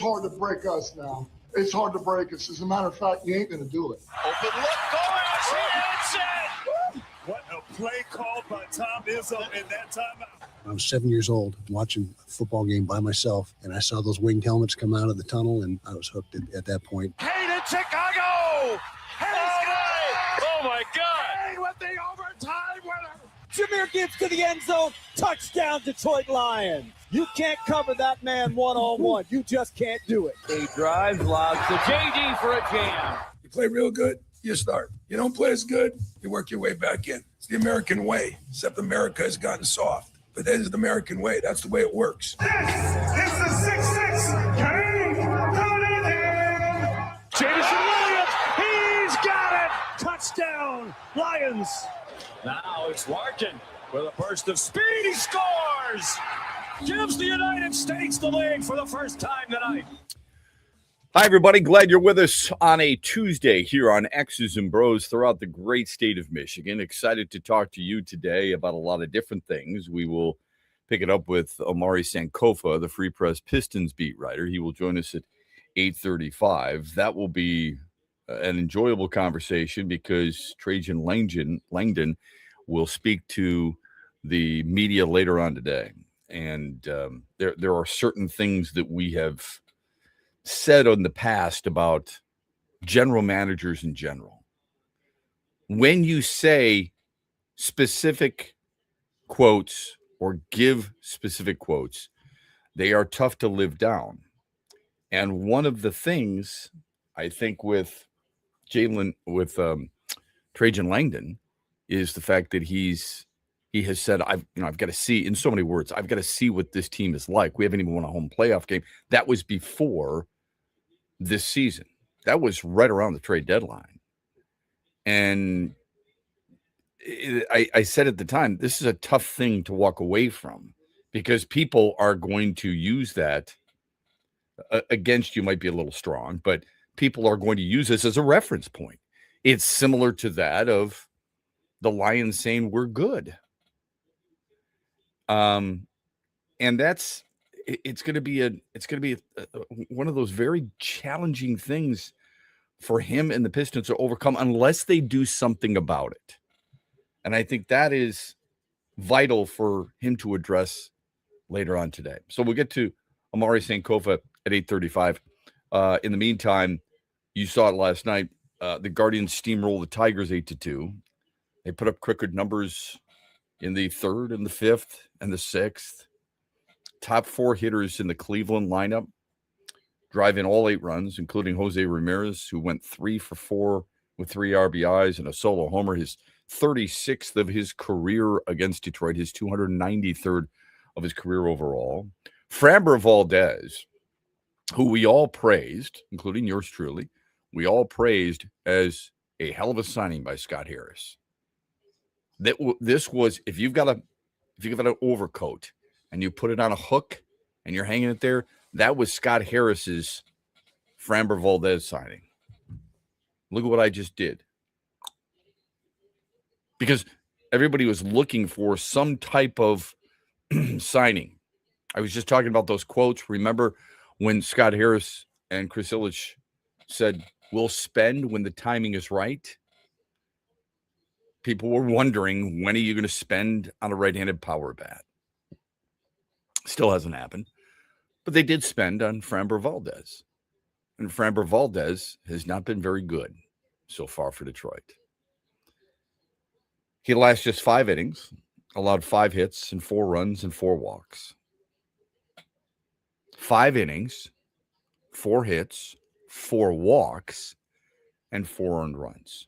hard to break us now. It's hard to break us. As a matter of fact, you ain't going to do it. Open look going. He hits it. What a play called by Tom Izzo in that timeout. I was 7 years old watching a football game by myself, and I saw those winged helmets come out of the tunnel, and I was hooked at that point. Hayden, Chicago! Oh my God! Hayden with the overtime winner! Jahmyr Gibbs to the end zone. Touchdown, Detroit Lions. You can't cover that man one-on-one. You just can't do it. He drives, lobs to JD for a jam. You play real good, you start. You don't play as good, you work your way back in. It's the American way, except America has gotten soft. But that is the American way. That's the way it works. This is the 6-6 King Jameson Williams, he's got it! Touchdown, Lions! Now it's Larkin with a burst of speed. He scores! Gives the United States the lead for the first time tonight. Hi, everybody. Glad you're with us on a Tuesday here on X's and Bros throughout the great state of Michigan. Excited to talk to you today about a lot of different things. We will pick it up with Omari Sankofa, the Free Press Pistons beat writer. He will join us at 8:35. That will be an enjoyable conversation because Trajan Langdon will speak to the media later on today. And there are certain things that we have said in the past about general managers in general. When you say specific quotes or give specific quotes, they are tough to live down. And one of the things I think with Trajan Langdon is the fact that he has said, I've got to see, in so many words, I've got to see what this team is like. We haven't even won a home playoff game. That was before this season. That was right around the trade deadline. And I said at the time, this is a tough thing to walk away from because people are going to use that against you. Might be a little strong, but people are going to use this as a reference point. It's similar to that of the Lions saying we're good. And it's going to be one of those very challenging things for him and the Pistons to overcome unless they do something about it. And I think that is vital for him to address later on today. So we'll get to Omari Sankofa at 8:35. In the meantime, you saw it last night. The Guardians steamroll the Tigers 8-2. They put up crooked numbers in the third and the fifth and the sixth. Top four hitters in the Cleveland lineup drive in all 8 runs, including Jose Ramirez, who went 3 for 4 with 3 RBIs and a solo homer, his 36th of his career against Detroit, his 293rd of his career overall. Framber Valdez, who we all praised, including yours truly, we all praised as a hell of a signing by Scott Harris. This was, if you've got an overcoat and you put it on a hook and you're hanging it there, that was Scott Harris's Framber Valdez signing. Look at what I just did. Because everybody was looking for some type of signing. I was just talking about those quotes. Remember when Scott Harris and Chris Ilitch said, we'll spend when the timing is right? People were wondering, when are you going to spend on a right-handed power bat? Still hasn't happened. But they did spend on Framber Valdez. And Framber Valdez has not been very good so far for Detroit. He lasts just 5 innings, allowed 5 hits and 4 runs and 4 walks. 5 innings, 4 hits, 4 walks, and 4 earned runs.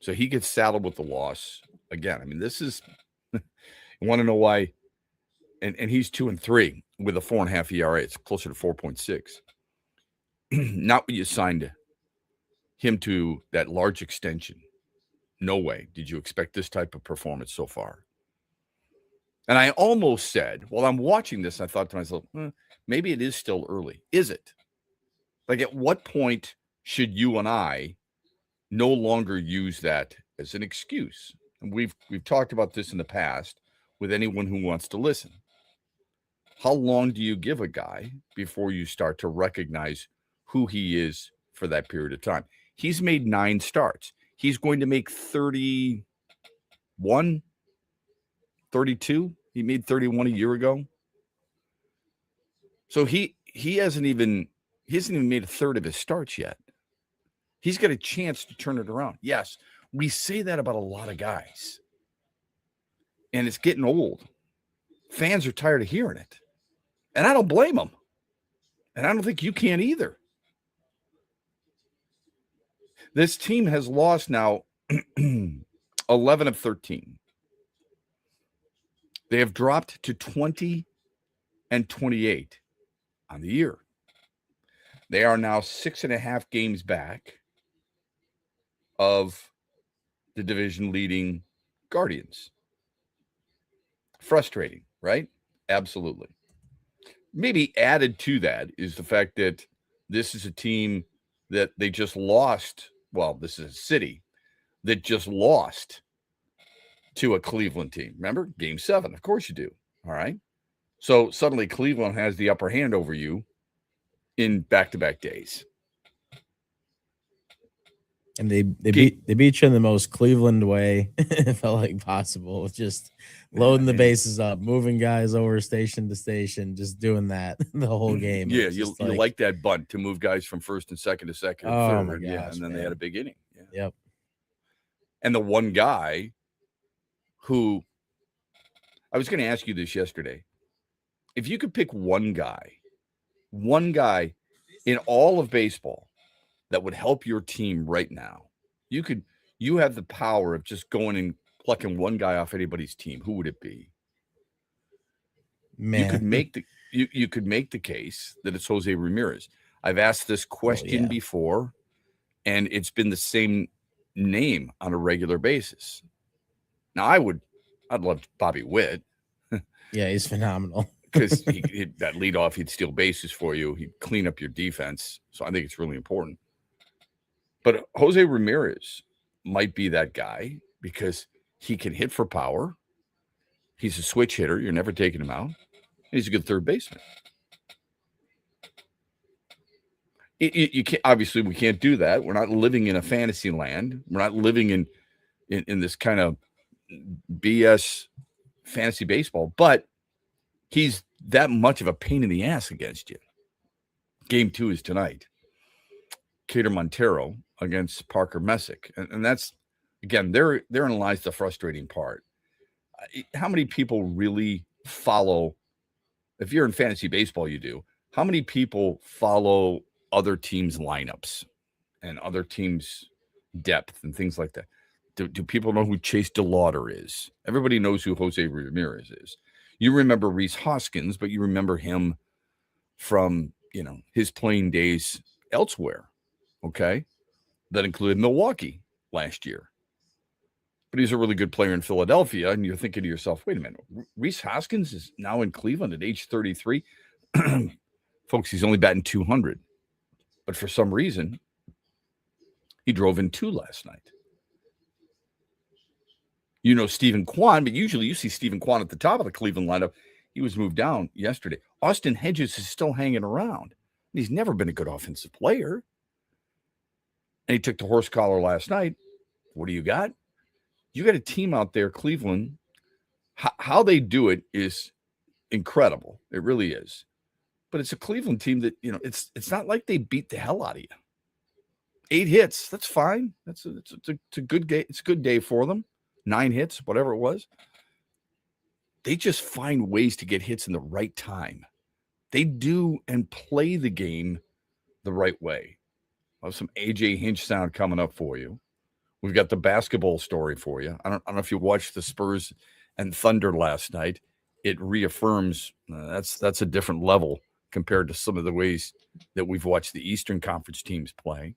So he gets saddled with the loss again. I mean, this is, you want to know why? And he's 2-3 with a 4.5 ERA. It's closer to 4.6. Not when you signed him to that large extension. No way did you expect this type of performance so far. And I almost said, while I'm watching this, I thought to myself, maybe it is still early. Is it? Like, at what point should you and I no longer use that as an excuse? And we've talked about this in the past with anyone who wants to listen. How long do you give a guy before you start to recognize who he is for that period of time? He's made 9 starts. He's going to make 31, 32. He made 31 a year ago. So he hasn't even made a third of his starts yet. He's got a chance to turn it around. Yes, we say that about a lot of guys. And it's getting old. Fans are tired of hearing it. And I don't blame them. And I don't think you can either. This team has lost now 11 of 13. They have dropped to 20 and 28 on the year. They are now 6.5 games back of the division leading Guardians. Frustrating, right? Absolutely. Maybe added to that is the fact that this is a team that they just lost. Well, this is a city that just lost to a Cleveland team. Remember? Game 7. Of course you do. All right. So suddenly Cleveland has the upper hand over you in back-to-back days. And they beat you in the most Cleveland way it felt like possible, with just loading the bases up, moving guys over station to station, just doing that the whole game. Yeah, you like that bunt to move guys from first and second to second and third. My gosh, yeah, and then they had a big inning. Yeah. Yep. And the one guy who I was going to ask you this yesterday. If you could pick one guy in all of baseball that would help your team right now, you have the power of just going and plucking one guy off anybody's team, who would it be? Man, you could make the case that it's Jose Ramirez. I've asked this question before, and it's been the same name on a regular basis. Now I'd love Bobby Witt. Yeah, he's phenomenal. Because that leadoff, he'd steal bases for you. He'd clean up your defense. So I think it's really important. But Jose Ramirez might be that guy because he can hit for power. He's a switch hitter. You're never taking him out. And he's a good third baseman. You can't, obviously, we can't do that. We're not living in a fantasy land. We're not living in this kind of BS fantasy baseball. But he's that much of a pain in the ass against you. Game 2 is tonight. Cater Montero against Parker Messick. And that's, again, therein lies the frustrating part. How many people really follow, if you're in fantasy baseball, you do, how many people follow other teams' lineups and other teams' depth and things like that? Do people know who Chase DeLauder is? Everybody knows who Jose Ramirez is. You remember Rhys Hoskins, but you remember him from, his playing days elsewhere, okay? That included Milwaukee last year. But he's a really good player in Philadelphia, and you're thinking to yourself, wait a minute, Rhys Hoskins is now in Cleveland at age 33? Folks, he's only batting 200. But for some reason, he drove in 2 last night. Stephen Kwan, but usually you see Stephen Kwan at the top of the Cleveland lineup. He was moved down yesterday. Austin Hedges is still hanging around. He's never been a good offensive player. And he took the horse collar last night. What do you got? You got a team out there, Cleveland. How they do it is incredible. It really is. But it's a Cleveland team that, it's not like they beat the hell out of you. 8 hits, that's fine. It's a good day. It's a good day for them. 9 hits, whatever it was. They just find ways to get hits in the right time. They do and play the game the right way. I'll have some AJ Hinch sound coming up for you. We've got the basketball story for you. I don't know if you watched the Spurs and Thunder last night. It reaffirms that's a different level compared to some of the ways that we've watched the Eastern Conference teams play.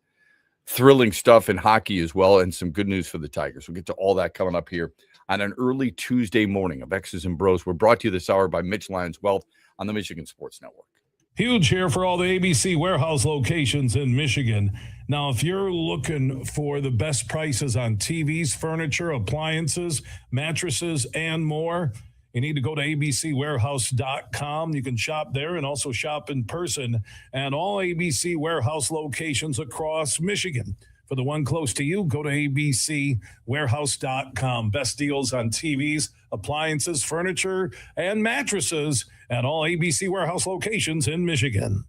Thrilling stuff in hockey as well, and some good news for the Tigers. We'll get to all that coming up here on an early Tuesday morning of X's and Bros. We're brought to you this hour by Mitch Lyons Wealth on the Michigan Sports Network. Huge here for all the ABC warehouse locations in Michigan. Now, if you're looking for the best prices on TVs, furniture, appliances, mattresses, and more, you need to go to abcwarehouse.com. You can shop there and also shop in person at all ABC Warehouse locations across Michigan. For the one close to you, go to abcwarehouse.com. Best deals on TVs, appliances, furniture, and mattresses at all ABC Warehouse locations in Michigan.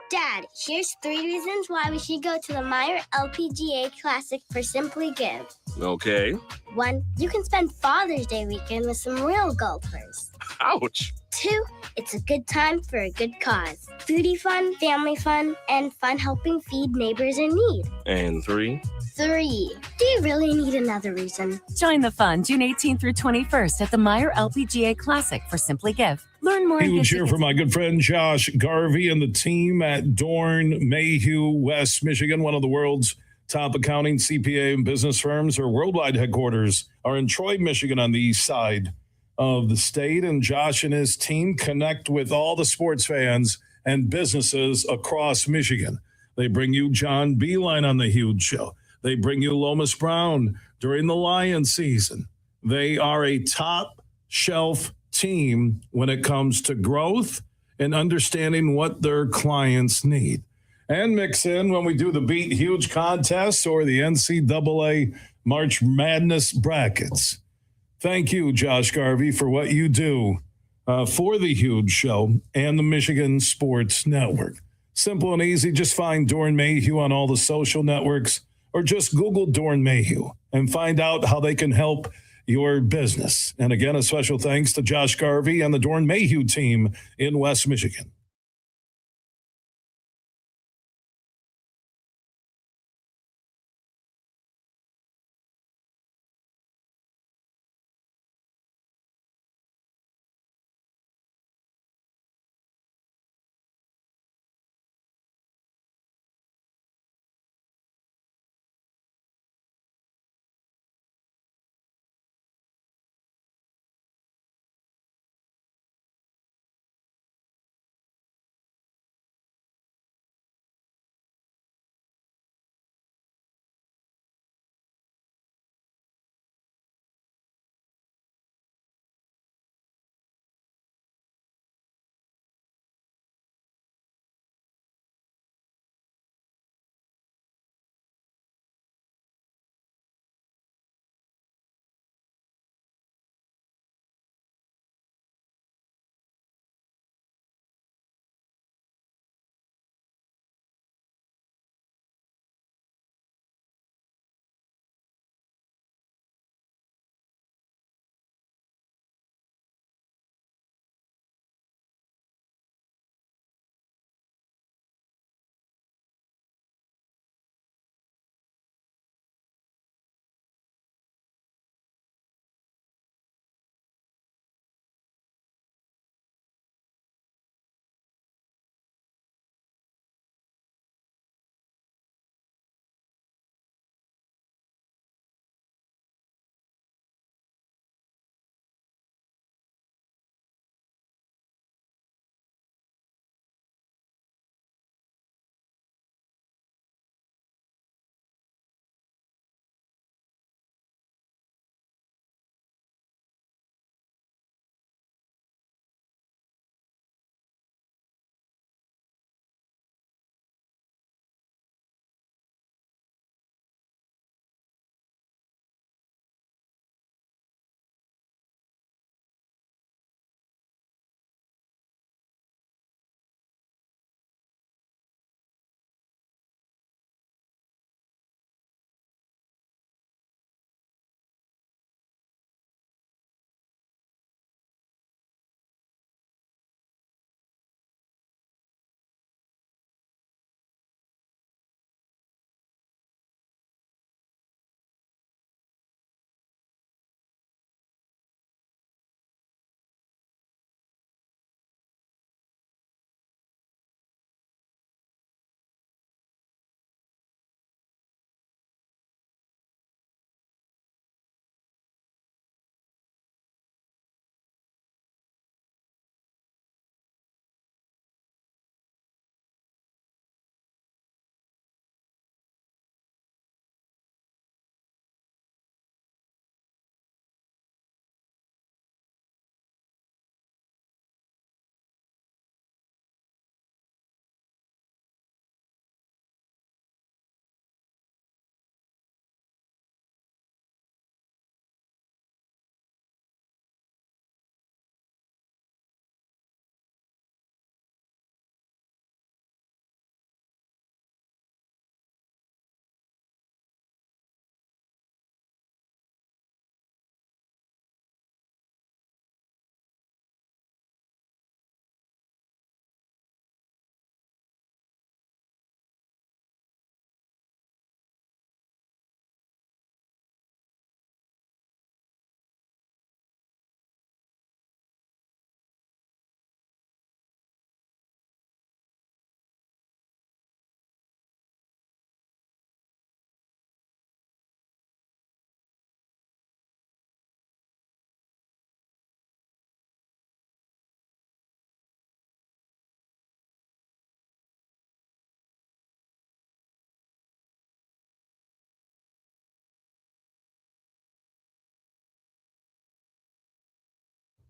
Dad, here's 3 reasons why we should go to the Meyer LPGA Classic for Simply Give. Okay. 1, you can spend Father's Day weekend with some real golfers. Ouch. 2, it's a good time for a good cause. Foodie fun, family fun, and fun helping feed neighbors in need. And 3. 3, do you really need another reason? Join the fun June 18th through 21st at the Meyer LPGA Classic for Simply Give. Learn more. Huge cheer for my good friend Josh Garvey and the team at Dorn Mayhew, West Michigan, one of the world's top accounting, CPA, and business firms. Our worldwide headquarters are in Troy, Michigan, on the east side of the state. And Josh and his team connect with all the sports fans and businesses across Michigan. They bring you John Beeline on the Huge Show. They bring you Lomas Brown during the Lion season. They are a top shelf team when it comes to growth and understanding what their clients need. And mix in when we do the Beat Huge contest or the NCAA March Madness brackets. Thank you, Josh Garvey, for what you do for the Huge Show and the Michigan Sports Network. Simple and easy. Just find Dorn Mayhew on all the social networks or just Google Dorn Mayhew and find out how they can help your business. And again, a special thanks to Josh Garvey and the Dorn Mayhew team in West Michigan.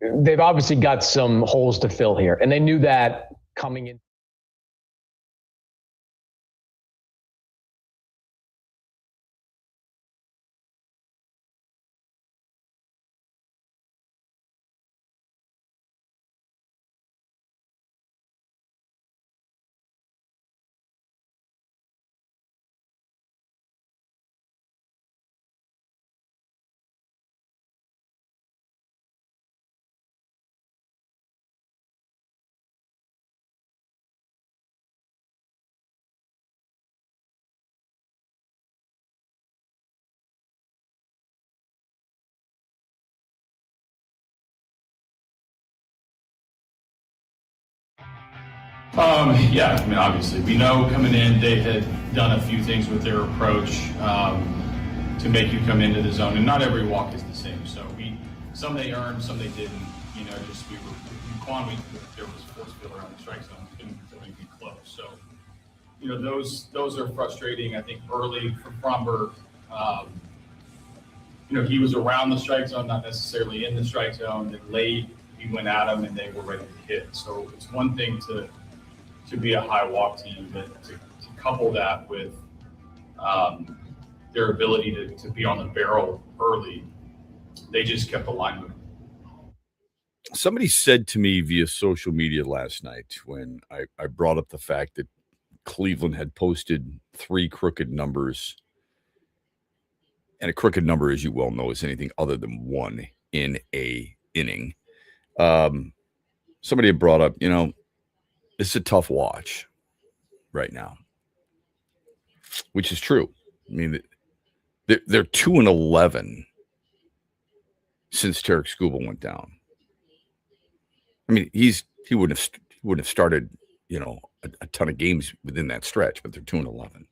they've obviously got some holes to fill here, and they knew that coming in. Yeah, I mean, obviously, we know coming in they had done a few things with their approach to make you come into the zone, and not every walk is the same. So some they earned, some they didn't. You know, just there was force field around the strike zone, we couldn't do anything close. So, you know, those are frustrating. I think early for Fromberg, you know, he was around the strike zone, not necessarily in the strike zone. Then late, he went at them, and they were ready to hit. So it's one thing to be a high walk team, but to couple that with their ability to be on the barrel early, they just kept the line moving. Somebody said to me via social media last night when I brought up the fact that Cleveland had posted 3 crooked numbers, and a crooked number, as you well know, is anything other than 1 in a inning. Somebody had brought up, you know, it's a tough watch right now, which is true. I mean, they're 2-11 since Tarek Skubal went down. I mean, he wouldn't have started, you know, a ton of games within that stretch, but they're 2-11.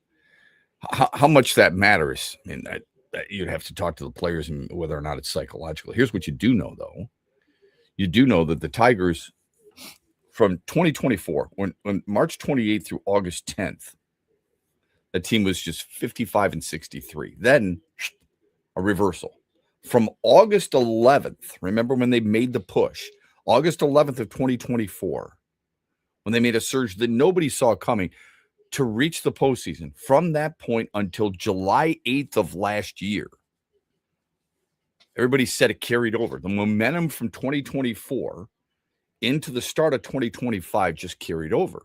How much that matters? I mean, you'd have to talk to the players and whether or not it's psychological. Here's what you do know, though. You do know that the Tigers, from 2024, when March 28th through August 10th, the team was just 55-63. Then a reversal. From August 11th, remember when they made the push, August 11th of 2024, when they made a surge that nobody saw coming to reach the postseason, from that point until July 8th of last year, everybody said it carried over. The momentum from 2024 into the start of 2025 just carried over.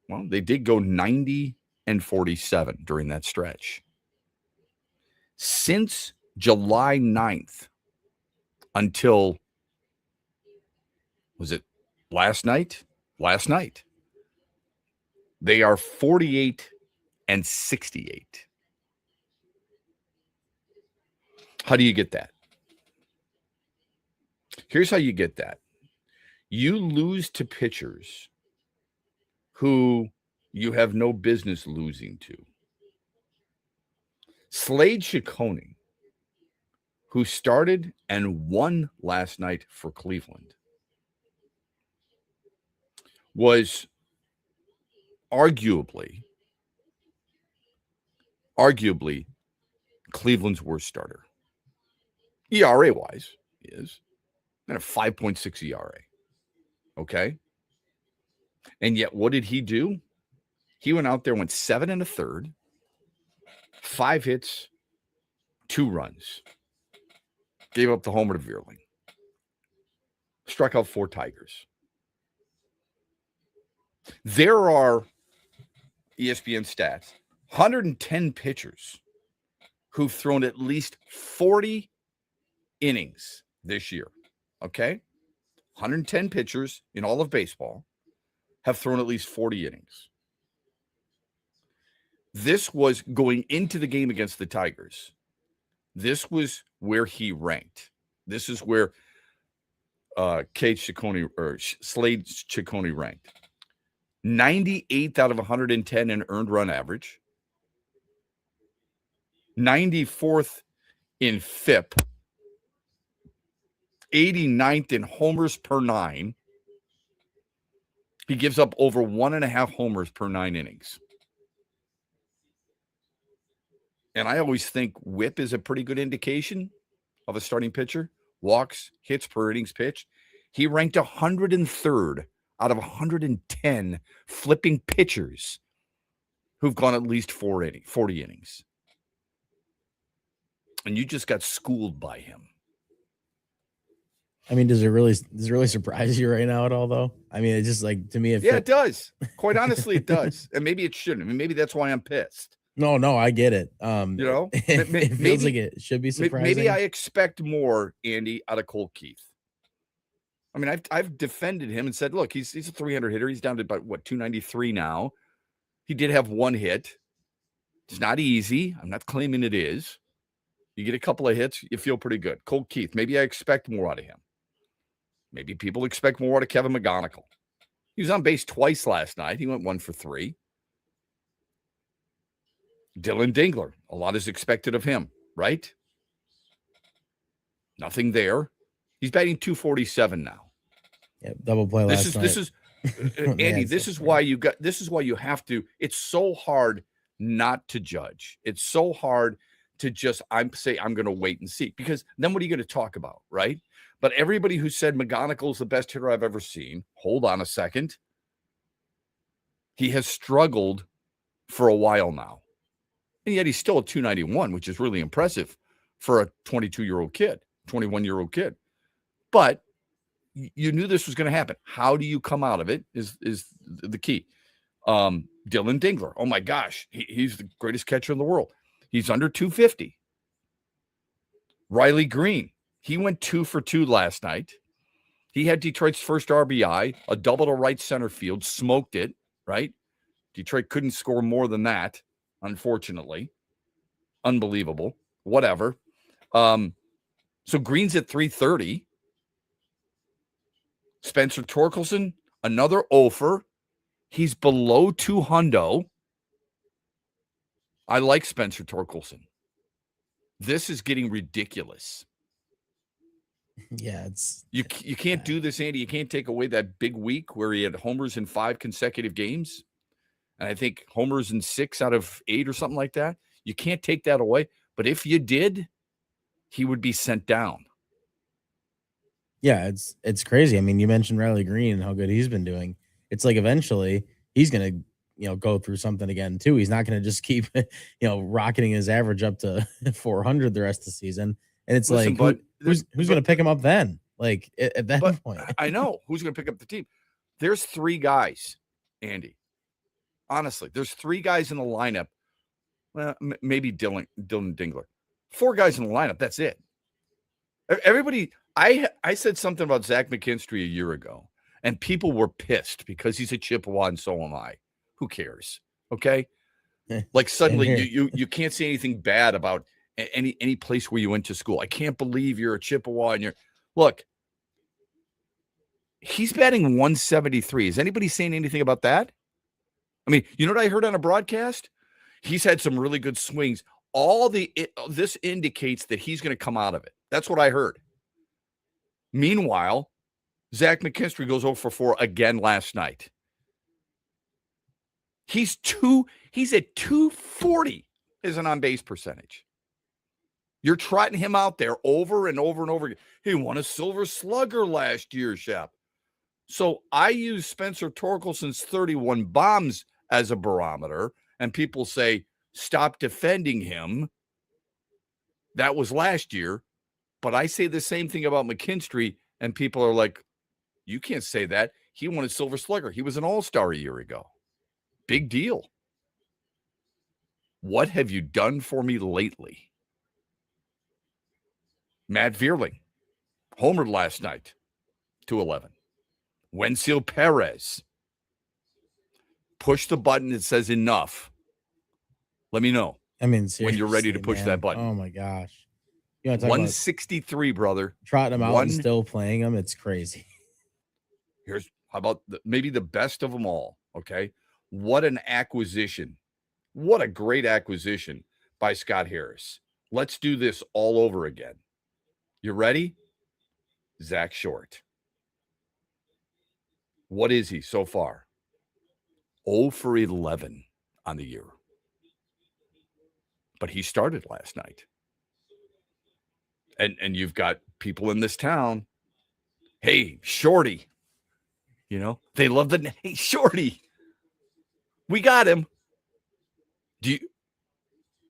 Well, they did go 90-47 during that stretch. Since July 9th until, was it last night? Last night. They are 48-68. How do you get that? Here's how you get that. You lose to pitchers who you have no business losing to. Slade Ciccone, who started and won last night for Cleveland, was arguably Cleveland's worst starter. ERA-wise, he is. And a 5.6 ERA. Okay? And yet, what did he do? He went out there, went 7 1/3, 5 hits, 2 runs. Gave up the homer to Veerling. Struck out 4 Tigers. There are, ESPN stats, 110 pitchers who've thrown at least 40 innings this year. Okay? 110 pitchers in all of baseball have thrown at least 40 innings. This was going into the game against the Tigers. This was where he ranked. This is where Slade Ciccone ranked. 98th out of 110 in earned run average. 94th in FIP. 89th in homers per 9. He gives up over 1.5 homers per 9 innings. And I always think WHIP is a pretty good indication of a starting pitcher. walks, hits per innings pitched. He ranked 103rd out of 110 flipping pitchers who've gone at least 40 innings. And you just got schooled by him. I mean, does it really surprise you right now at all, though? I mean, it just like, to me, it does. Quite honestly, it does. And maybe it shouldn't. I mean, maybe that's why I'm pissed. No, I get it. It feels like it should be surprising. Maybe I expect more, Andy, out of Cole Keith. I mean, I've defended him and said, look, he's a 300 hitter. He's down to about 293 now. He did have one hit. It's not easy. I'm not claiming it is. You get a couple of hits, you feel pretty good. Cole Keith, maybe I expect more out of him. Maybe people expect more out of Kevin McGonigal. He was on base twice last night. He went 1 for 3. Dylan Dingler, a lot is expected of him, right? Nothing there. He's batting 247 now. Yeah, double play last night. This is Andy, this is why you have to. It's so hard not to judge. It's so hard to just I'm going to wait and see, because then what are you going to talk about, right? But everybody who said McGonigal is the best hitter I've ever seen, hold on a second. He has struggled for a while now. And yet he's still at 291, which is really impressive for a 22-year-old kid, 21-year-old kid. But you knew this was going to happen. How do you come out of it is the key. Dylan Dingler, oh my gosh, he's the greatest catcher in the world. He's under 250. Riley Green, he went 2 for 2 last night. He had Detroit's first RBI, a double to right center field, smoked it, right? Detroit couldn't score more than that, unfortunately. Unbelievable. Whatever. So Green's at 330. Spencer Torkelson, another offer. He's below 200. I like Spencer Torkelson. This is getting ridiculous. Yeah, you can't do this, Andy. You can't take away that big week where he had homers in 5 consecutive games. And I think homers in 6 out of 8 or something like that. You can't take that away. But if you did, he would be sent down. Yeah, it's crazy. I mean, you mentioned Riley Green and how good he's been doing. It's like eventually he's going to, go through something again too. He's not going to just keep, rocketing his average up to 400 the rest of the season. And it's who's going to pick him up then? Like at that point, I know who's going to pick up the team. There's 3 guys, Andy. Honestly, there's 3 guys in the lineup. Well, maybe Dylan Dingler. 4 guys in the lineup. That's it. Everybody. I said something about Zach McKinstry a year ago, and people were pissed because he's a Chippewa, and so am I. Who cares? Okay. Like suddenly you can't say anything bad about any place where you went to school. I can't believe you're a Chippewa and look. He's batting 173. Is anybody saying anything about that? I mean, you know what I heard on a broadcast? He's had some really good swings. This indicates that he's going to come out of it. That's what I heard. Meanwhile, Zach McKinstry goes 0 for 4 again last night. He's at 240 as an on-base percentage. You're trotting him out there over and over and over again. He won a Silver Slugger last year, Shep. So I use Spencer Torkelson's 31 bombs as a barometer, and people say, stop defending him. That was last year. But I say the same thing about McKinstry, and people are like, you can't say that. He won a Silver Slugger. He was an all-star a year ago. Big deal. What have you done for me lately? Matt Vierling, homered last night, 211. Wensil Perez, push the button that says enough. Let me know. I mean, when you're ready to push that button. Oh, my gosh. 163, brother. Trotting him out and still playing him. It's crazy. How about maybe the best of them all, okay? What an acquisition. What a great acquisition by Scott Harris. Let's do this all over again. You ready? Zach Short. What is he so far? 0 for 11 on the year. But he started last night. And you've got people in this town, hey, Shorty, they love the, hey, Shorty, we got him.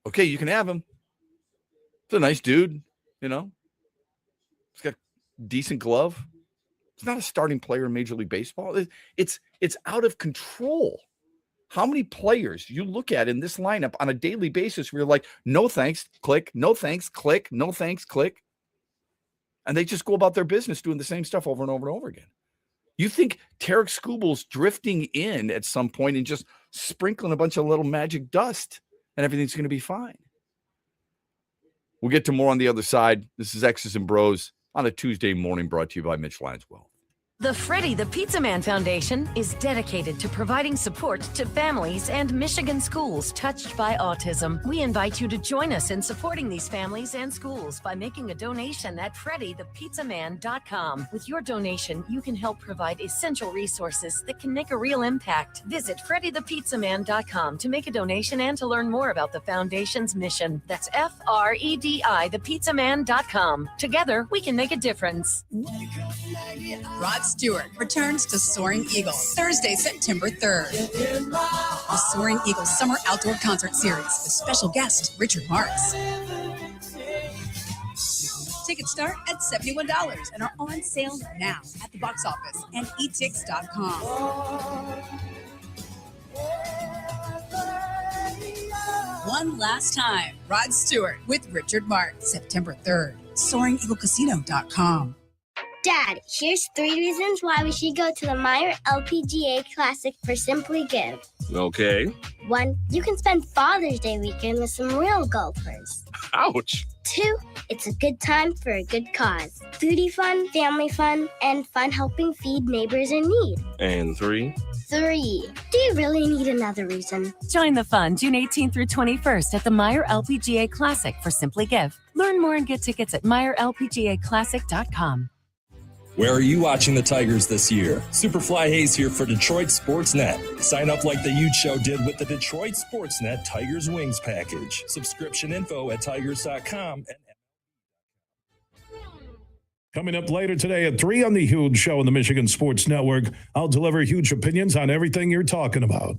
Okay, you can have him. It's a nice dude, He's got a decent glove. He's not a starting player in Major League Baseball. It's out of control. How many players you look at in this lineup on a daily basis where you're like, no thanks, click, no thanks, click, no thanks, click. And they just go about their business doing the same stuff over and over and over again. You think Tarek Skubal's drifting in at some point and just sprinkling a bunch of little magic dust and everything's going to be fine. We'll get to more on the other side. This is X's and Bros on a Tuesday morning, brought to you by Mitch Lyons Wealth. The Freddie the Pizza Man Foundation is dedicated to providing support to families and Michigan schools touched by autism. We invite you to join us in supporting these families and schools by making a donation at freddythepizzaman.com. With your donation, you can help provide essential resources that can make a real impact. Visit freddythepizzaman.com to make a donation and to learn more about the foundation's mission. That's FREDI thepizzaman.com. Together, we can make a difference. Rod Stewart returns to Soaring Eagle Thursday, September 3rd. The Soaring Eagle Summer Outdoor Concert Series with special guest Richard Marx. Tickets start at $71 and are on sale now at the box office and etix.com. One last time, Rod Stewart with Richard Marx, September 3rd, SoaringEagleCasino.com. Dad, here's 3 reasons why we should go to the Meyer LPGA Classic for Simply Give. Okay. 1, you can spend Father's Day weekend with some real golfers. Ouch. 2, it's a good time for a good cause. Foodie fun, family fun, and fun helping feed neighbors in need. And 3. 3, do you really need another reason? Join the fun June 18th through 21st at the Meyer LPGA Classic for Simply Give. Learn more and get tickets at MeyerLPGAClassic.com. Where are you watching the Tigers this year? Superfly Hayes here for Detroit Sportsnet. Sign up like the Ute Show did with the Detroit Sportsnet Tigers Wings package. Subscription info at tigers.com. Coming up later today at 3 on the Huge Show on the Michigan Sports Network, I'll deliver huge opinions on everything you're talking about.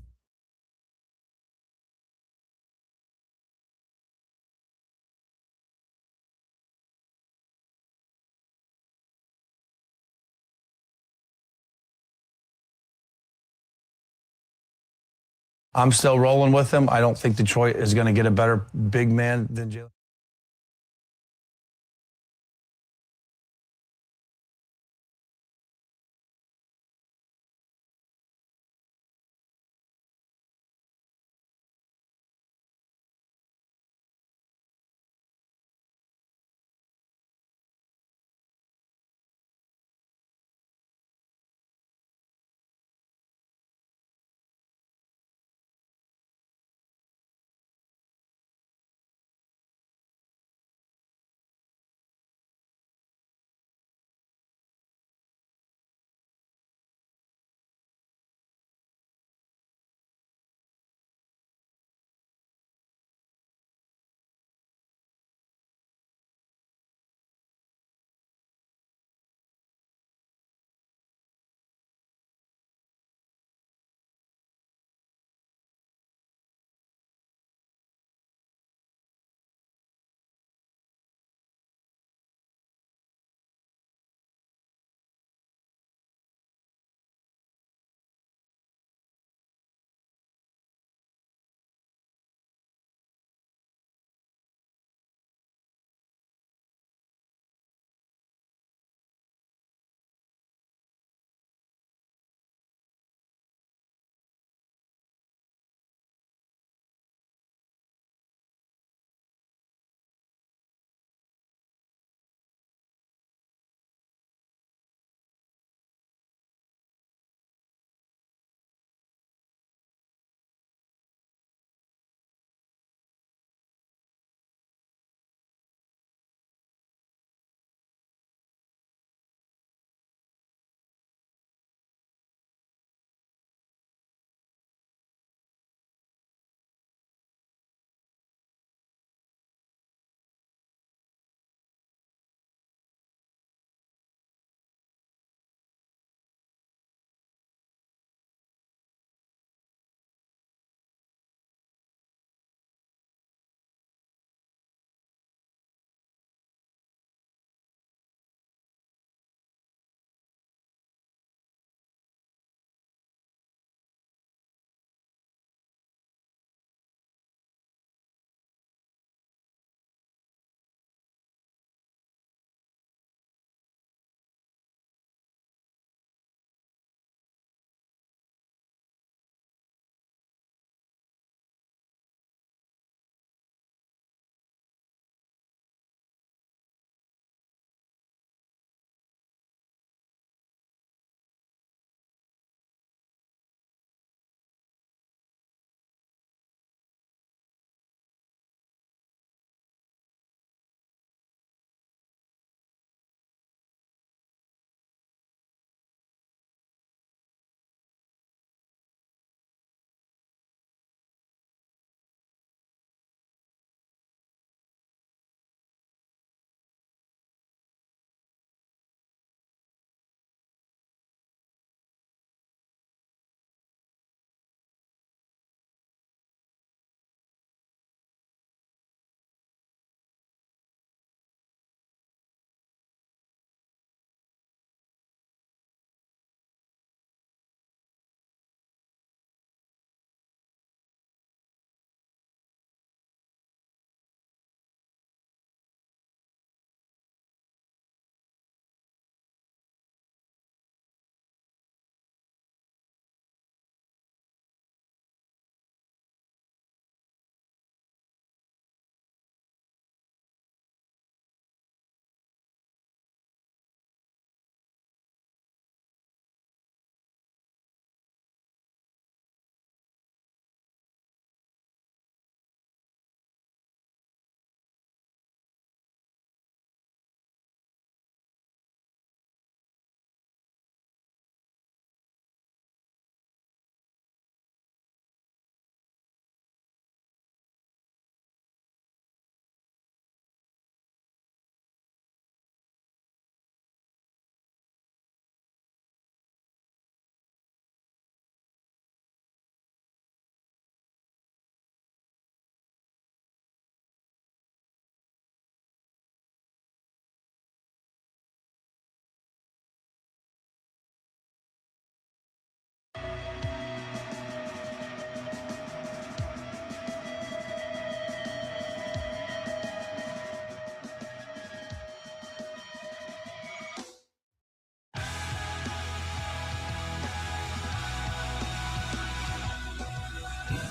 I'm still rolling with him. I don't think Detroit is going to get a better big man than Jalen.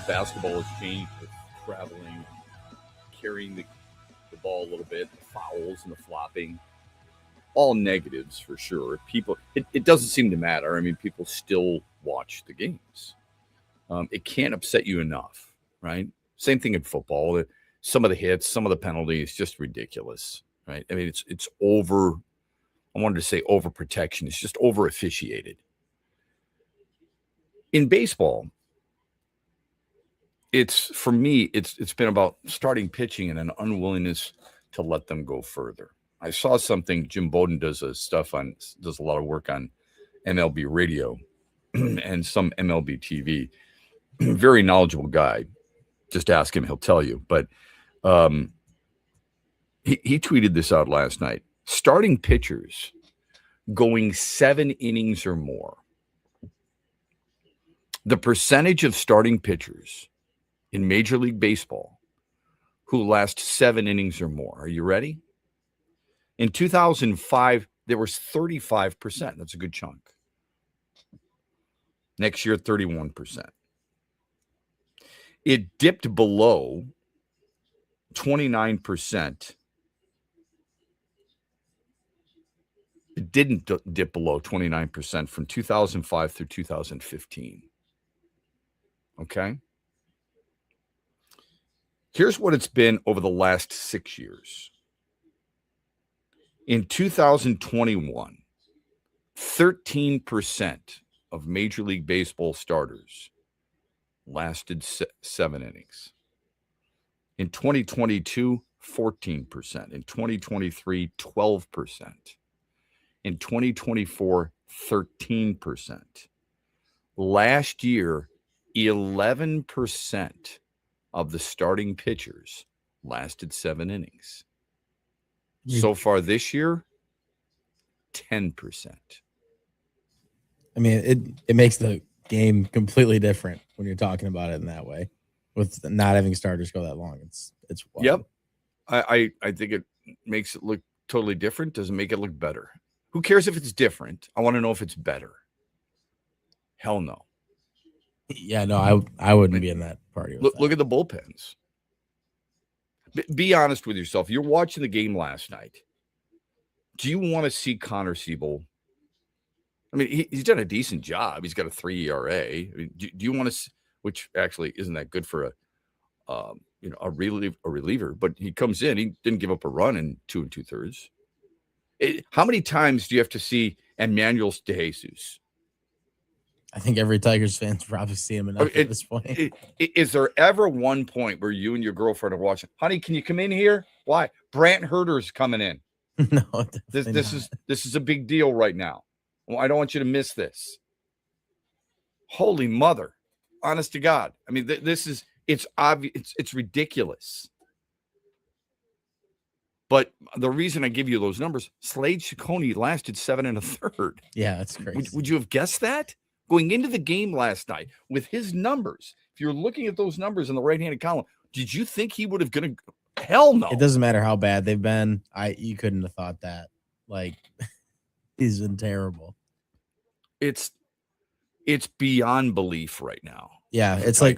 basketball has changed with traveling, carrying the ball a little bit, the fouls and the flopping. All negatives for sure. People, it doesn't seem to matter. I mean, people still watch the games. It can't upset you enough, right? Same thing in football. Some of the hits, some of the penalties, just ridiculous, right? I mean, it's over. I wanted to say overprotection. It's just over officiated. In baseball, for me, it's been about starting pitching and an unwillingness to let them go further. I saw something. Jim Bowden does a lot of work on MLB radio and some MLB TV. Very knowledgeable guy. Just ask him; he'll tell you. But he tweeted this out last night. Starting pitchers going 7 innings or more. The percentage of starting pitchers in Major League Baseball who last 7 innings or more. Are you ready? In 2005, there was 35%. That's a good chunk. Next year, 31%. It dipped below 29%. It didn't dip below 29% from 2005 through 2015. Okay? Here's what it's been over the last 6 years. In 2021, 13% of Major League Baseball starters lasted 7 innings. In 2022, 14%. In 2023, 12%. In 2024, 13%. Last year, 11% of the starting pitchers lasted 7 innings. So far this year, 10%. I mean, it makes the game completely different when you're talking about it in that way, with not having starters go that long. It's wild. Yep. I think it makes it look totally different. Doesn't make it look better. Who cares if it's different? I want to know if it's better. Hell no. Yeah, no, I wouldn't be in that party. Look at the bullpens. Be honest with yourself. You're watching the game last night. Do you want to see Connor Siebel? I mean, he's done a decent job. He's got a 3 ERA. I mean, do you want to? Which actually isn't that good for a reliever. But he comes in. He didn't give up a run in 2 2/3. How many times do you have to see Emmanuel De Jesus? I think every Tigers fan's probably see him enough at this point. Is there ever one point where you and your girlfriend are watching? Honey, can you come in here? Why? Brant Herter's coming in. No, this is a big deal right now. Well, I don't want you to miss this. Holy mother, honest to God. I mean, it's obvious. It's ridiculous. But the reason I give you those numbers, Slade Ciccone lasted 7 1/3. Yeah, that's crazy. Would you have guessed that? Going into the game last night with his numbers, if you're looking at those numbers in the right-handed column, did you think he would have gonna? Hell no. It doesn't matter how bad they've been. You couldn't have thought that. Like, he's been terrible. It's beyond belief right now. Yeah, it's like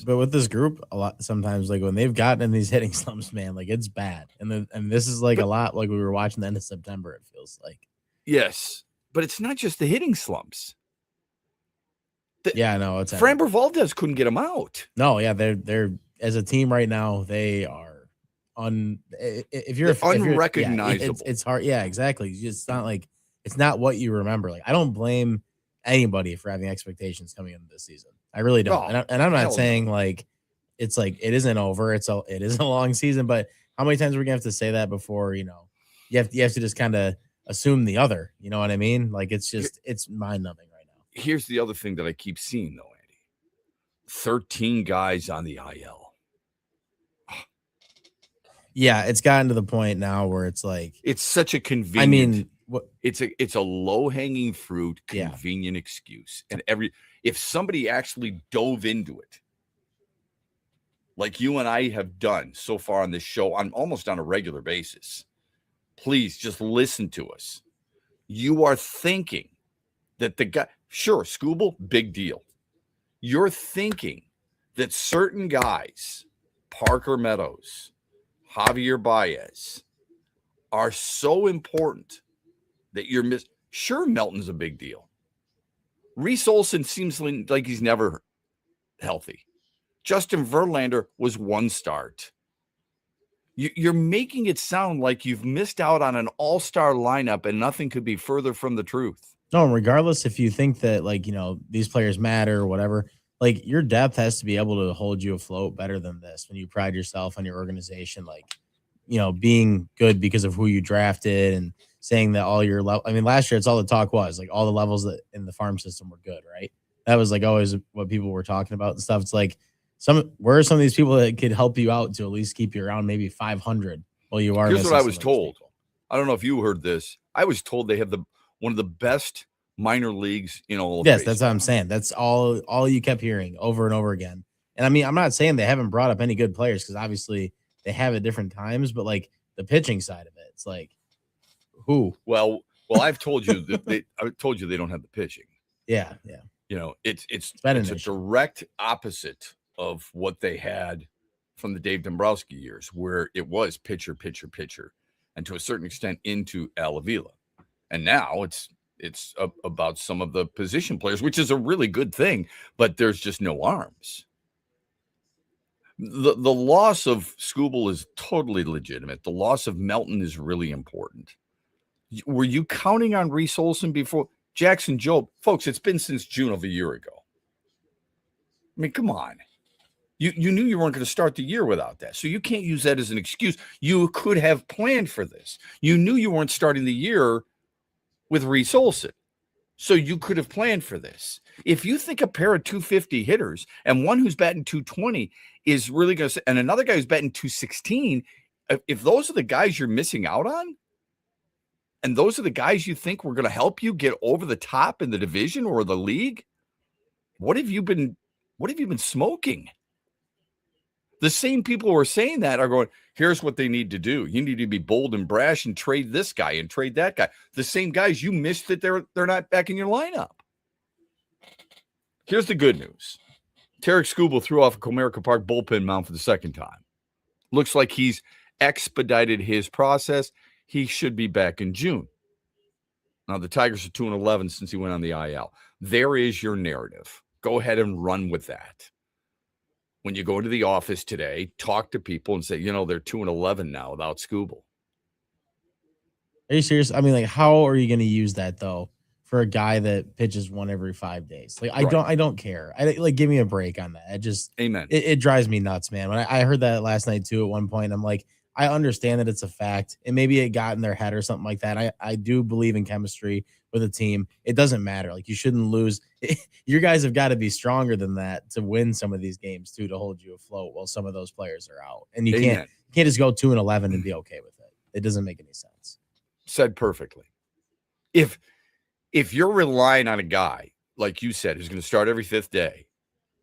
but with this group, a lot sometimes, like when they've gotten in these hitting slumps, man, like it's bad. And this is like a lot like we were watching the end of September, it feels like. Yes, but it's not just the hitting slumps. Yeah, no, it's Framber Valdez couldn't get them out. No, yeah, they're as a team right now, they are unrecognizable. It's hard. Yeah, exactly. It's not like it's not what you remember. Like I don't blame anybody for having expectations coming into this season. I really don't. And I'm not saying like it's like it isn't over. It is a long season, but how many times are we gonna have to say that before you have to just kind of assume the other. You know what I mean? Like it's mind numbing right now. Here's the other thing that I keep seeing though, Andy. 13 guys on the IL. Yeah, it's gotten to the point now where it's like it's such a convenient. I mean, it's a low-hanging fruit, convenient excuse. And if somebody actually dove into it, like you and I have done so far on this show, almost on a regular basis, please just listen to us. You are thinking that the guy, sure, Scooble, big deal. You're thinking that certain guys, Parker Meadows, Javier Baez, are so important that you're Sure, Melton's a big deal. Reese Olson seems like he's never healthy. Justin Verlander was one start. You're making it sound like you've missed out on an all-star lineup, and nothing could be further from the truth. No, regardless if you think that, like, these players matter or whatever, like, your depth has to be able to hold you afloat better than this when you pride yourself on your organization, like, being good because of who you drafted and saying that all your level. I mean, last year, it's all the talk was, like, all the levels that in the farm system were good, right? That was, like, always what people were talking about and stuff. It's like, where are some of these people that could help you out to at least keep you around maybe 500 while you are? Here's what I was told. I don't know if you heard this. I was told they have one of the best minor leagues in all of Yes, baseball. that's what I'm saying. That's all you kept hearing over and over again. And I mean, I'm not saying they haven't brought up any good players, because obviously they have at different times, but like the pitching side of it, it's like, who? Well, I've told you that they don't have the pitching. Yeah. It's a direct opposite of what they had from the Dave Dombrowski years, where it was pitcher, and to a certain extent into Al Avila. And now it's about some of the position players, which is a really good thing, but there's just no arms. The loss of Skubal is totally legitimate. The loss of Melton is really important. Were you counting on Reese Olson before? Jackson Jobe, folks, it's been since June of a year ago. I mean, come on. You knew you weren't going to start the year without that. So you can't use that as an excuse. You could have planned for this. You knew you weren't starting the year with Reese Olson. So you could have planned for this. If you think a pair of 250 hitters and one who's batting 220 is really going to, and another guy who's batting 216, if those are the guys you're missing out on, and those are the guys you think were going to help you get over the top in the division or the league, what have you been smoking? The same people who are saying that are going, here's what they need to do. You need to be bold and brash and trade this guy and trade that guy. The same guys you missed that they're not back in your lineup. Here's the good news. Tarek Skubal threw off a Comerica Park bullpen mound for the second time. Looks like he's expedited his process. He should be back in June. Now, the Tigers are 2-11 since he went on the IL. There is your narrative. Go ahead and run with that. When you go into the office today, talk to people and say, they're 2-11 now without Skubal. Are you serious? I mean, like, how are you going to use that though for a guy that pitches one every 5 days? Like, right. I don't care. Give me a break on that. It just, amen. It drives me nuts, man. When I heard that last night too, at one point, I'm like, I understand that it's a fact, and maybe it got in their head or something like that. I do believe in chemistry with a team. It doesn't matter. Like, you shouldn't lose. Your guys have got to be stronger than that to win some of these games too, to hold you afloat while some of those players are out. And you can't just go 2-11 and be okay with it. It doesn't make any sense. Said perfectly. If you're relying on a guy, like you said, who's going to start every fifth day,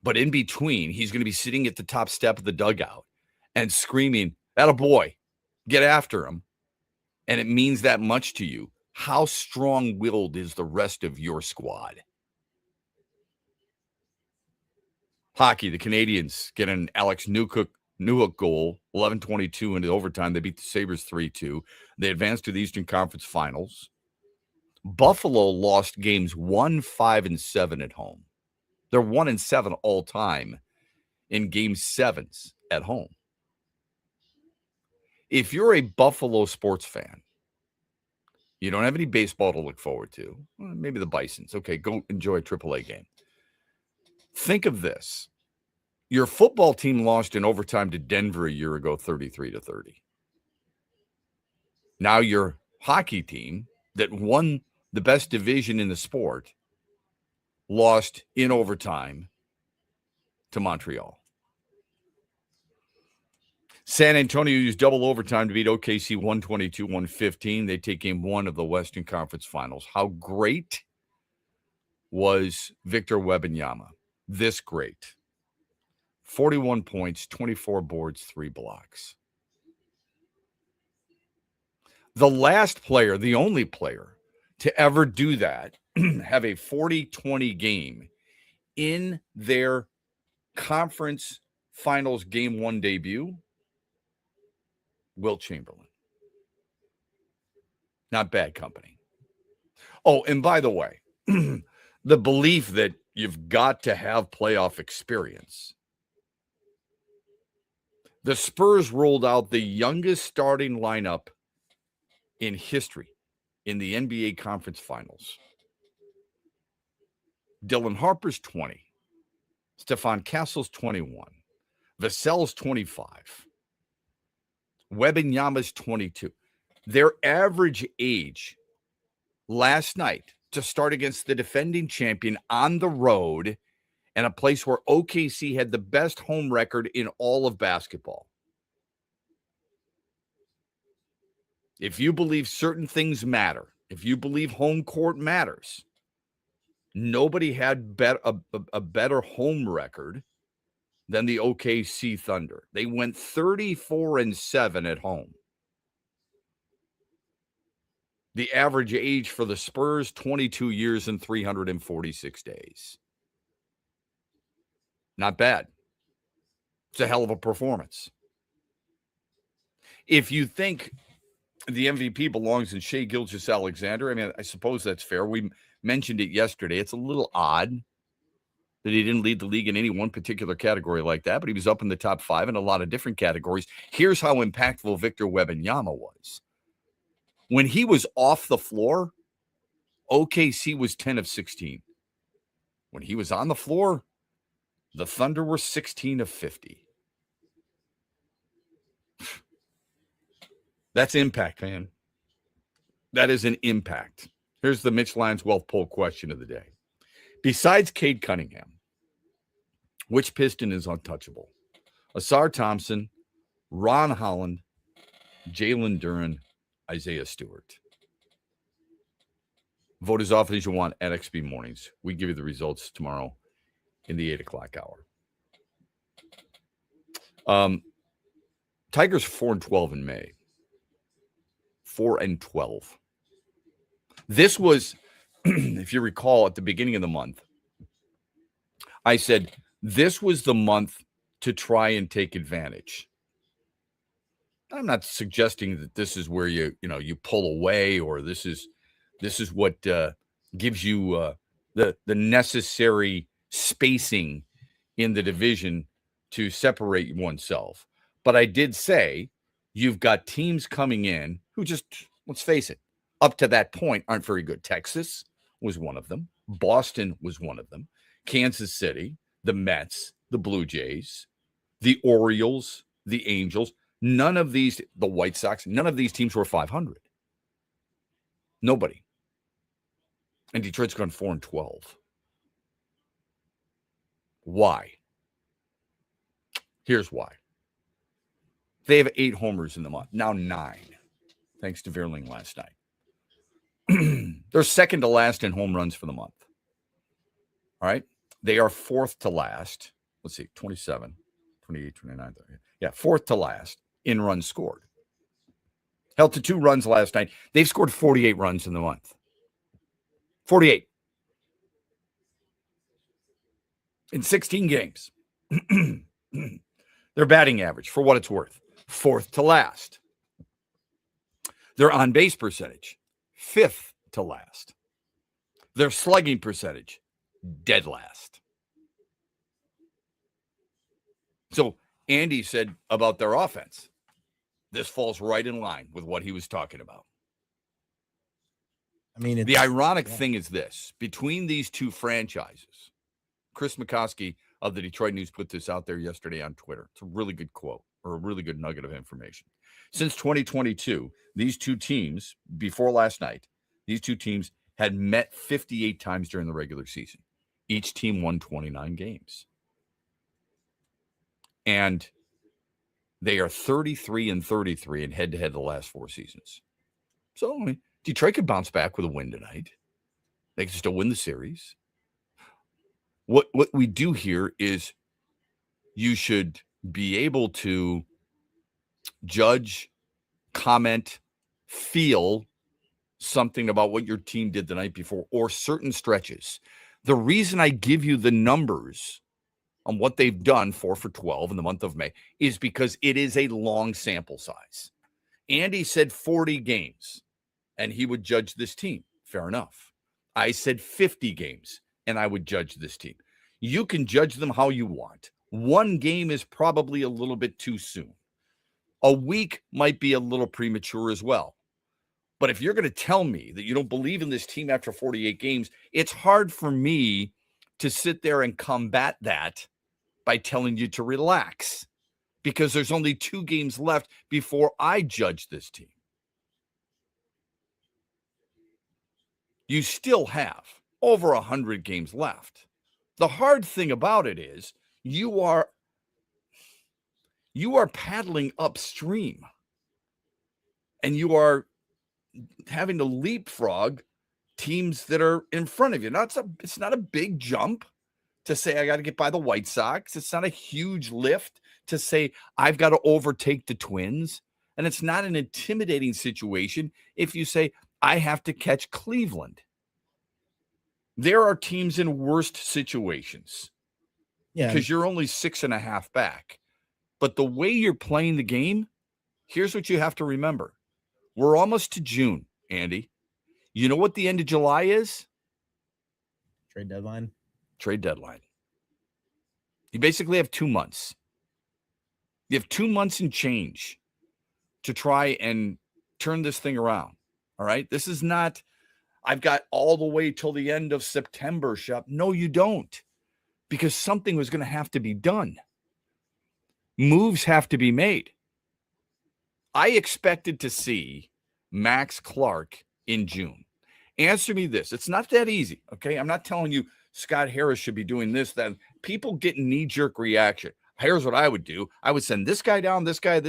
but in between, he's going to be sitting at the top step of the dugout and screaming, "Atta boy, get after him," and it means that much to you, how strong-willed is the rest of your squad? Hockey, the Canadians get an Alex Newhook goal, 11-22 into overtime. They beat the Sabres 3-2. They advanced to the Eastern Conference Finals. Buffalo lost games 1, 5, and 7 at home. They're 1-7 all time in game 7s at home. If you're a Buffalo sports fan, you don't have any baseball to look forward to. Well, maybe the Bisons. Okay, go enjoy a AAA game. Think of this. Your football team lost in overtime to Denver a year ago, 33-30. Now your hockey team that won the best division in the sport lost in overtime to Montreal. San Antonio used double overtime to beat OKC 122-115. They take game 1 of the Western Conference Finals. How great was Victor Wembanyama? This great. 41 points, 24 boards, 3 blocks. The last player, the only player to ever do that, have a 40-20 game in their conference finals game 1 debut, Wilt Chamberlain. Not bad company. Oh, and by the way, the belief that you've got to have playoff experience. The Spurs rolled out the youngest starting lineup in history in the NBA Conference Finals. Dylan Harper's 20. Stephon Castle's 21. Vassell's 25. Wembanyama's 22. Their average age last night to start against the defending champion on the road and a place where OKC had the best home record in all of basketball. If you believe certain things matter, if you believe home court matters, nobody had a better home record than the OKC Thunder. They went 34-7 at home. The average age for the Spurs, 22 years and 346 days. Not bad. It's a hell of a performance. If you think the MVP belongs in Shai Gilgeous-Alexander, I mean, I suppose that's fair. We mentioned it yesterday. It's a little odd that he didn't lead the league in any one particular category like that, but he was up in the top 5 in a lot of different categories. Here's how impactful Victor Wembanyama was. When he was off the floor, OKC was 10 of 16. When he was on the floor, the Thunder were 16 of 50. That's impact, man. That is an impact. Here's the Mitch Lyons Wealth Poll question of the day. Besides Cade Cunningham, which Piston is untouchable? Asar Thompson, Ron Holland, Jalen Duren, Isaiah Stewart. Vote as often as you want at XB Mornings. We give you the results tomorrow in the 8 o'clock hour. Tigers 4-12 in May. 4-12. This was, if you recall, at the beginning of the month, I said this was the month to try and take advantage. I'm not suggesting that this is where you pull away, or this is what gives you the necessary spacing in the division to separate oneself. But I did say you've got teams coming in who just, let's face it, up to that point aren't very good. Texas was one of them. Boston was one of them. Kansas City, the Mets, the Blue Jays, the Orioles, the Angels. None of these, the White Sox, none of these teams were 500. Nobody. And Detroit's gone 4-12. Why? Here's why. They have 8 homers in the month. Now 9, thanks to Vierling last night. They're second to last in home runs for the month. All right? They are fourth to last. Let's see, 27, 28, 29, 30. Yeah, fourth to last in runs scored. Held to 2 runs last night. They've scored 48 runs in the month. 48. In 16 games. Their batting average, for what it's worth, fourth to last. Their on-base percentage, 5th to last. Their slugging percentage, dead last. So Andy said about their offense, this falls right in line with what he was talking about. I mean, the ironic thing is this. Between these two franchises, Chris McCoskey of the Detroit News put this out there yesterday on Twitter. It's a really good quote, or a really good nugget of information. Since 2022, these two teams, before last night, these two teams had met 58 times during the regular season. Each team won 29 games. And they are 33-33 in head-to-head the last 4 seasons. So, I mean, Detroit could bounce back with a win tonight. They can still win the series. What we do here is you should be able to judge, comment, feel something about what your team did the night before or certain stretches. The reason I give you the numbers on what they've done 4 for 12 in the month of May is because it is a long sample size. Andy said 40 games and he would judge this team. Fair enough. I said 50 games and I would judge this team. You can judge them how you want. One game is probably a little bit too soon. A week might be a little premature as well. But if you're going to tell me that you don't believe in this team after 48 games, it's hard for me to sit there and combat that by telling you to relax, because there's only 2 games left before I judge this team. You still have over 100 games left. The hard thing about it is you are paddling upstream and you are having to leapfrog teams that are in front of you. Now, it's not a big jump to say I got to get by the White Sox. It's not a huge lift to say I've got to overtake the Twins. And it's not an intimidating situation if you say I have to catch Cleveland. There are teams in worst situations. Yeah. Because you're only 6.5 back. But the way you're playing the game, here's what you have to remember. We're almost to June, Andy. You know what the end of July is? Trade deadline. Trade deadline. You basically have 2 months. You have 2 months and change to try and turn this thing around. All right? This is not, I've got all the way till the end of September, Shep. No, you don't. Because something was going to have to be done. Moves have to be made. I expected to see Max Clark in June. Answer me this. It's not that easy, okay? I'm not telling you Scott Harris should be doing this, that. People get knee-jerk reaction. Here's what I would do. I would send this guy down, this guy,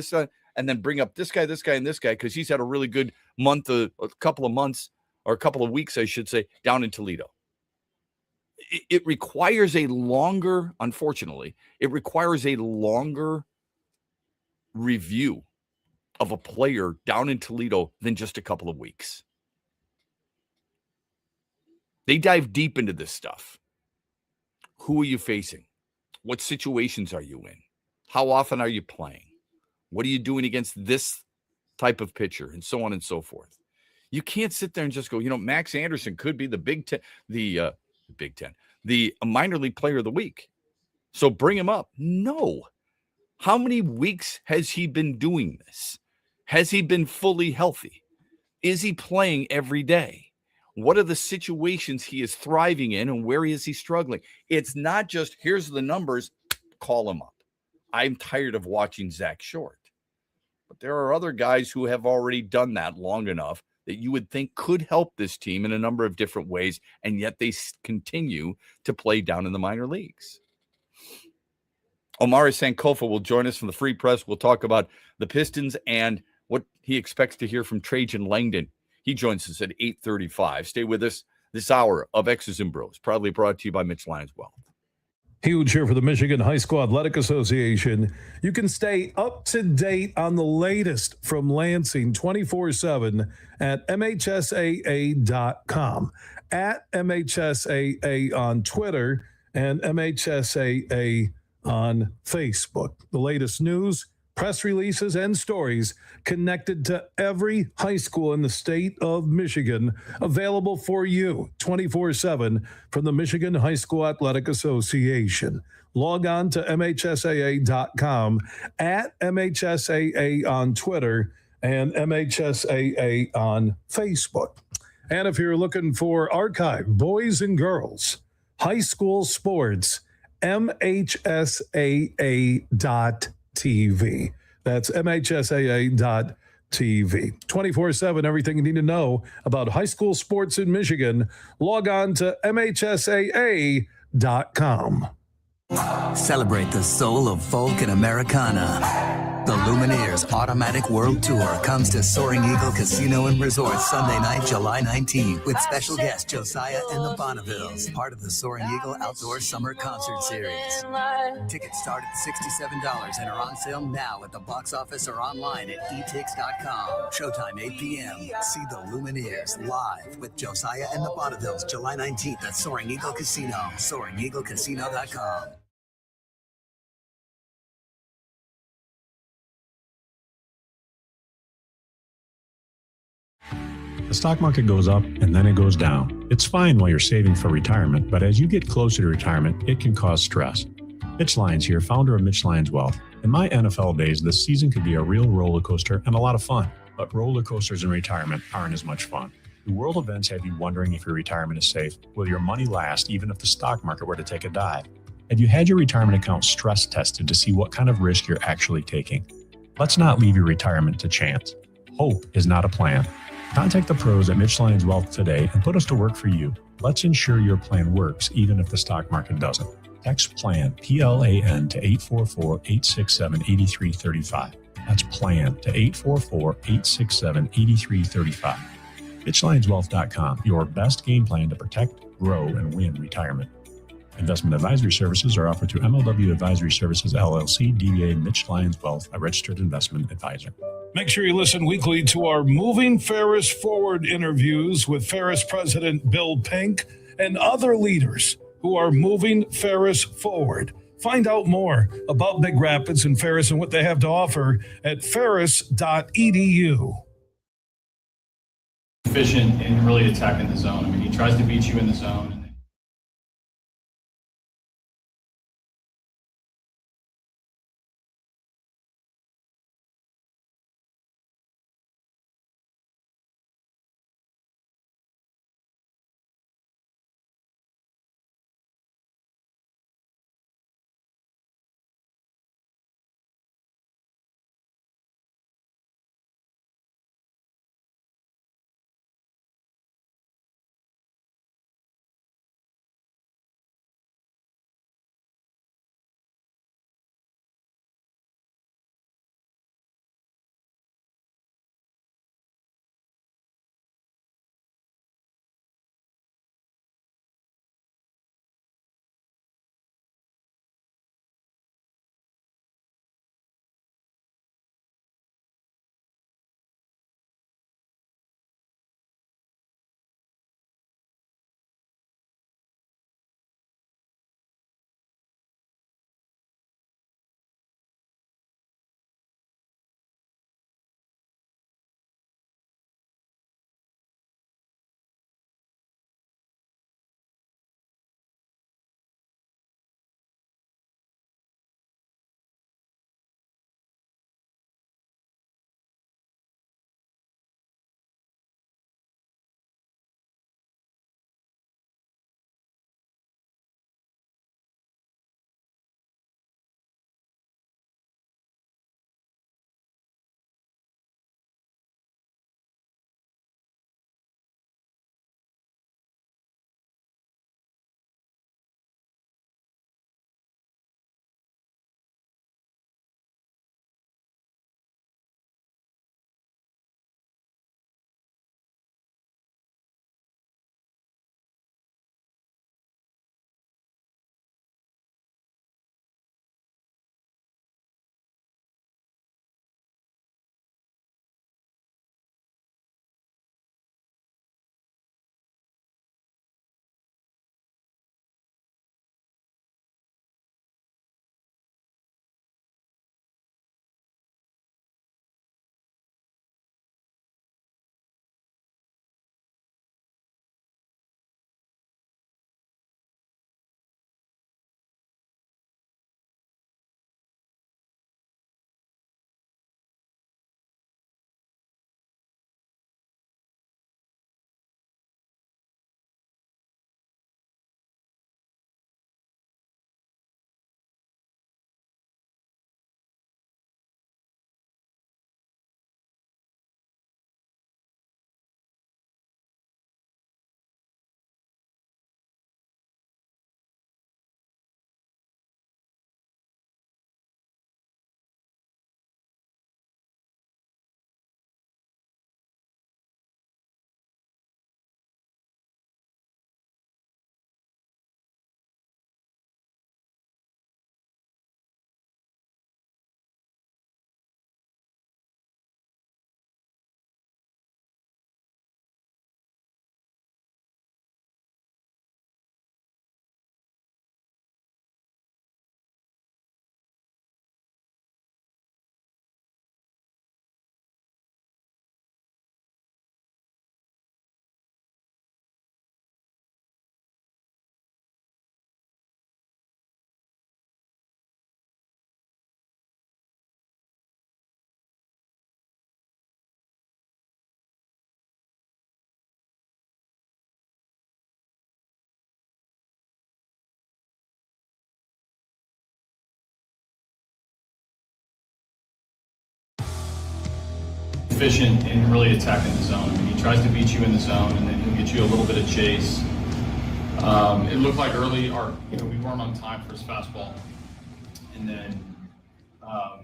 and then bring up this guy, and this guy, because he's had a really good month, a couple of months, or a couple of weeks, I should say, down in Toledo. It requires a longer, unfortunately, it requires a longer review of a player down in Toledo than just a couple of weeks. They dive deep into this stuff. Who are you facing? What situations are you in? How often are you playing? What are you doing against this type of pitcher? And so on and so forth. You can't sit there and just go, Max Anderson could be the the minor league player of the week. So bring him up. No. How many weeks has he been doing this? Has he been fully healthy? Is he playing every day? What are the situations he is thriving in and where is he struggling? It's not just, here's the numbers, call him up. I'm tired of watching Zach Short. But there are other guys who have already done that long enough that you would think could help this team in a number of different ways, and yet they continue to play down in the minor leagues. Omari Sankofa will join us from the Free Press. We'll talk about the Pistons and what he expects to hear from Trajan Langdon. He joins us at 8:35. Stay with us this hour of X's and Bros, proudly brought to you by Mitch Lyons Wealth. Huge here for the Michigan High School Athletic Association. You can stay up to date on the latest from Lansing 24/7 at MHSAA.com, at MHSAA on Twitter, and MHSAA on Facebook. The latest news, press releases, and stories connected to every high school in the state of Michigan, available for you 24/7 from the Michigan High School Athletic Association. Log on to MHSAA.com, at MHSAA on Twitter, and MHSAA on Facebook. And if you're looking for archive, boys and girls, high school sports, MHSAA.TV. That's MHSAA.TV. 24/7, everything you need to know about high school sports in Michigan. Log on to MHSAA.com. Celebrate the soul of folk and Americana. The Lumineers Automatic World Tour comes to Soaring Eagle Casino and Resort Sunday night, July 19th, with special guest Josiah and the Bonnevilles, part of the Soaring Eagle Outdoor Summer Concert Series. Tickets start at $67 and are on sale now at the box office or online at etix.com. Showtime 8 p.m. See the Lumineers live with Josiah and the Bonnevilles, July 19th at Soaring Eagle Casino. SoaringEagleCasino.com. The stock market goes up and then it goes down. It's fine while you're saving for retirement, but as you get closer to retirement, it can cause stress. Mitch Lyons here, founder of Mitch Lyons Wealth. In my NFL days, this season could be a real roller coaster and a lot of fun, but roller coasters in retirement aren't as much fun. Do world events have you wondering if your retirement is safe? Will your money last even if the stock market were to take a dive? Have you had your retirement account stress tested to see what kind of risk you're actually taking? Let's not leave your retirement to chance. Hope is not a plan. Contact the pros at Mitch Lyons Wealth today and put us to work for you. Let's ensure your plan works even if the stock market doesn't. Text PLAN, P-L-A-N, to 844-867-8335. That's PLAN to 844-867-8335. MitchLyonsWealth.com, your best game plan to protect, grow, and win retirement. Investment advisory services are offered through MLW Advisory Services, LLC, DBA Mitch Lyons Wealth, a registered investment advisor. Make sure you listen weekly to our Moving Ferris Forward interviews with Ferris President Bill Pink and other leaders who are moving Ferris forward. Find out more about Big Rapids and Ferris and what they have to offer at ferris.edu. Efficient in really attacking the zone. I mean, he tries to beat you in the zone. efficient in really attacking the zone. I mean, he tries to beat you in the zone, and then he'll get you a little bit of chase. It looked like early, we weren't on time for his fastball, and then got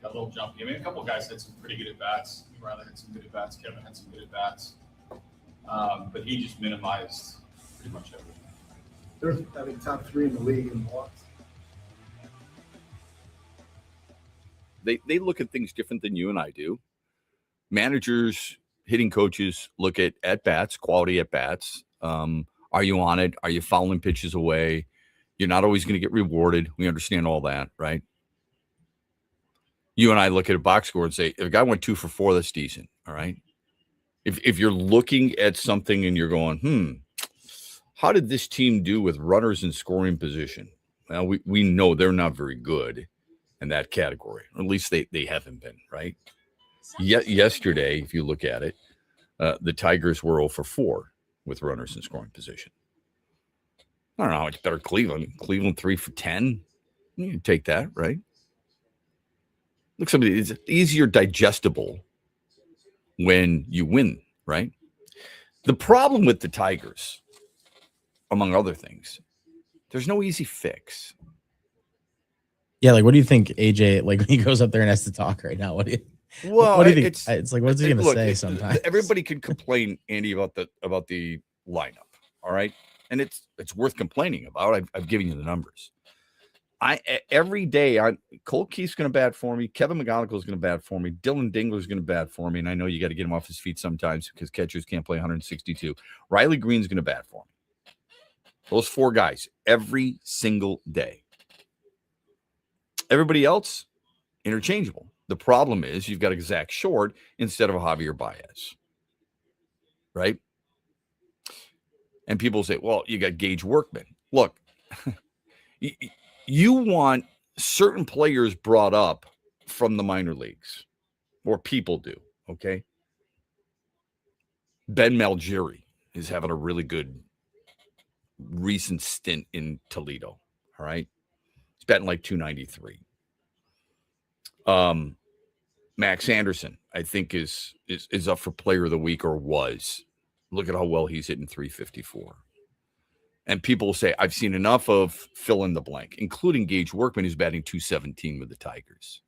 a little jumpy. I mean, a couple of guys had some pretty good at bats. Riley had some good at bats. Kevin had some good at bats, but he just minimized pretty much everything. They're top 3 in the league in walks. They look at things different than you and I do. Managers, hitting coaches look at bats, quality at bats. Are you on it? Are you fouling pitches away? You're not always going to get rewarded. We understand all that, right? You and I look at a box score and say, if a guy went 2 for 4, that's decent. All right. If you're looking at something and you're going, how did this team do with runners in scoring position? Well, we know they're not very good in that category. Or at least they haven't been, right? Yesterday, if you look at it, the Tigers were 0 for 4 with runners in scoring position. I don't know how much better Cleveland. Cleveland 3 for 10. You can take that, right? Look, somebody it's easier digestible when you win, right? The problem with the Tigers, among other things, there's no easy fix. Yeah, like what do you think, AJ? Like when he goes up there and has to talk right now, what do you? Well, what do you think? It's like, what's he going to say? Sometimes everybody can complain, Andy, about the lineup. All right, and it's worth complaining about. I've given you the numbers. Every day, Cole Keith's going to bat for me. Kevin McGonigal is going to bat for me. Dylan Dingler is going to bat for me. And I know you got to get him off his feet sometimes because catchers can't play 162. Riley Green's going to bat for me. Those 4 guys every single day. Everybody else, interchangeable. The problem is you've got a Zach Short instead of a Javier Baez. Right? And people say, well, you got Gage Workman. Look, you want certain players brought up from the minor leagues, or people do, okay? Ben Malgeri is having a really good recent stint in Toledo, all right? He's batting like 293. Max Anderson, I think, is up for Player of the Week, or was. Look at how well he's hitting 354. And people will say, I've seen enough of fill in the blank, including Gage Workman, who's batting 217 with the Tigers.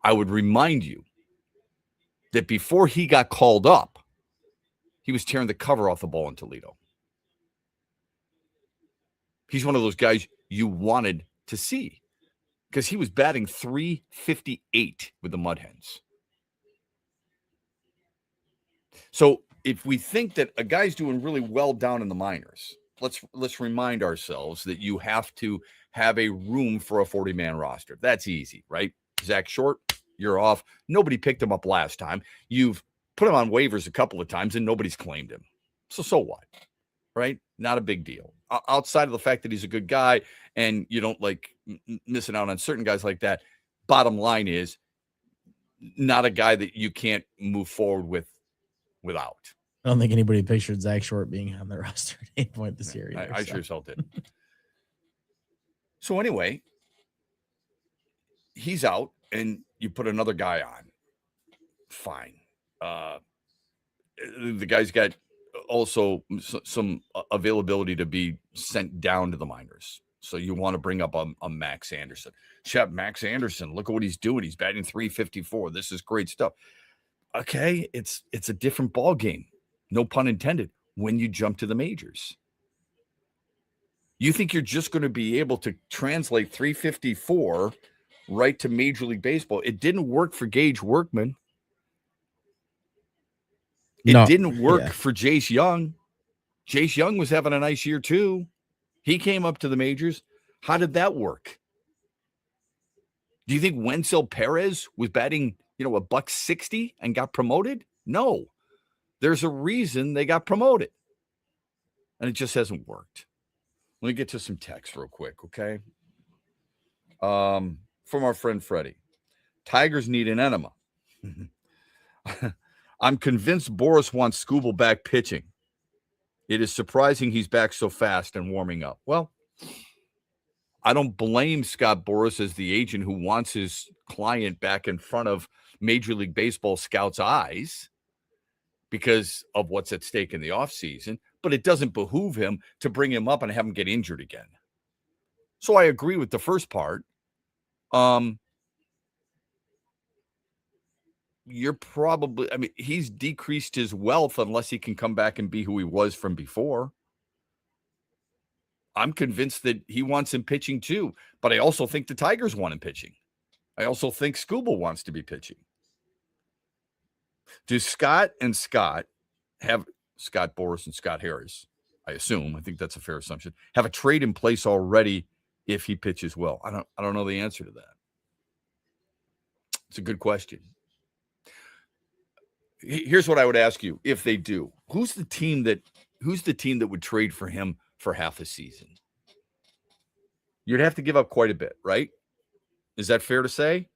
I would remind you that before he got called up, he was tearing the cover off the ball in Toledo. He's one of those guys you wanted to see because he was batting 358 with the Mud Hens. So if we think that a guy's doing really well down in the minors, let's remind ourselves that you have to have a room for a 40-man roster. That's easy, right? Zach Short, you're off. Nobody picked him up last time. You've put him on waivers a couple of times and nobody's claimed him. So what, right? Not a big deal. Outside of the fact that he's a good guy and you don't like missing out on certain guys like that, bottom line is not a guy that you can't move forward without. I don't think anybody pictured Zach Short being on the roster at any point this year. I sure as hell did. So anyway, he's out and you put another guy on. Fine. The guy's got also some availability to be sent down to the minors. So you want to bring up a Max Anderson. Shep, Max Anderson, look at what he's doing. He's batting 354. This is great stuff. Okay, it's a different ball game. No pun intended. When you jump to the majors, you think you're just going to be able to translate 354 right to Major League Baseball. It didn't work for Gage Workman. It didn't work for Jace Young. Jace Young was having a nice year too. He came up to the majors. How did that work? Do you think Wenzel Perez was batting, $160 and got promoted? No. There's a reason they got promoted. And it just hasn't worked. Let me get to some text real quick, okay? From our friend Freddie. Tigers need an enema. I'm convinced BrO's wants Skubal back pitching. It is surprising he's back so fast and warming up. Well, I don't blame Scott BrO's as the agent who wants his client back in front of Major League Baseball scouts' eyes because of what's at stake in the offseason, but it doesn't behoove him to bring him up and have him get injured again. So I agree with the first part. You're probably, I mean, he's decreased his wealth unless he can come back and be who he was from before. I'm convinced that he wants him pitching too, but I also think the Tigers want him pitching. I also think Scuba wants to be pitching. Do Scott and Scott have Scott Boras and Scott Harris? I assume, I think that's a fair assumption, have a trade in place already if he pitches well? I don't know the answer to that. It's a good question. Here's what I would ask you if they do. Who's the team that would trade for him for half a season? You'd have to give up quite a bit, right? Is that fair to say?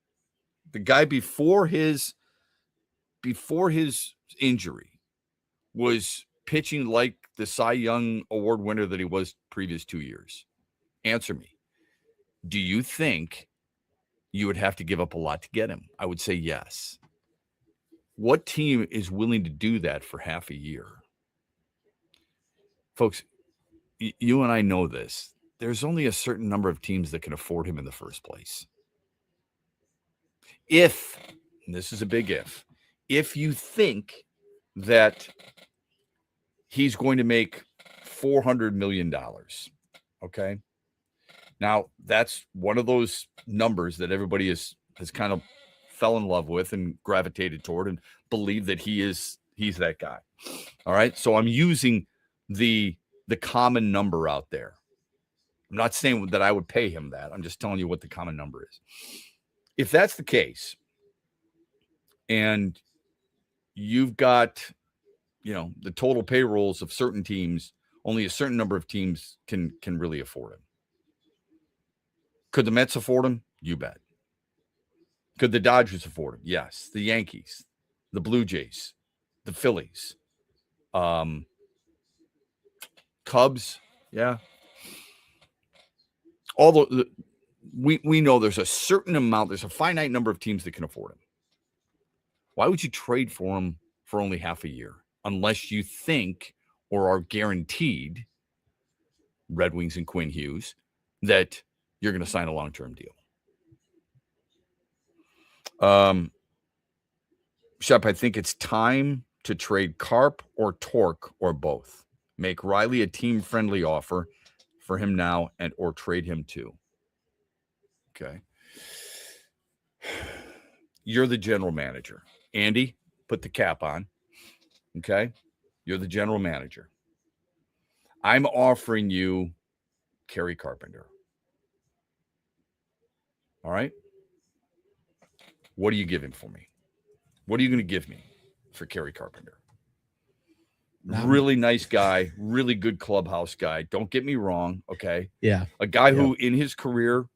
The guy before his injury was pitching like the Cy Young Award winner that he was previous 2 years. Answer me. Do you think you would have to give up a lot to get him? I would say yes. What team is willing to do that for half a year? Folks, you and I know this. There's only a certain number of teams that can afford him in the first place. If, and this is a big if you think that he's going to make $400 million, okay? Now, that's one of those numbers that everybody has kind of fell in love with and gravitated toward and believe that he's that guy. All right. So I'm using the common number out there. I'm not saying that I would pay him that. I'm just telling you what the common number is. If that's the case, and you've got, the total payrolls of certain teams, only a certain number of teams can really afford him. Could the Mets afford him? You bet. Could the Dodgers afford him? Yes. The Yankees, the Blue Jays, the Phillies, Cubs. Yeah. We know there's a certain amount, there's a finite number of teams that can afford him. Why would you trade for him for only half a year? Unless you think or are guaranteed, Red Wings and Quinn Hughes, that you're going to sign a long-term deal. Shep, I think it's time to trade Carp or Torque or both. Make Riley a team-friendly offer for him now or trade him too. Okay. You're the general manager. Andy, put the cap on. Okay. You're the general manager. I'm offering you Kerry Carpenter. All right. What are you giving for me? What are you going to give me for Kerry Carpenter? Really nice guy, really good clubhouse guy. Don't get me wrong. Okay. Yeah. A guy who in his career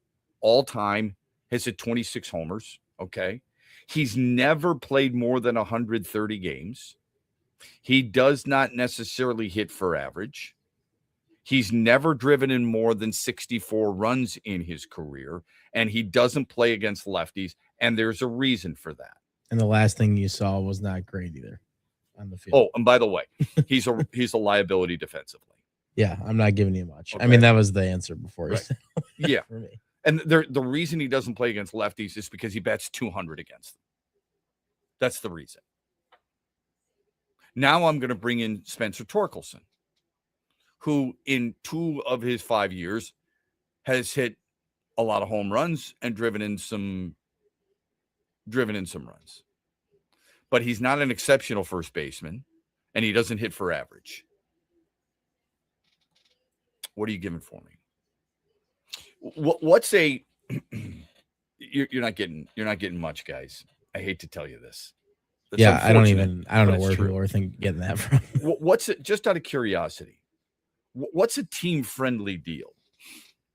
all time has hit 26 homers. Okay. He's never played more than 130 games. He does not necessarily hit for average. He's never driven in more than 64 runs in his career, and he doesn't play against lefties, and there's a reason for that. And the last thing you saw was not great either on the field. Oh, and by the way, he's a liability defensively. Yeah, I'm not giving you much. Okay. I mean, that was the answer before. Right. Yeah. For me. And the reason he doesn't play against lefties is because he bats 200 against them. That's the reason. Now I'm going to bring in Spencer Torkelson, who in 2 of his 5 years has hit a lot of home runs and driven in some runs. But he's not an exceptional first baseman, and he doesn't hit for average. What are you giving for me? What's a you're not getting much, guys. I hate to tell you this. That's I don't know where true. people are getting that from. What's it, just out of curiosity? What's a team-friendly deal?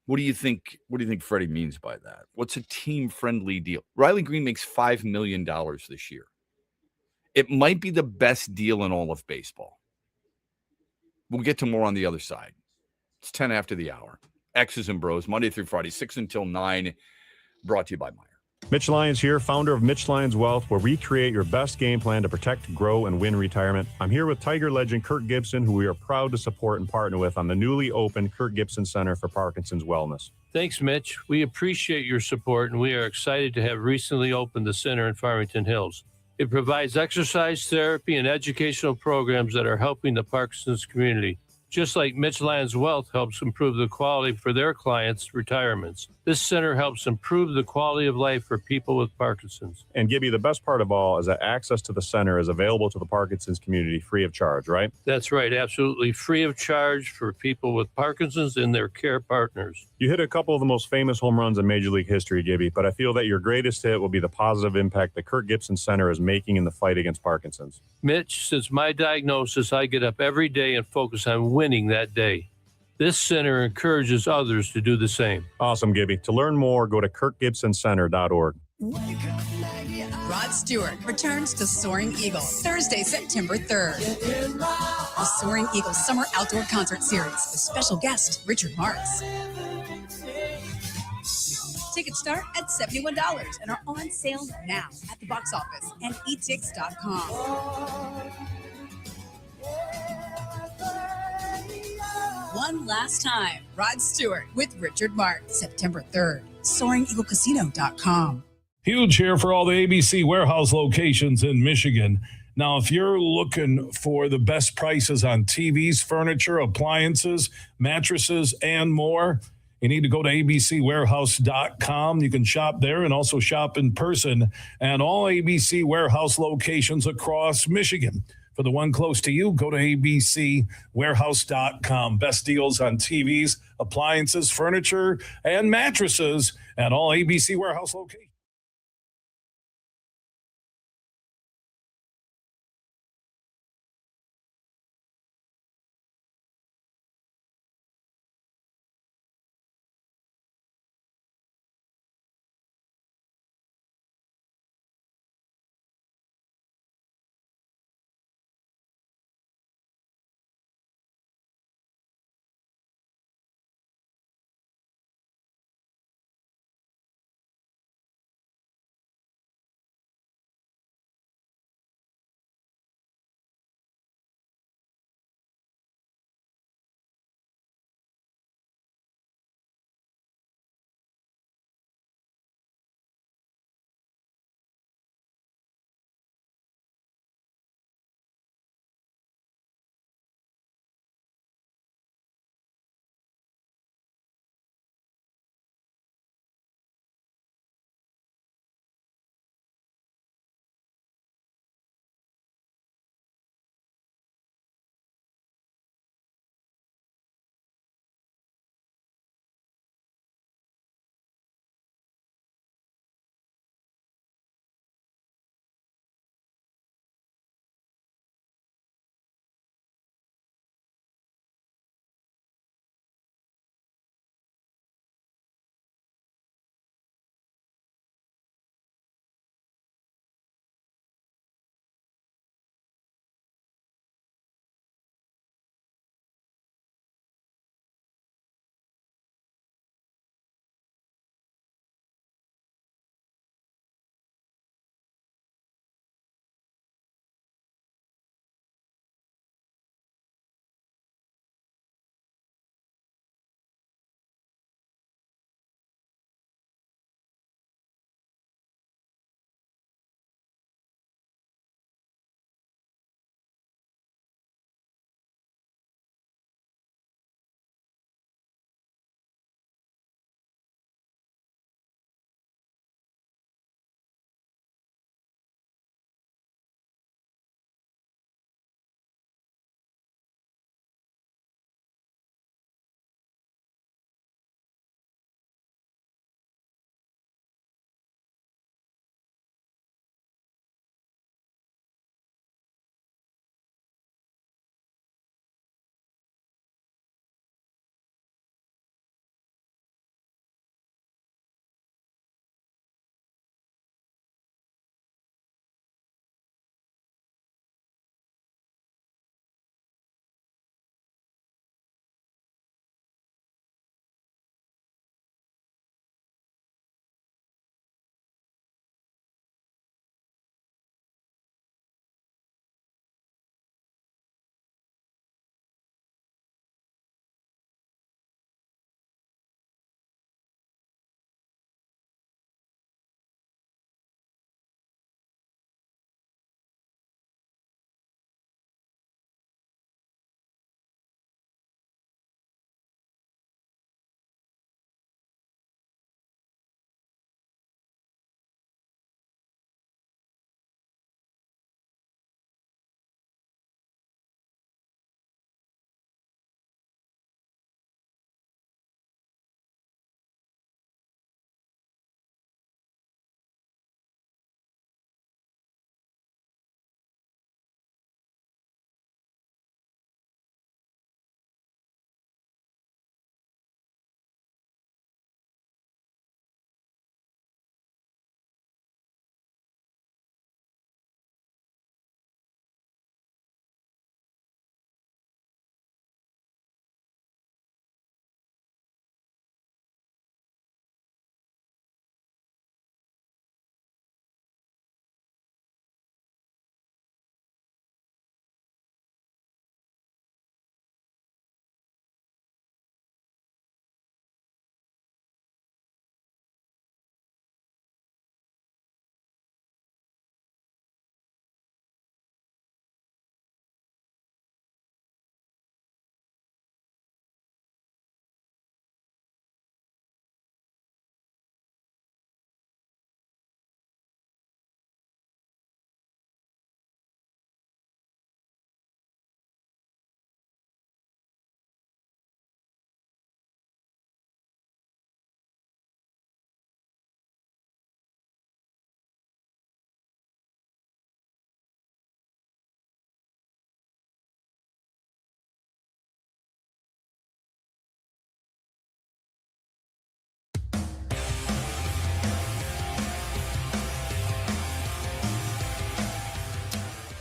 What do you think Freddie means by that? What's a team-friendly deal? Riley Green makes $5 million this year. It might be the best deal in all of baseball. We'll get to more on the other side. It's 10 after the hour. X's and BrO's, Monday through Friday, 6 until 9, brought to you by Meyer. Mitch Lyons here, founder of Mitch Lyons Wealth, where we create your best game plan to protect, grow, and win retirement. I'm here with Tiger legend Kirk Gibson, who we are proud to support and partner with on the newly opened Kirk Gibson Center for Parkinson's Wellness. Thanks, Mitch. We appreciate your support, and we are excited to have recently opened the center in Farmington Hills. It provides exercise therapy and educational programs that are helping the Parkinson's community, just like Mitch Lyons Wealth helps improve the quality for their clients' retirements. This center helps improve the quality of life for people with Parkinson's. And Gibby, the best part of all is that access to the center is available to the Parkinson's community free of charge, right? That's right, absolutely free of charge for people with Parkinson's and their care partners. You hit a couple of the most famous home runs in Major League history, Gibby, but I feel that your greatest hit will be the positive impact the Kirk Gibson Center is making in the fight against Parkinson's. Mitch, since my diagnosis, I get up every day and focus on winning that day. This center encourages others to do the same. Awesome, Gibby. To learn more, go to kirkgibsoncenter.org. Rod Stewart returns to Soaring Eagle Thursday, September 3rd. The Soaring Eagle Summer Outdoor Concert Series with special guest Richard Marx. Tickets start at $71 and are on sale now at the box office and etix.com. One last time, Rod Stewart with Richard Marx, September 3rd, SoaringEagleCasino.com. Huge here for all the ABC warehouse locations in Michigan. Now, if you're looking for the best prices on TVs, furniture, appliances, mattresses, and more, you need to go to abcwarehouse.com. You can shop there and also shop in person at all ABC warehouse locations across Michigan. For the one close to you, go to abcwarehouse.com. Best deals on TVs, appliances, furniture, and mattresses at all ABC warehouse locations.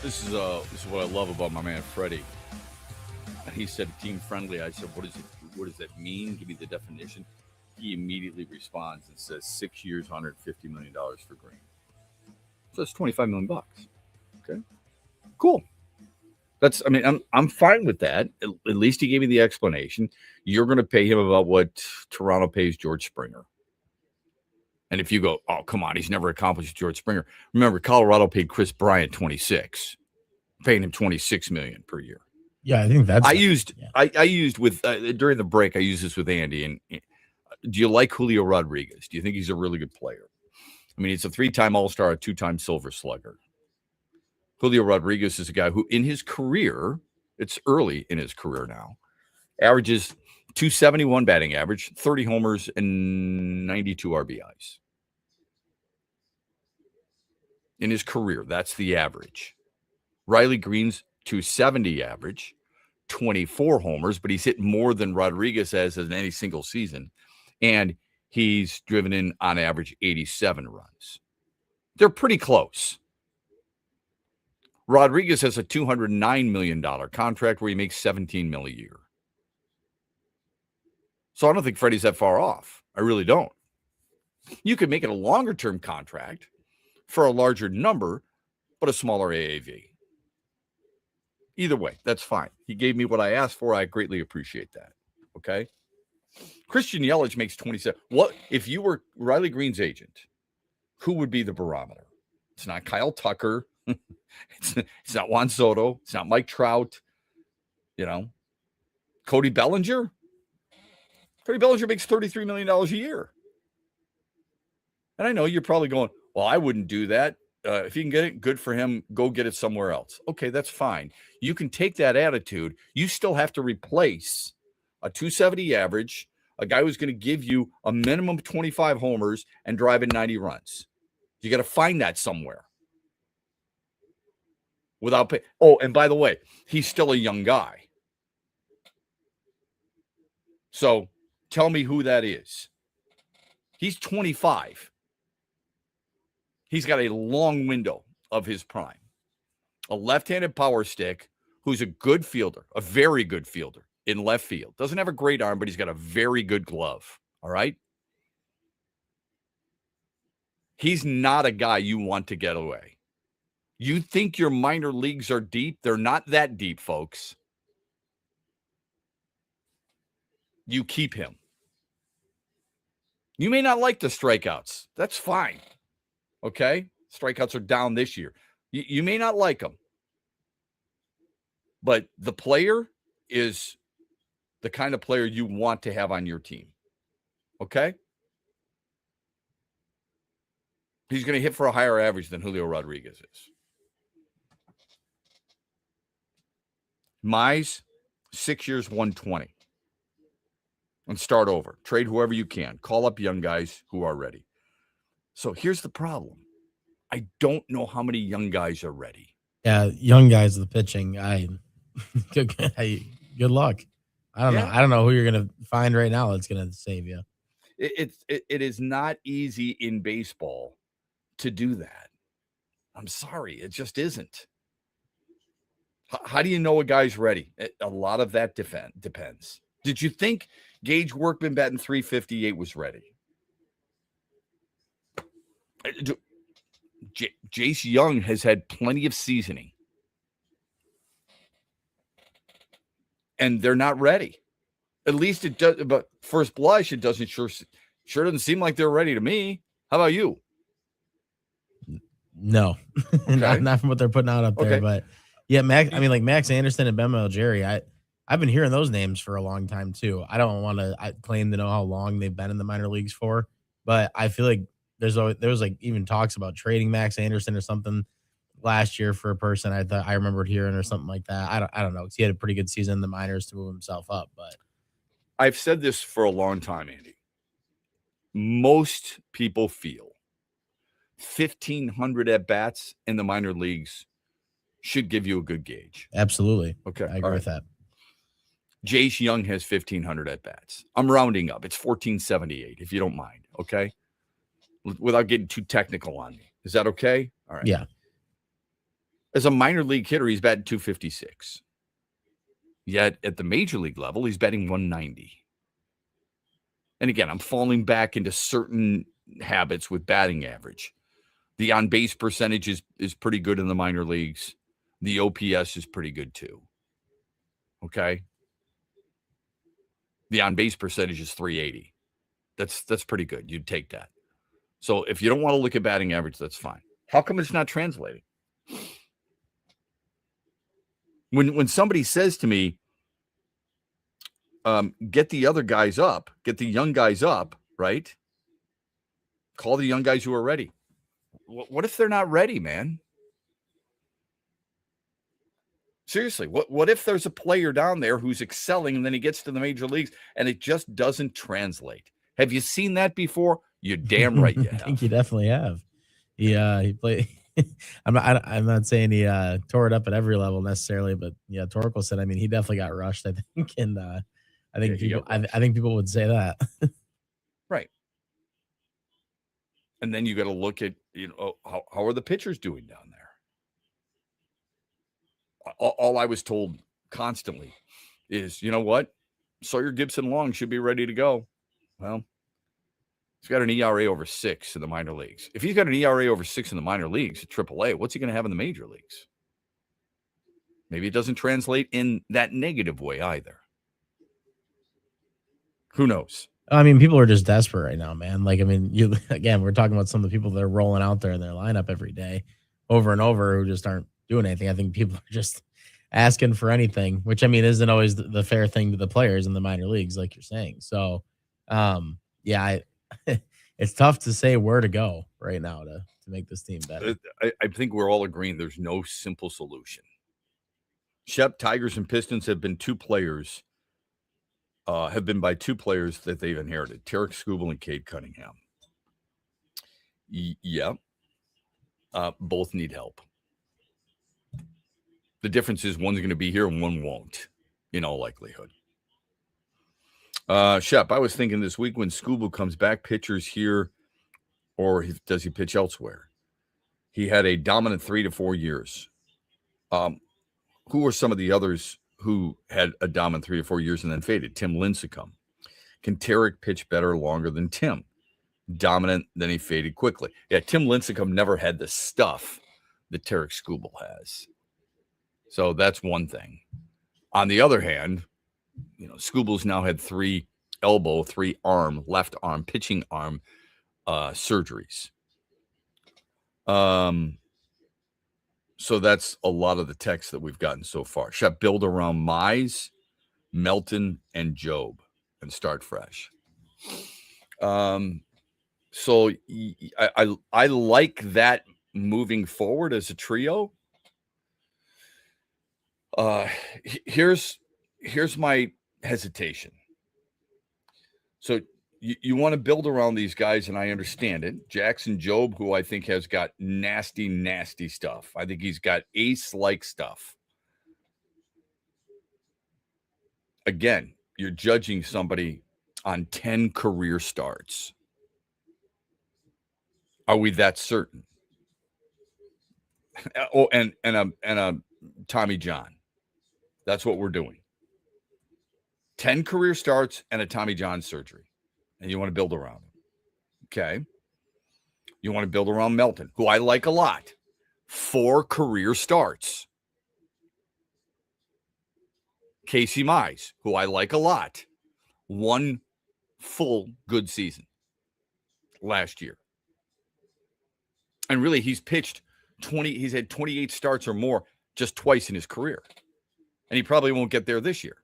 This is what I love about my man Freddie. He said team friendly. I said, what does that mean? Give me the definition. He immediately responds and says 6 years, $150 million for Green. So that's $25 million. Okay, cool. I'm fine with that. At least he gave me the explanation. You're going to pay him about what Toronto pays George Springer. And if you go, oh, come on, he's never accomplished George Springer. Remember, Colorado paid Chris Bryant 26, paying him $26 million per year. Yeah, I think that's. I used with during the break. I used this with Andy. And do you like Julio Rodriguez? Do you think he's a really good player? I mean, he's a 3-time All-Star, a 2-time Silver Slugger. Julio Rodriguez is a guy who, in his career, it's early in his career now, averages 271 batting average, 30 homers, and 92 RBIs. In his career, that's the average. Riley Green's 270 average, 24 homers, but he's hit more than Rodriguez has in any single season. And he's driven in, on average, 87 runs. They're pretty close. Rodriguez has a $209 million contract where he makes $17 million a year. So I don't think Freddie's that far off. I really don't. You could make it a longer-term contract for a larger number, but a smaller AAV. Either way, that's fine. He gave me what I asked for. I greatly appreciate that. Okay? Christian Yelich makes 27. What if you were Riley Green's agent? Who would be the barometer? It's not Kyle Tucker. It's not Juan Soto. It's not Mike Trout. Cody Bellinger. Cody Bellinger makes $33 million a year. And I know you're probably going, well, I wouldn't do that. If you can get it, good for him. Go get it somewhere else. Okay, that's fine. You can take that attitude. You still have to replace a 270 average, a guy who's going to give you a minimum of 25 homers and drive in 90 runs. You got to find that somewhere. Without pay. Oh, and by the way, he's still a young guy. So tell me who that is. He's 25. He's got a long window of his prime. A left-handed power stick who's a good fielder, a very good fielder in left field. Doesn't have a great arm, but he's got a very good glove. All right? He's not a guy you want to get away. You think your minor leagues are deep? They're not that deep, folks. You keep him. You may not like the strikeouts. That's fine. Okay? Strikeouts are down this year. You may not like them. But the player is the kind of player you want to have on your team. Okay? He's going to hit for a higher average than Julio Rodriguez is. Mize, 6 years, 120. And start over. Trade whoever you can. Call up young guys who are ready. So here's the problem. I don't know how many young guys are ready. Yeah, young guys, the pitching. Good luck. I don't know. I don't know who you're going to find right now that's going to save you. It is not easy in baseball to do that. I'm sorry. It just isn't. How do you know a guy's ready? A lot of that depends. Did you think Gage Workman batting .358 was ready? Jace Young has had plenty of seasoning. And they're not ready. At least it does, but first blush, it doesn't sure doesn't seem like they're ready to me. How about you? No, Okay. not from what they're putting out up there, Okay. but yeah, Max Anderson and Ben Jerry. I've been hearing those names for a long time too. I don't want to claim to know how long they've been in the minor leagues for, but I feel like there was like even talks about trading Max Anderson or something last year for a person I remembered hearing or something like that. I don't know. 'Cause he had a pretty good season in the minors to move himself up, but I've said this for a long time, Andy. Most people feel 1,500 at-bats in the minor leagues should give you a good gauge. absolutely. Okay. I agree with that. Jace Young has 1,500 at-bats. I'm rounding up. It's 1,478, if you don't mind, okay? Without getting too technical on me. Is that okay? All right. Yeah. As a minor league hitter, he's batting 256. Yet at the major league level, he's batting 190. And again, I'm falling back into certain habits with batting average. The on-base percentage is pretty good in the minor leagues. The OPS is pretty good too. Okay? The on-base percentage is 380. That's pretty good. You'd take that. So if you don't want to look at batting average, that's fine. How come it's not translating? When somebody says to me, get the other guys up, get the young guys up, right? Call the young guys who are ready. What if they're not ready, man? Seriously, what if there's a player down there who's excelling and then he gets to the major leagues and it just doesn't translate? Have you seen that before? You're damn right you have. I think you definitely have. He played. I'm not saying he tore it up at every level necessarily, but yeah, Torkel said. I mean, he definitely got rushed. I think, and I think people would say that. Right. And then you got to look at how are the pitchers doing down there? All I was told constantly is, you know what, Sawyer Gibson-Long should be ready to go. Well, he's got an ERA over 6 in the minor leagues. If he's got an ERA over 6 in the minor leagues at AAA, what's he going to have in the major leagues? Maybe it doesn't translate in that negative way either. Who knows? I mean, people are just desperate right now, man. Like, I mean, we're talking about some of the people that are rolling out there in their lineup every day over and over who just aren't doing anything. I think people are just asking for anything, which, I mean, isn't always the fair thing to the players in the minor leagues, like you're saying. So, it's tough to say where to go right now to make this team better. I think we're all agreeing there's no simple solution. Shep, Tigers and Pistons have been by two players that they've inherited, Tarek Skubal and Cade Cunningham. Both need help. The difference is one's going to be here and one won't, in all likelihood. Shep, I was thinking this week when Skubal comes back, pitchers here, or does he pitch elsewhere? He had a dominant 3 to 4 years. Who are some of the others who had a dominant 3 to 4 years and then faded? Tim Lincecum. Can Tarek pitch better longer than Tim? Dominant, then he faded quickly. Yeah, Tim Lincecum never had the stuff that Tarek Skubal has. So that's one thing. On the other hand, Skubal's now had 3 elbow, 3 arm, left arm, pitching arm surgeries. So that's a lot of the text that we've gotten so far. Shep, build around Mize, Melton, and Job and start fresh. So I like that moving forward as a trio. Here's my hesitation. So you want to build around these guys, and I understand it. Jackson Job, who I think has got nasty, nasty stuff. I think he's got ace-like stuff. Again, you're judging somebody on 10 career starts. Are we that certain? Oh, and a Tommy John. That's what we're doing. 10 career starts and a Tommy John surgery. And you want to build around him. Okay. You want to build around Melton, who I like a lot. 4 career starts. Casey Mize, who I like a lot. 1 full good season last year. And really, he's pitched 20. He's had 28 starts or more just twice in his career. And he probably won't get there this year.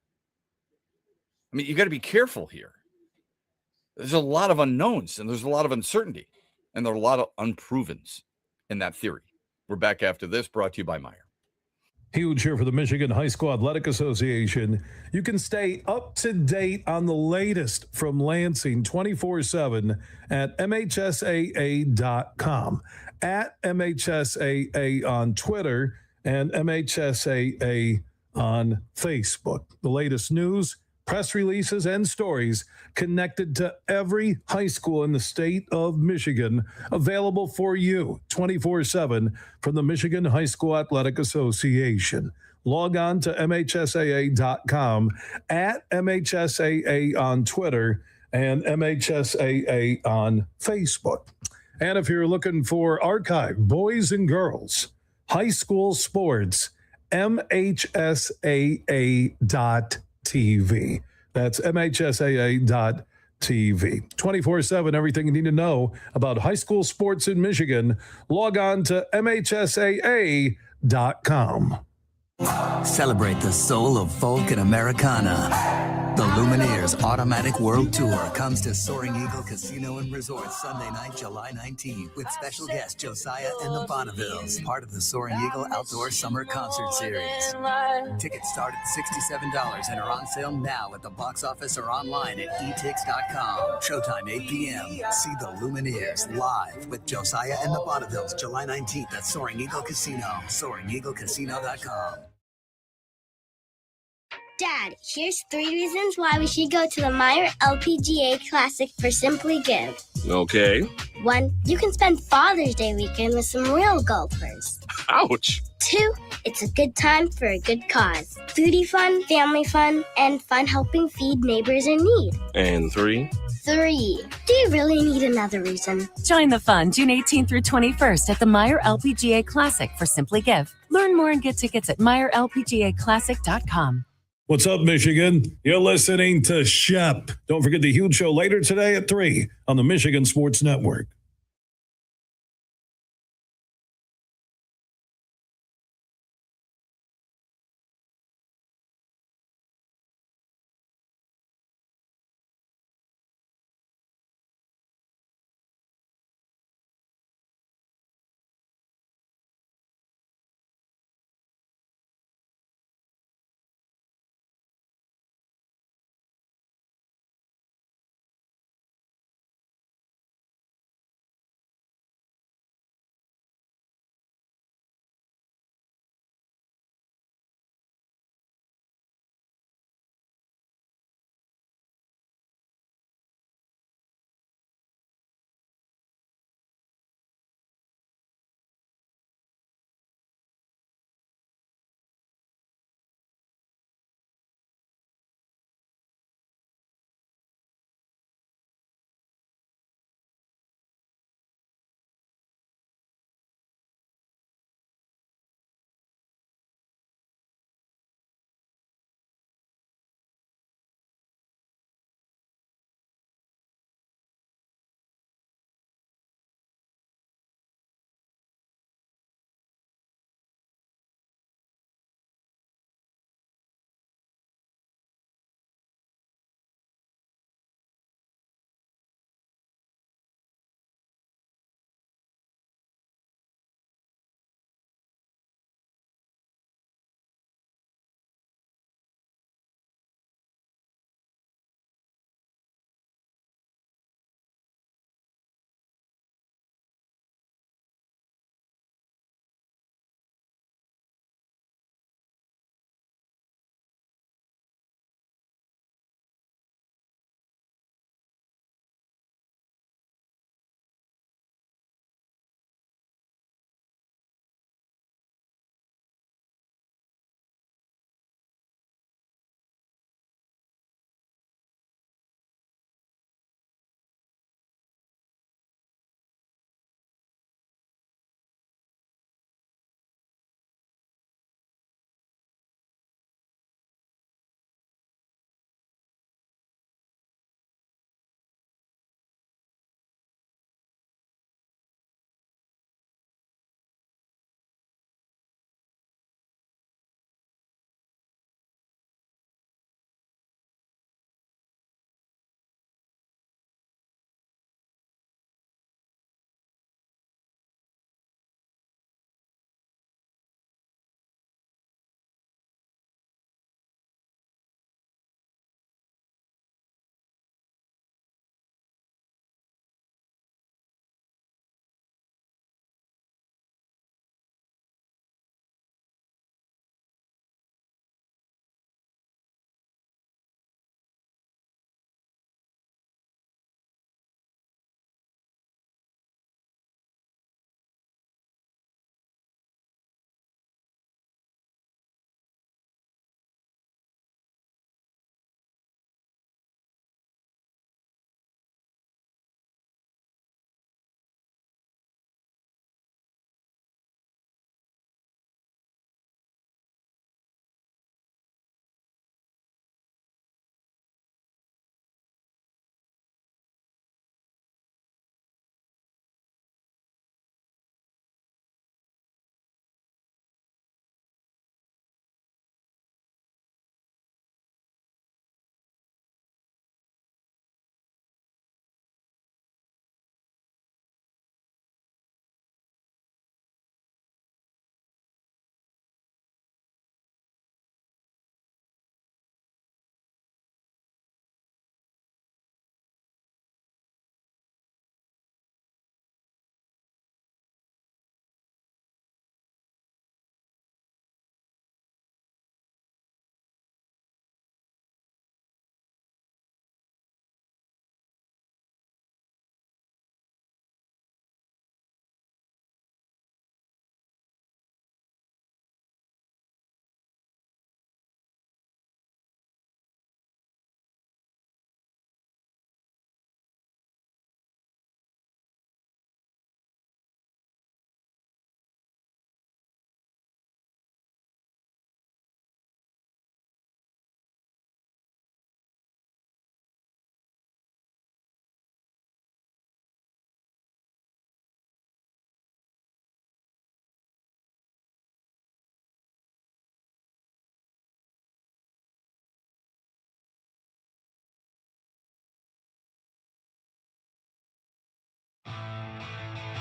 I mean, you got to be careful here. There's a lot of unknowns and there's a lot of uncertainty and there are a lot of unprovens in that theory. We're back after this, brought to you by Meyer. Huge here for the Michigan High School Athletic Association. You can stay up to date on the latest from Lansing 24/7 at MHSAA.com, at MHSAA on Twitter, and MHSAA on Facebook. The latest news, press releases, and stories connected to every high school in the state of Michigan, available for you 24/7 from the Michigan High School Athletic Association. Log on to MHSAA.com, at MHSAA on Twitter, and MHSAA on Facebook. And if you're looking for archive boys and girls high school sports, MHSAA.TV. That's MHSAA.TV. 24/7, everything you need to know about high school sports in Michigan. Log on to MHSAA.com. Celebrate the soul of folk and Americana. The Lumineers Automatic World Tour comes to Soaring Eagle Casino and Resort Sunday night, July 19th, with special guest Josiah and the Bonnevilles, part of the Soaring Eagle Outdoor Summer Concert Series. Tickets start at $67 and are on sale now at the box office or online at etix.com. Showtime 8 p.m. See the Lumineers live with Josiah and the Bonnevilles, July 19th at Soaring Eagle Casino, SoaringEagleCasino.com. Dad, here's 3 reasons why we should go to the Meyer LPGA Classic for Simply Give. Okay. 1, you can spend Father's Day weekend with some real golfers. Ouch. 2, it's a good time for a good cause. Foodie fun, family fun, and fun helping feed neighbors in need. And 3. 3, do you really need another reason? Join the fun June 18th through 21st at the Meyer LPGA Classic for Simply Give. Learn more and get tickets at MeyerLPGAClassic.com. What's up, Michigan? You're listening to Shep. Don't forget the huge show later today at 3 on the Michigan Sports Network.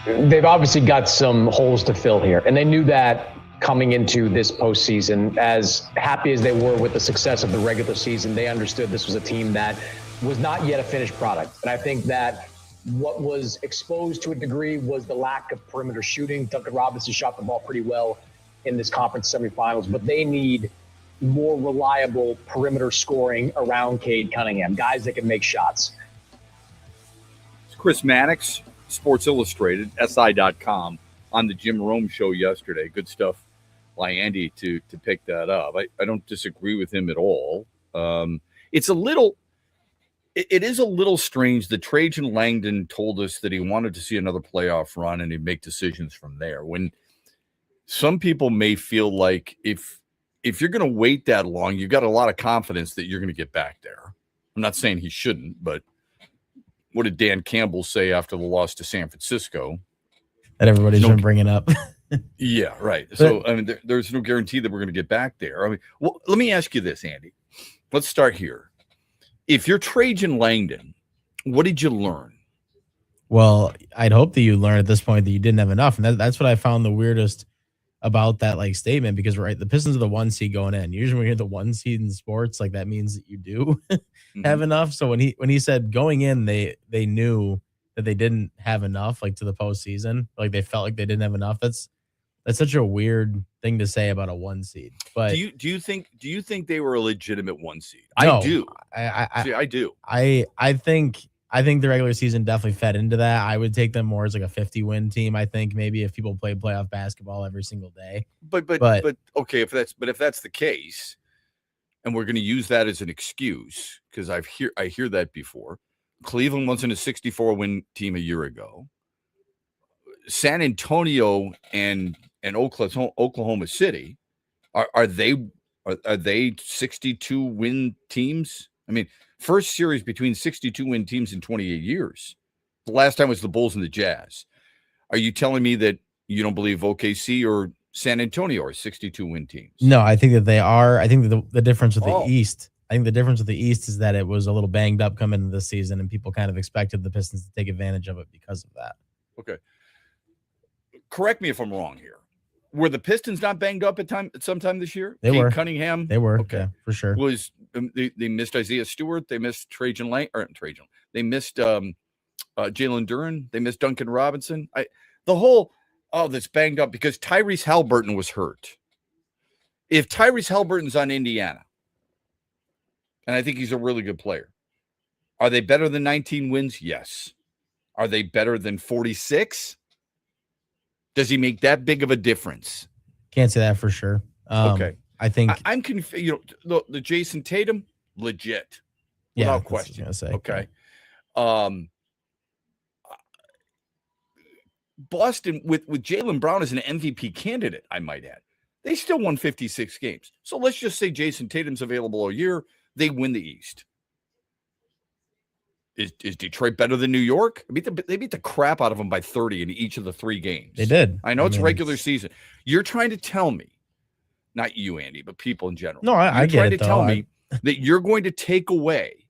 they've obviously got some holes to fill here, and they knew that coming into this postseason. As happy as they were with the success of the regular season, they understood this was a team that was not yet a finished product. And I think that what was exposed to a degree was the lack of perimeter shooting. Duncan Robinson shot the ball pretty well in this conference semifinals, but they need more reliable perimeter scoring around Cade Cunningham, guys that can make shots. It's Chris Mannix, Sports Illustrated, SI.com, on the Jim Rome show yesterday. Good stuff by Andy to pick that up. I don't disagree with him at all. It is a little strange that Trajan Langdon told us that he wanted to see another playoff run and he'd make decisions from there. When some people may feel like if you're going to wait that long, you've got a lot of confidence that you're going to get back there. I'm not saying he shouldn't, but what did Dan Campbell say after the loss to San Francisco? That everybody's been bringing up. Yeah, right. So, I mean, there's no guarantee that we're going to get back there. I mean, well, let me ask you this, Andy. Let's start here. If you're Trajan Langdon, what did you learn? Well, I'd hope that you learn at this point that you didn't have enough. And that's what I found the weirdest about that statement, because the Pistons are the 1 seed going in. Usually when you're the 1 seed in sports, that means that you do have enough. So when he said going in, they knew that they didn't have enough, to the postseason, they felt like they didn't have enough. That's such a weird thing to say about a 1 seed. But do you think they were a legitimate 1 seed? No, I do. I do. I think the regular season definitely fed into that. I would take them more as a 50-win team. I think maybe if people played playoff basketball every single day. But okay, if that's the case, and we're going to use that as an excuse, because I hear that before. Cleveland wasn't a 64-win team a year ago. San Antonio and Oklahoma City, are they 62-win teams? I mean, first series between 62-win teams in 28 years. The last time was the Bulls and the Jazz. Are you telling me that you don't believe OKC or San Antonio are 62-win teams? No, I think that they are. I think that the difference with the East, is that it was a little banged up coming into this season, and people kind of expected the Pistons to take advantage of it because of that. Okay. Correct me if I'm wrong here. Were the Pistons not banged up at sometime this year? They were. Cunningham? They were. Okay. Yeah, for sure. They missed Isaiah Stewart. They missed They missed Jalen Duren. They missed Duncan Robinson. That's banged up because Tyrese Haliburton was hurt. If Tyrese Haliburton's on Indiana, and I think he's a really good player, are they better than 19 wins? Yes. Are they better than 46? Does he make that big of a difference? Can't say that for sure. Okay. I think I'm confused. The Jason Tatum, legit, without question. Okay. Boston with Jaylen Brown as an MVP candidate, I might add, they still won 56 games. So let's just say Jason Tatum's available all year. They win the East. Is Detroit better than New York? They beat the crap out of them by 30 in each of the 3 games. They did. I know it's regular season. You're trying to tell me, not you, Andy, but people in general. No, I get it. You're trying to tell me that you're going to take away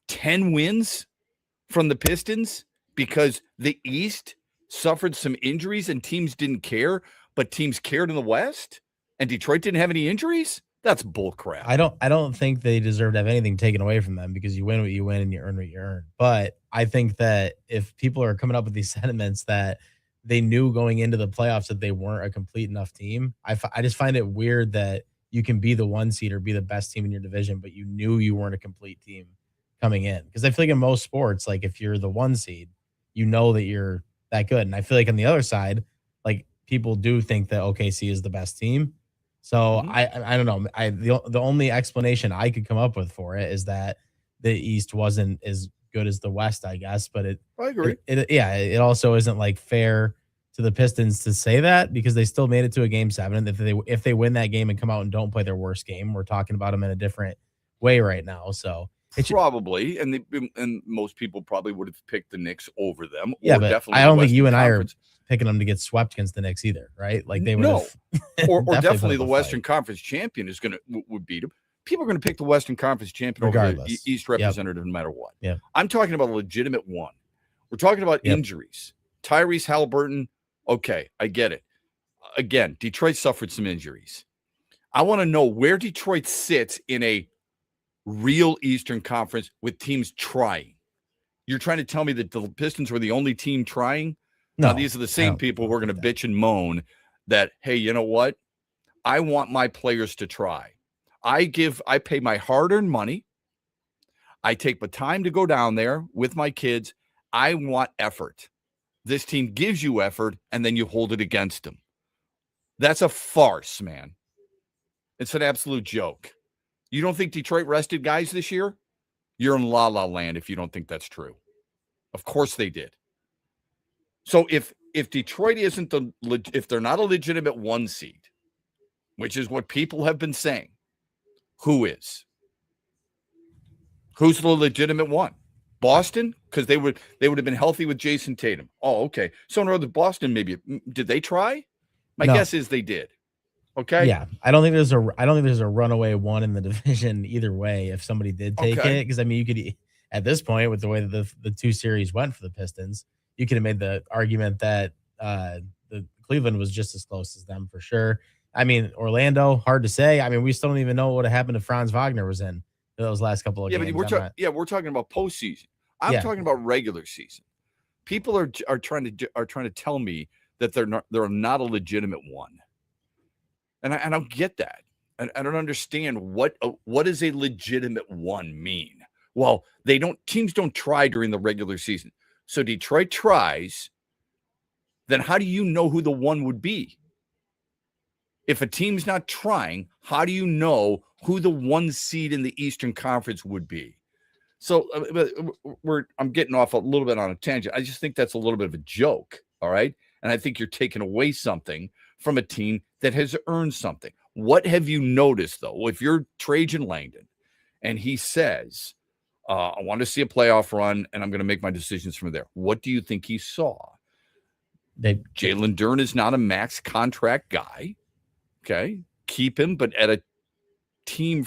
10 wins from the Pistons because the East suffered some injuries and teams didn't care, but teams cared in the West, and Detroit didn't have any injuries? That's bull crap. I don't think they deserve to have anything taken away from them because you win what you win and you earn what you earn. But I think that if people are coming up with these sentiments that they knew going into the playoffs that they weren't a complete enough team, I just find it weird that you can be the 1 seed or be the best team in your division, but you knew you weren't a complete team coming in. Because I feel like in most sports, if you're the 1 seed, you know that you're that good. And I feel like on the other side, people do think that OKC is the best team. So I don't know. The only explanation I could come up with for it is that the East wasn't as good as the West, I guess. But I agree. It also isn't fair to the Pistons to say that because they still made it to a game 7. And if they win that game and come out and don't play their worst game, we're talking about them in a different way right now. So probably, and most people probably would have picked the Knicks over them. Yeah, or but definitely I don't think you and Conference. I are picking them to get swept against the Knicks either, right? They would no, or definitely the fight. Western Conference champion is would beat them. People are going to pick the Western Conference champion Regardless. over the East representative no matter what. Yeah, I'm talking about a legitimate one. We're talking about injuries. Tyrese Halliburton, okay, I get it. Again, Detroit suffered some injuries. I want to know where Detroit sits in a real Eastern Conference with teams trying. You're trying to tell me that the Pistons were the only team trying? No, now, these are the same people who are going to bitch and moan that, hey, you know what? I want my players to try. I pay my hard-earned money. I take my time to go down there with my kids. I want effort. This team gives you effort, and then you hold it against them. That's a farce, man. It's an absolute joke. You don't think Detroit rested guys this year? You're in la-la land if you don't think that's true. Of course they did. So if Detroit isn't if they're not a legitimate 1 seed, which is what people have been saying, who is? Who's the legitimate one? Boston? Because they would have been healthy with Jason Tatum. Oh, okay. So in other Boston, maybe did they try? My guess is they did. Okay. Yeah, I don't think there's a runaway one in the division either way. If somebody did take it, because I mean, you could at this point with the way that the 2 series went for the Pistons, you could have made the argument that the Cleveland was just as close as them for sure. I mean, Orlando, hard to say. I mean, we still don't even know what happened if Franz Wagner was in those last couple of games. But we're talking about postseason. I'm talking about regular season. People are trying to tell me that they're not a legitimate one, and I don't get that. I don't understand what does a legitimate one mean. Well, teams don't try during the regular season. So Detroit tries. Then how do you know who the one would be? If a team's not trying, how do you know who the 1 seed in the Eastern Conference would be? So I'm getting off a little bit on a tangent. I just think that's a little bit of a joke, all right? And I think you're taking away something from a team that has earned something. What have you noticed, though? If you're Trajan Langdon and he says, I want to see a playoff run and I'm going to make my decisions from there, what do you think he saw? Jalen Duren is not a max contract guy. Okay. Keep him, but at a team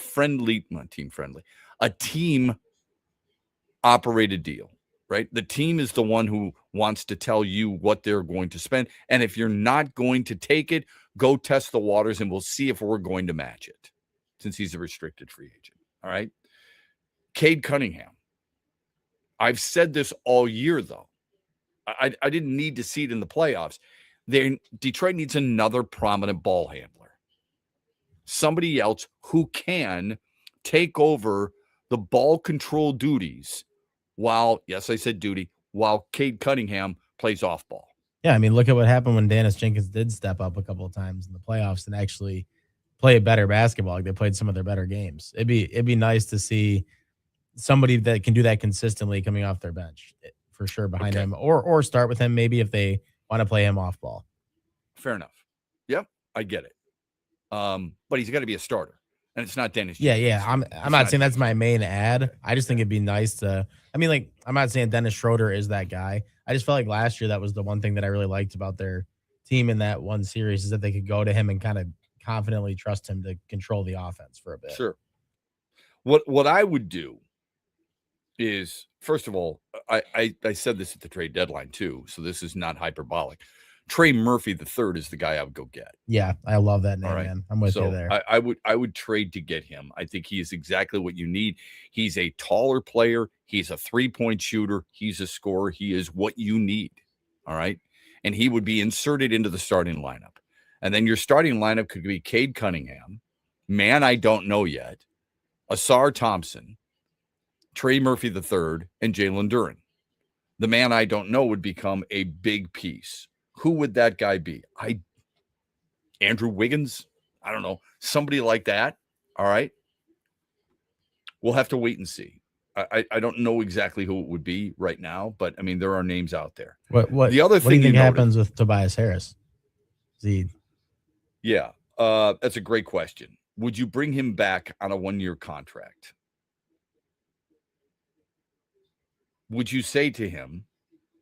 operated deal, right? The team is the one who wants to tell you what they're going to spend. And if you're not going to take it, go test the waters and we'll see if we're going to match it, since he's a restricted free agent. All right. Cade Cunningham. I've said this all year, though. I didn't need to see it in the playoffs. Detroit needs another prominent ball handler. Somebody else who can take over the ball control duties while Cade Cunningham plays off ball. Yeah, I mean, look at what happened when Dennis Jenkins did step up a couple of times in the playoffs and actually play better basketball. Like they played some of their better games. It'd be nice to see somebody that can do that consistently coming off their bench for sure behind him, or start with him maybe if they want to play him off ball. Fair enough. Yep, I get it. But he's got to be a starter, and it's not Dennis. Yeah. I'm not saying that's my main ad. I just think it'd be nice to. I mean, like, I'm not saying Dennis Schroeder is that guy. I just felt like last year that was the one thing that I really liked about their team in that 1 series is that they could go to him and kind of confidently trust him to control the offense for a bit. Sure. What I would do is, first of all, I said this at the trade deadline too, so this is not hyperbolic. Trey Murphy III is the guy I would go get. Yeah, I love that name, man. I'm with you there. I would trade to get him. I think he is exactly what you need. He's a taller player. He's a 3-point shooter. He's a scorer. He is what you need. All right. And he would be inserted into the starting lineup. And then your starting lineup could be Cade Cunningham, man I don't know yet, Asar Thompson, Trey Murphy III, and Jalen Duren. The man I don't know would become a big piece. Who would that guy be? Andrew Wiggins? I don't know. Somebody like that. All right. We'll have to wait and see. I don't know exactly who it would be right now, but I mean, there are names out there. The other thing what do you think happens with Tobias Harris? Yeah. That's a great question. Would you bring him back on a 1-year contract? Would you say to him,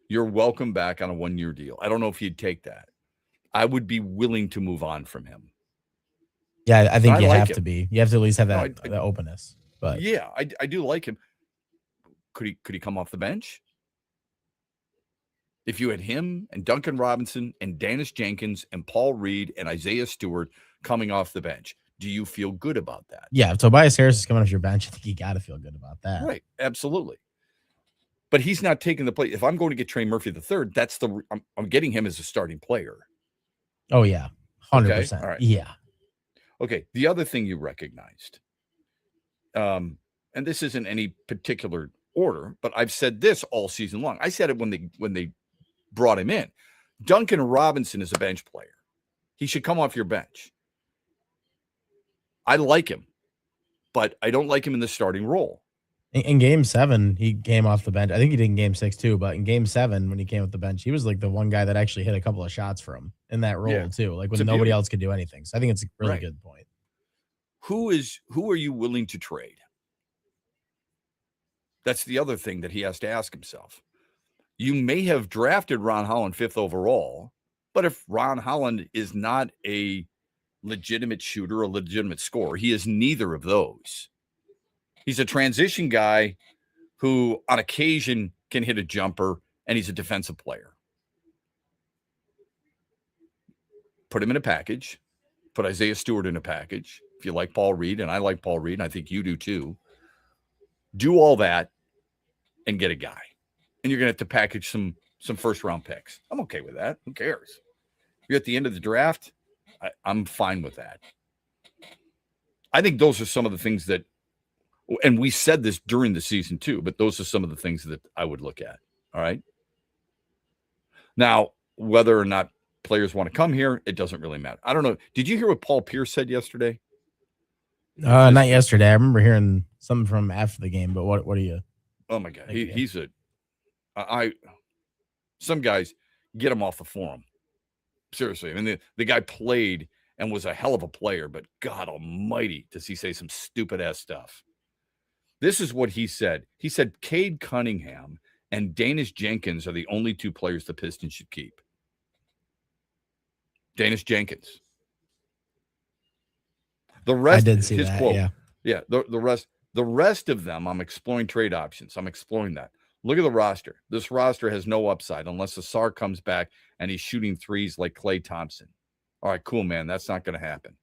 you're welcome back on a 1-year deal? I don't know if he'd take that. I would be willing to move on from him. Yeah, I think you have to be. You have to at least have that the openness. But yeah, I do like him. Could he come off the bench? If you had him and Duncan Robinson and Dennis Jenkins and Paul Reed and Isaiah Stewart coming off the bench, do you feel good about that? Yeah, if Tobias Harris is coming off your bench, I think you got to feel good about that. Right, absolutely. But he's not taking the play. If I'm going to get Trey Murphy III, that's I'm getting him as a starting player. Oh yeah, 100%. Okay? All right. Yeah. Okay. The other thing you recognized, and this isn't any particular order, but I've said this all season long. I said it when they brought him in. Duncan Robinson is a bench player. He should come off your bench. I like him, but I don't like him in the starting role. In game 7, he came off the bench. I think he did in game 6 too, but in game 7, when he came off the bench, he was like the one guy that actually hit a couple of shots for him in that role too, like when nobody else could do anything. So I think it's a really good point. Who are you willing to trade? That's the other thing that he has to ask himself. You may have drafted Ron Holland 5th overall, but if Ron Holland is not a legitimate shooter, a legitimate scorer, he is neither of those. He's a transition guy who on occasion can hit a jumper, and he's a defensive player. Put him in a package. Put Isaiah Stewart in a package. If you like Paul Reed, and I like Paul Reed, and I think you do too, do all that and get a guy. And you're going to have to package some first-round picks. I'm okay with that. Who cares? You're at the end of the draft. I'm fine with that. I think those are some of the things that, and we said this during the season too, but those are some of the things that I would look at. All right. Now, whether or not players want to come here, it doesn't really matter. I don't know. Did you hear what Paul Pierce said yesterday? Not yesterday. I remember hearing something from after the game, but what are you? Oh my God. Some guys get him off the forum. Seriously. I mean, the guy played and was a hell of a player, but God almighty, does he say some stupid ass stuff. This is what he said. He said, Cade Cunningham and Dennis Jenkins are the only 2 players the Pistons should keep. Dennis Jenkins. The rest, I did see his that, quote. yeah. The rest of them, I'm exploring trade options. I'm exploring that. Look at the roster. This roster has no upside unless Asar comes back and he's shooting threes like Klay Thompson. All right, cool, man. That's not going to happen.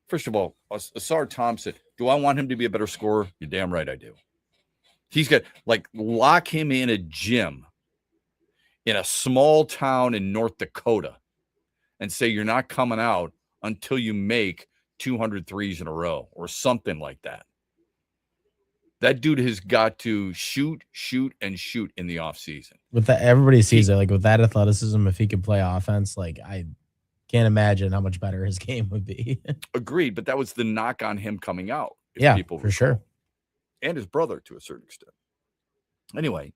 First of all, Asar Thompson, do I want him to be a better scorer? You're damn right I do. He's got, lock him in a gym in a small town in North Dakota and say you're not coming out until you make 200 threes in a row or something like that. That dude has got to shoot in the offseason. With that, everybody sees it. Like with that athleticism, if he could play offense, I can't imagine how much better his game would be. Agreed, but that was the knock on him coming out. Yeah, for sure. And his brother to a certain extent. Anyway,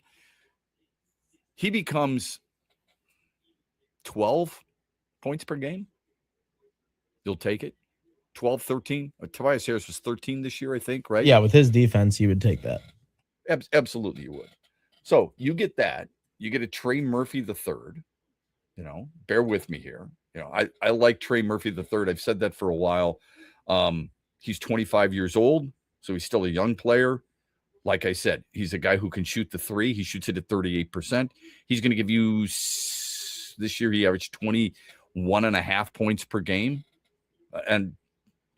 he becomes 12 points per game. You'll take it. 12, 13. Tobias Harris was 13 this year, I think, right? Yeah, with his defense, you would take that. Absolutely, you would. So you get that. You get a Trey Murphy III. Bear with me here. I like Trey Murphy III. I've said that for a while. He's 25 years old, so he's still a young player. Like I said, he's a guy who can shoot the 3. He shoots it at 38%. He's going to give you, this year he averaged 21.5 points per game. And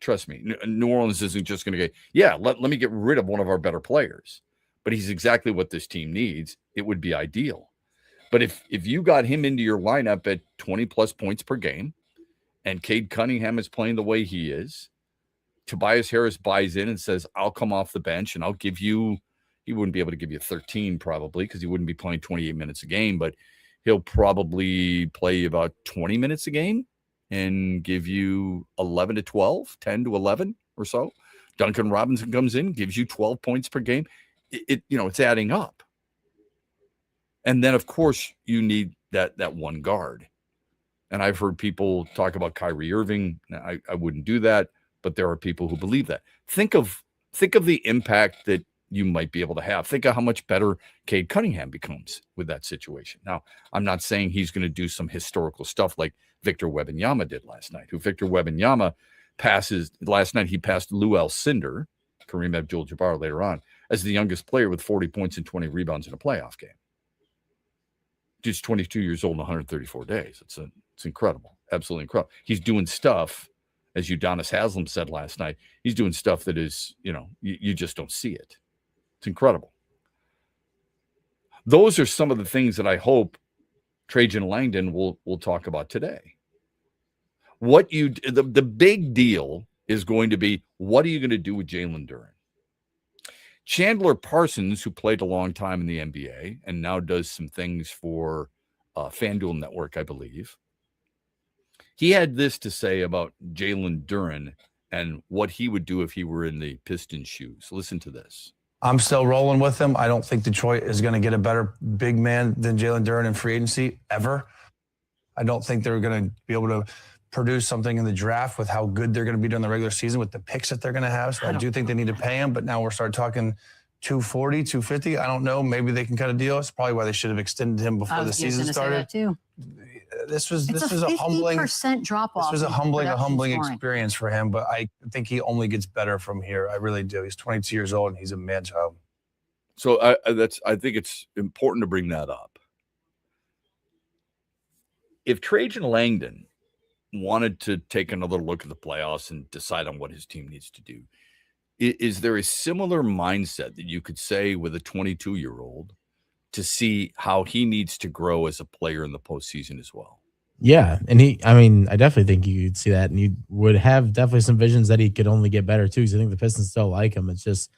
trust me, New Orleans isn't just going to get, let me get rid of one of our better players. But he's exactly what this team needs. It would be ideal. But if you got him into your lineup at 20-plus points per game, and Cade Cunningham is playing the way he is, Tobias Harris buys in and says, I'll come off the bench and I'll give you, he wouldn't be able to give you 13 probably because he wouldn't be playing 28 minutes a game, but he'll probably play about 20 minutes a game and give you 11 to 12, 10 to 11 or so. Duncan Robinson comes in, gives you 12 points per game. It's adding up. And then, of course, you need that one guard. And I've heard people talk about Kyrie Irving. I wouldn't do that, but there are people who believe that. Think of the impact that you might be able to have. Think of how much better Cade Cunningham becomes with that situation. Now, I'm not saying he's going to do some historical stuff like Victor Wembanyama did last night. Victor Wembanyama passes last night. He passed Lou Alcindor, Kareem Abdul-Jabbar later on, as the youngest player with 40 points and 20 rebounds in a playoff game. Dude's 22 years old in 134 days. It's incredible. Absolutely incredible. He's doing stuff, as Udonis Haslem said last night, he's doing stuff that is, you just don't see it. It's incredible. Those are some of the things that I hope Trajan Langdon will talk about today. The big deal is going to be, what are you going to do with Jalen Duren? Chandler Parsons, who played a long time in the NBA and now does some things for FanDuel Network, I believe. He had this to say about Jalen Duren and what he would do if he were in the Pistons' shoes. Listen to this. I'm still rolling with him. I don't think Detroit is going to get a better big man than Jalen Duren in free agency ever. I don't think they're going to be able to produce something in the draft with how good they're going to be during the regular season with the picks that they're going to have. So I do think they need to pay him, but now we're starting talking 240, 250. I don't know. Maybe they can cut a deal. It's probably why they should have extended him before the season started. Too. This was a 50% drop off. This was a humbling experience for him, but I think he only gets better from here. I really do. He's 22 years old and he's a man-child. So I think it's important to bring that up. If Trajan Langdon wanted to take another look at the playoffs and decide on what his team needs to do, is there a similar mindset that you could say with a 22-year-old to see how he needs to grow as a player in the postseason as well? Yeah, and I definitely think you could see that, and you would have definitely some visions that he could only get better too, because I think the Pistons still like him. It's just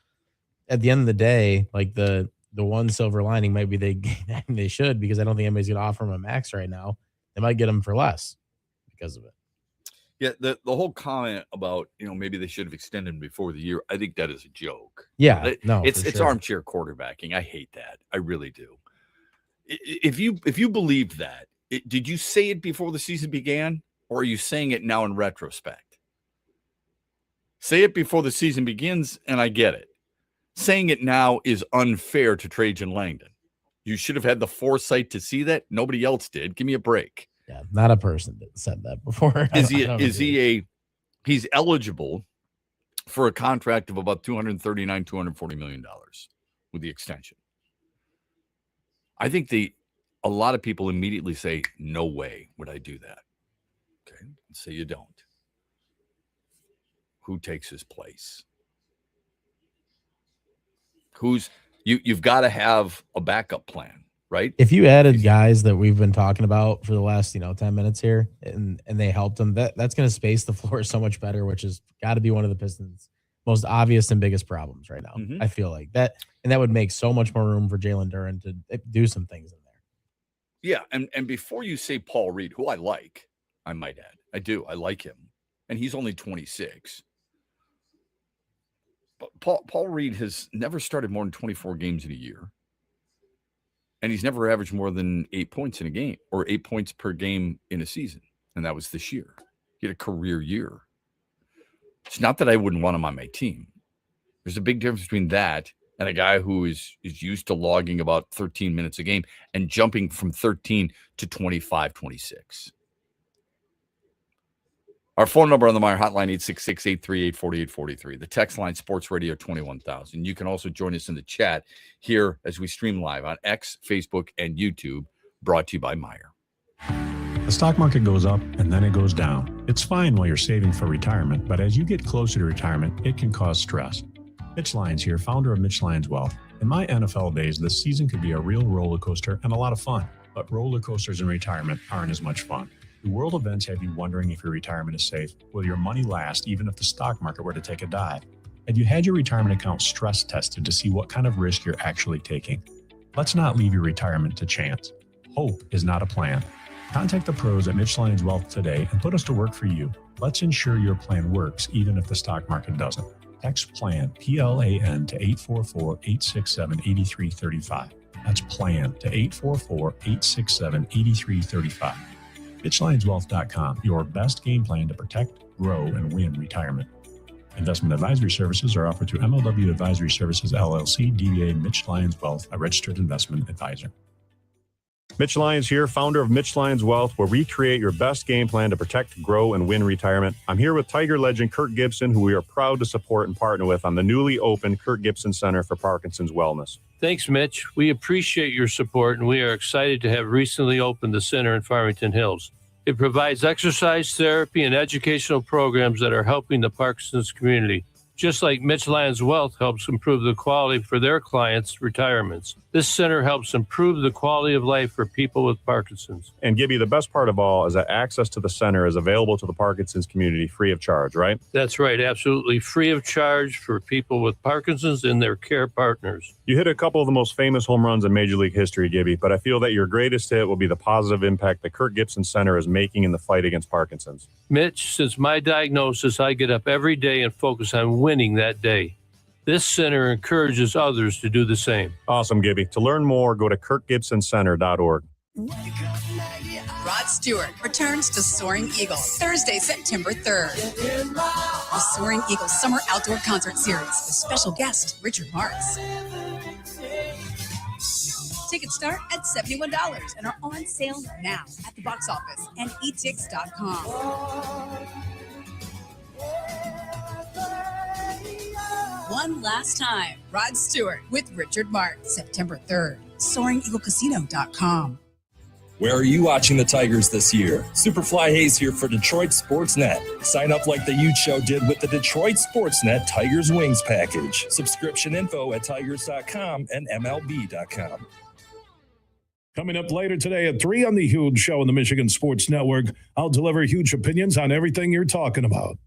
at the end of the day, like the one silver lining might be they should, because I don't think anybody's going to offer him a max right now. They might get him for less because of it. Yeah, the whole comment about, maybe they should have extended him before the year, I think that is a joke. Yeah, it's armchair quarterbacking. I hate that. I really do. If you believe that, did you say it before the season began, or are you saying it now in retrospect? Say it before the season begins, and I get it. Saying it now is unfair to Trajan Langdon. You should have had the foresight to see that. Nobody else did. Give me a break. Yeah, not a person that said that before. He's eligible for a contract of about $240 million with the extension. I think a lot of people immediately say, no way would I do that. Okay, let's say you don't. Who takes his place? You've got to have a backup plan, right? If you added guys that we've been talking about for the last 10 minutes here, and they helped them, that's going to space the floor so much better, which has got to be one of the Pistons' most obvious and biggest problems right now. I feel like that, and that would make so much more room for Jalen Duren to do some things in there. Yeah, and before you say Paul Reed, who I like, I might add, I do, I like him, and he's only 26. But Paul Reed has never started more than 24 games in a year. And he's never averaged more than 8 points in a game, or 8 points per game in a season. And that was this year. He had a career year. It's not that I wouldn't want him on my team. There's a big difference between that and a guy who is used to logging about 13 minutes a game and jumping from 13 to 25, 26. Our phone number on the Meyer hotline, 866-838-4843. The text line, Sports Radio 21,000. You can also join us in the chat here as we stream live on X, Facebook, and YouTube, brought to you by Meyer. The stock market goes up and then it goes down. It's fine while you're saving for retirement, but as you get closer to retirement, it can cause stress. Mitch Lyons here, founder of Mitch Lyons Wealth. In my NFL days, this season could be a real roller coaster and a lot of fun, but roller coasters in retirement aren't as much fun. Do world events have you wondering if your retirement is safe? Will your money last even if the stock market were to take a dive? Have you had your retirement account stress tested to see what kind of risk you're actually taking? Let's not leave your retirement to chance. Hope is not a plan. Contact the pros at Mitch Lyons Wealth today and put us to work for you. Let's ensure your plan works even if the stock market doesn't. Text PLAN, P-L-A-N, to 844-867-8335. That's PLAN to 844-867-8335. MitchLyonsWealth.com, your best game plan to protect, grow, and win retirement. Investment advisory services are offered through MLW Advisory Services, LLC, DBA Mitch Lyons Wealth, a registered investment advisor. Mitch Lyons here, founder of Mitch Lyons Wealth, where we create your best game plan to protect, grow, and win retirement. I'm here with Tiger legend Kirk Gibson, who we are proud to support and partner with on the newly opened Kirk Gibson Center for Parkinson's Wellness. Thanks, Mitch. We appreciate your support, and we are excited to have recently opened the center in Farmington Hills. It provides exercise therapy and educational programs that are helping the Parkinson's community, just like Mitch Lyons Wealth helps improve the quality for their clients' retirements. This center helps improve the quality of life for people with Parkinson's. And Gibby, the best part of all is that access to the center is available to the Parkinson's community free of charge, right? That's right, absolutely free of charge for people with Parkinson's and their care partners. You hit a couple of the most famous home runs in Major League history, Gibby, but I feel that your greatest hit will be the positive impact the Kirk Gibson Center is making in the fight against Parkinson's. Mitch, since my diagnosis, I get up every day and focus on winning that day. This center encourages others to do the same. Awesome, Gibby. To learn more, go to kirkgibsoncenter.org. Rod Stewart returns to Soaring Eagle Thursday, September 3rd. The Soaring Eagle Summer Outdoor Concert Series with special guest Richard Marx. Tickets start at $71 and are on sale now at the box office and etix.com. One last time, Rod Stewart with Richard Marx, September 3rd. SoaringEagleCasino.com. Where are you watching the Tigers this year? Superfly Hayes here for Detroit Sports Net. Sign up like the Huge Show did with the Detroit Sports Net Tigers Wings package. Subscription info at tigers.com and MLB.com. Coming up later today at 3 on The Huge Show on the Michigan Sports Network, I'll deliver huge opinions on everything you're talking about.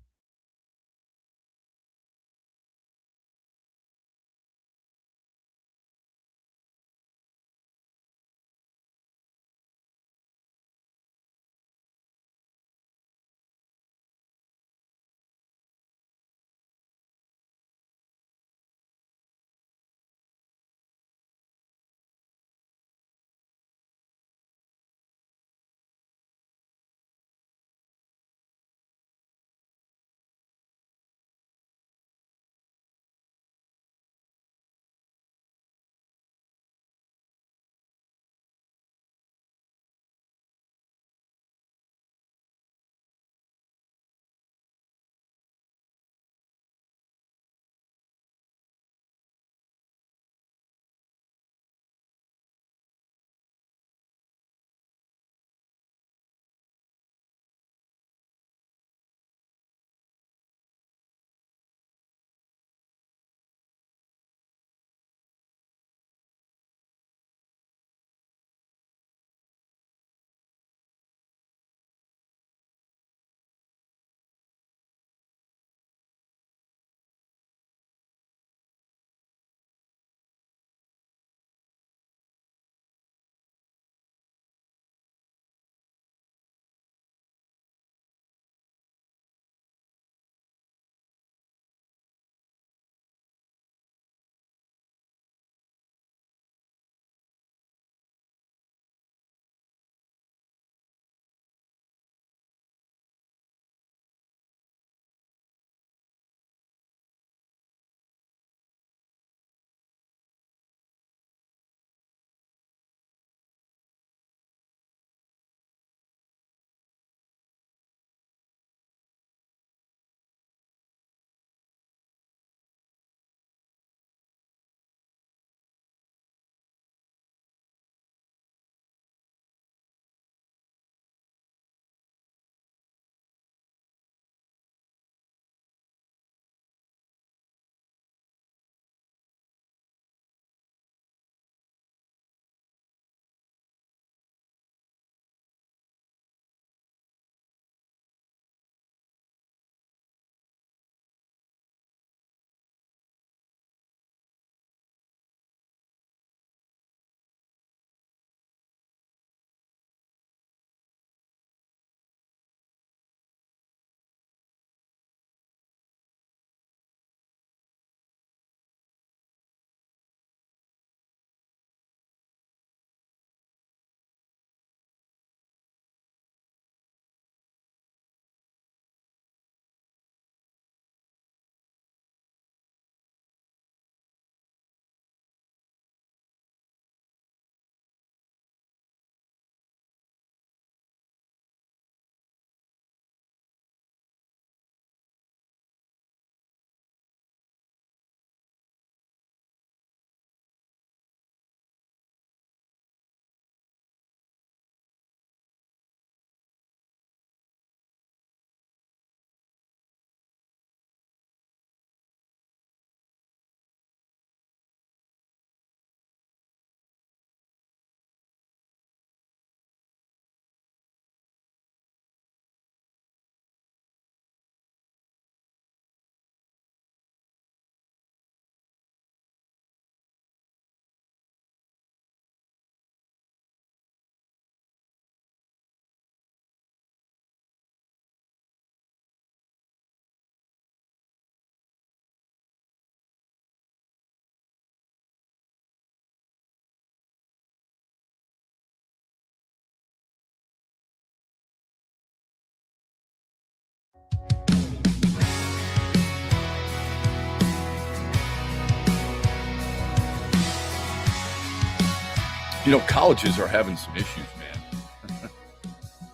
You know, colleges are having some issues, man.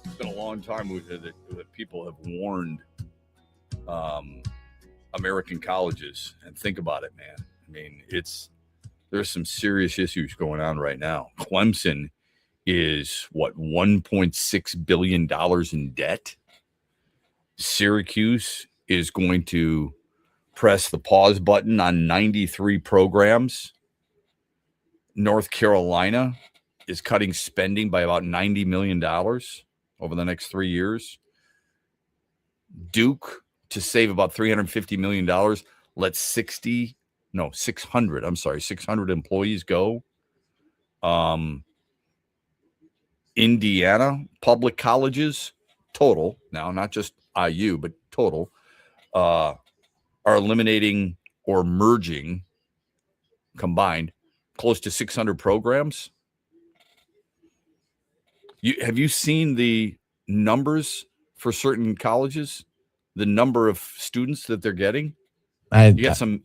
It's been a long time that people have warned American colleges. And think about it, man. I mean, there's some serious issues going on right now. Clemson is, $1.6 billion in debt? Syracuse is going to press the pause button on 93 programs. North Carolina is cutting spending by about $90 million over the next 3 years. Duke, to save about $350 million, let 600 employees go. Indiana public colleges, total, now not just IU, but total, are eliminating or merging combined close to 600 programs. Have you seen the numbers for certain colleges? The number of students that they're getting? You get some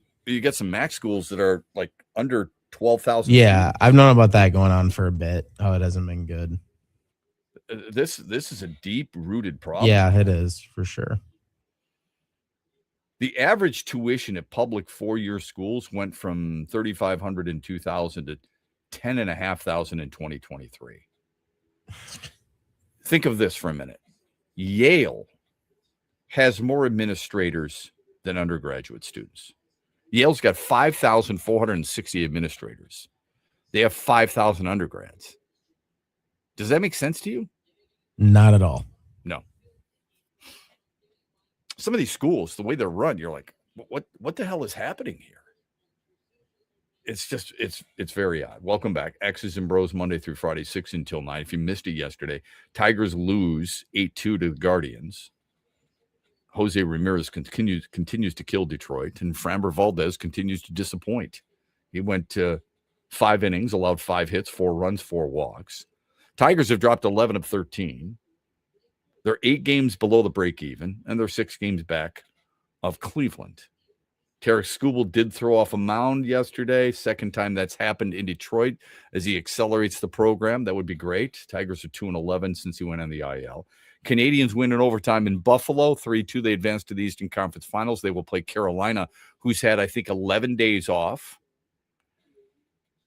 MAC schools that are like under 12,000. Yeah, I've known about that going on for a bit. Oh, it hasn't been good. This is a deep-rooted problem. Yeah, it is for sure. The average tuition at public four-year schools went from $3,500 in 2000 to $10,500 in 2023. Think of this for a minute. Yale has more administrators than undergraduate students. Yale's got 5,460 administrators. They have 5,000 undergrads. Does that make sense to you? Not at all. No. Some of these schools, the way they're run, you're like, what the hell is happening here? It's just, it's very odd. Welcome back. X's and Bros Monday through Friday, 6 until 9. If you missed it yesterday, Tigers lose 8-2 to the Guardians. Jose Ramirez continues to kill Detroit, and Framber Valdez continues to disappoint. He went to 5 innings, allowed 5 hits, 4 runs, 4 walks. Tigers have dropped 11 of 13. They're 8 games below the break even, and they're 6 games back of Cleveland. Tarek Skubal did throw off a mound yesterday. Second time that's happened in Detroit as he accelerates the program. That would be great. Tigers are 2-11 since he went on the IL. Canadians win in overtime in Buffalo, 3-2. They advance to the Eastern Conference Finals. They will play Carolina, who's had, I think, 11 days off.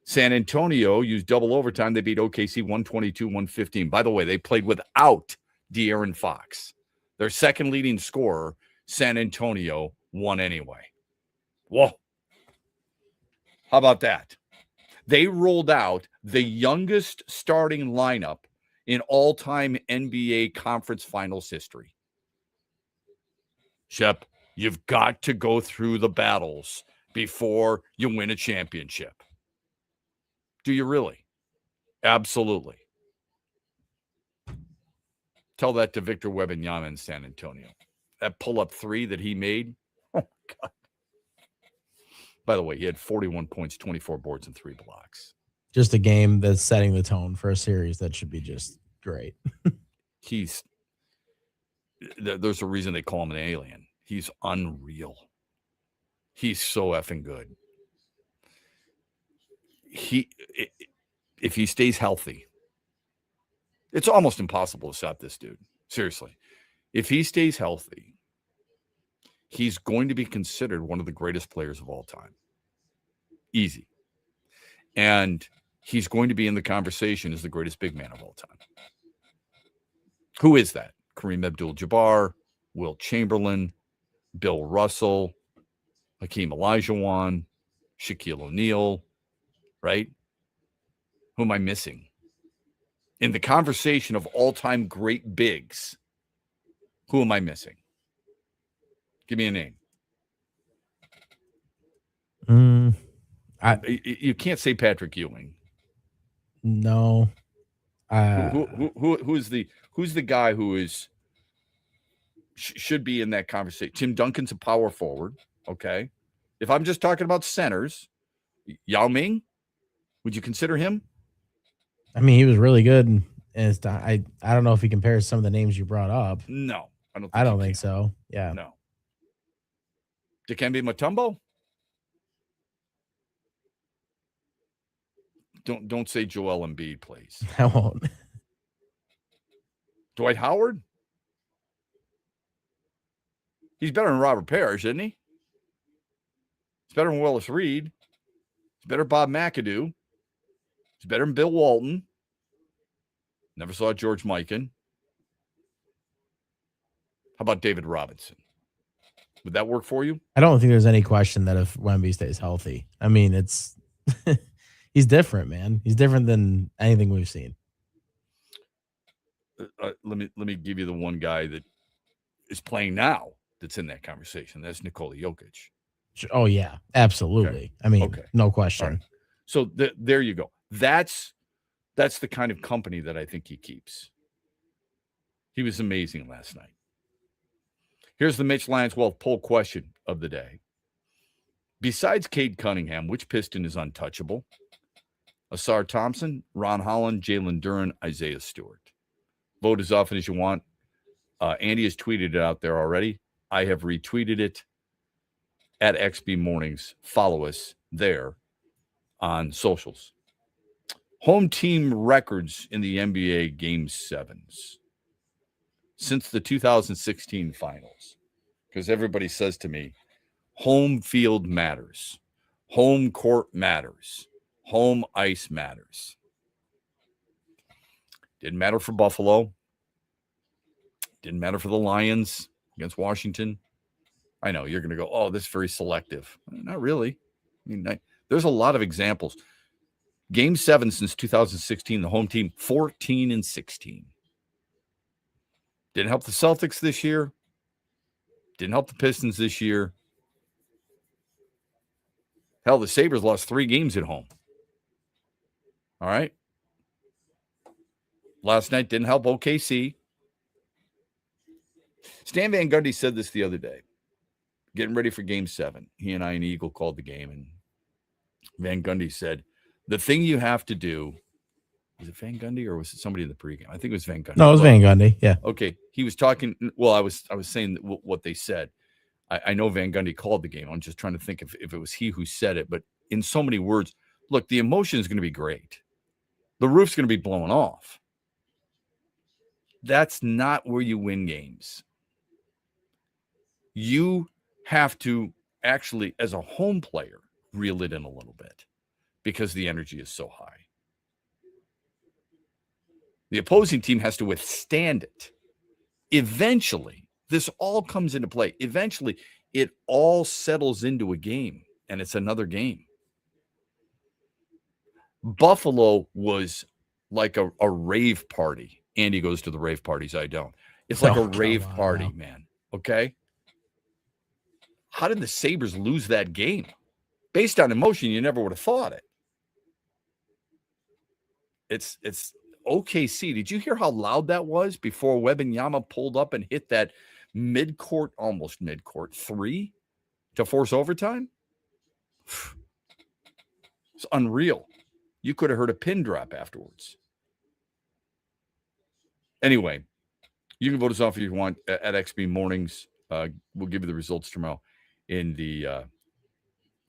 San Antonio used double overtime. They beat OKC 122-115. By the way, they played without De'Aaron Fox. Their second leading scorer, San Antonio, won anyway. Whoa. How about that? They rolled out the youngest starting lineup in all-time NBA conference finals history. Shep, you've got to go through the battles before you win a championship. Do you really? Absolutely. Tell that to Victor Wembanyama in San Antonio. That pull-up 3 that he made. Oh, God. By the way, he had 41 points, 24 boards, and 3 blocks. Just a game that's setting the tone for a series that should be just great. There's a reason they call him an alien. He's unreal. He's so effing good. If he stays healthy, it's almost impossible to stop this dude. Seriously. If he stays healthy, he's going to be considered one of the greatest players of all time. Easy. And he's going to be in the conversation as the greatest big man of all time. Who is that? Kareem Abdul-Jabbar, Wilt Chamberlain, Bill Russell, Hakeem Olajuwon, Shaquille O'Neal, right? Who am I missing? In the conversation of all-time great bigs, who am I missing? Give me a name. You can't say Patrick Ewing. No. Who's the guy who should be in that conversation? Tim Duncan's a power forward. Okay. If I'm just talking about centers, Yao Ming, would you consider him? I mean, he was really good. And I don't know if he compares some of the names you brought up. No, I don't think so. Yeah. No. Dikembe Mutombo? Don't say Joel Embiid, please. I won't. Dwight Howard? He's better than Robert Parrish, isn't he? He's better than Willis Reed. He's better than Bob McAdoo. He's better than Bill Walton. Never saw George Mikan. How about David Robinson? Would that work for you? I don't think there's any question that if Wemby stays healthy, I mean, it's he's different, man. He's different than anything we've seen. Let me give you the one guy that is playing now that's in that conversation. That's Nikola Jokic. Oh yeah, absolutely. Okay. I mean, no question. Right. So there you go. That's the kind of company that I think he keeps. He was amazing last night. Here's the Mitch Lions Wealth poll question of the day. Besides Cade Cunningham, which Piston is untouchable? Asar Thompson, Ron Holland, Jalen Duren, Isaiah Stewart. Vote as often as you want. Andy has tweeted it out there already. I have retweeted it at XB Mornings. Follow us there on socials. Home team records in the NBA Game 7s since the 2016 finals. Because everybody says to me, home field matters. Home court matters. Home ice matters. Didn't matter for Buffalo. Didn't matter for the Lions against Washington. I know you're going to go, oh, this is very selective. Not really. I mean, there's a lot of examples. Game 7 since 2016, the home team 14-16. Didn't help the Celtics this year. Didn't help the Pistons this year. Hell, the Sabres lost 3 games at home. All right. Last night didn't help OKC. Stan Van Gundy said this the other day, getting ready for Game 7. He and I and Eagle called the game, and Van Gundy said, the thing you have to do, was it Van Gundy or was it somebody in the pregame? I think it was Van Gundy. No, it was Van Gundy, yeah. Okay, he was talking, well, I was saying what they said. I know Van Gundy called the game. I'm just trying to think if it was he who said it, but in so many words, look, the emotion is going to be great. The roof's going to be blown off. That's not where you win games. You have to actually, as a home player, reel it in a little bit because the energy is so high. The opposing team has to withstand it. Eventually, this all comes into play. Eventually, it all settles into a game, and it's another game. Buffalo was like a rave party. Andy goes to the rave parties. I don't. It's like a rave party, man. Okay? How did the Sabres lose that game? Based on emotion, you never would have thought it. It's OKC. Did you hear how loud that was before Wembanyama pulled up and hit that almost mid-court 3 to force overtime? It's unreal. You could have heard a pin drop afterwards. Anyway, you can vote us off if you want at XB Mornings. We'll give you the results tomorrow in the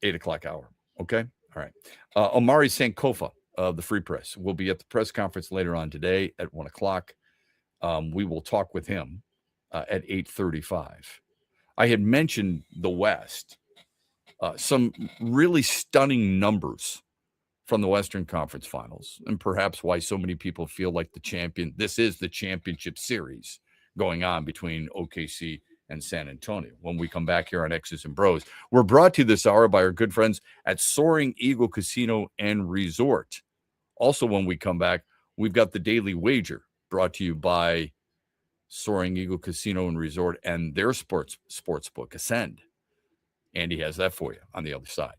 8 o'clock hour. Okay? All right. Omari Sankofa of the Free Press will be at the press conference later on today at 1 o'clock. We will talk with him at 8:35. I had mentioned the West. Some really stunning numbers from the Western Conference Finals, and perhaps why so many people feel like this is the championship series going on between OKC and San Antonio. When we come back here on X's and Bros, we're brought to you this hour by our good friends at Soaring Eagle Casino and Resort. Also, when we come back, we've got the Daily Wager brought to you by Soaring Eagle Casino and Resort and their sports book, Ascend. Andy has that for you on the other side.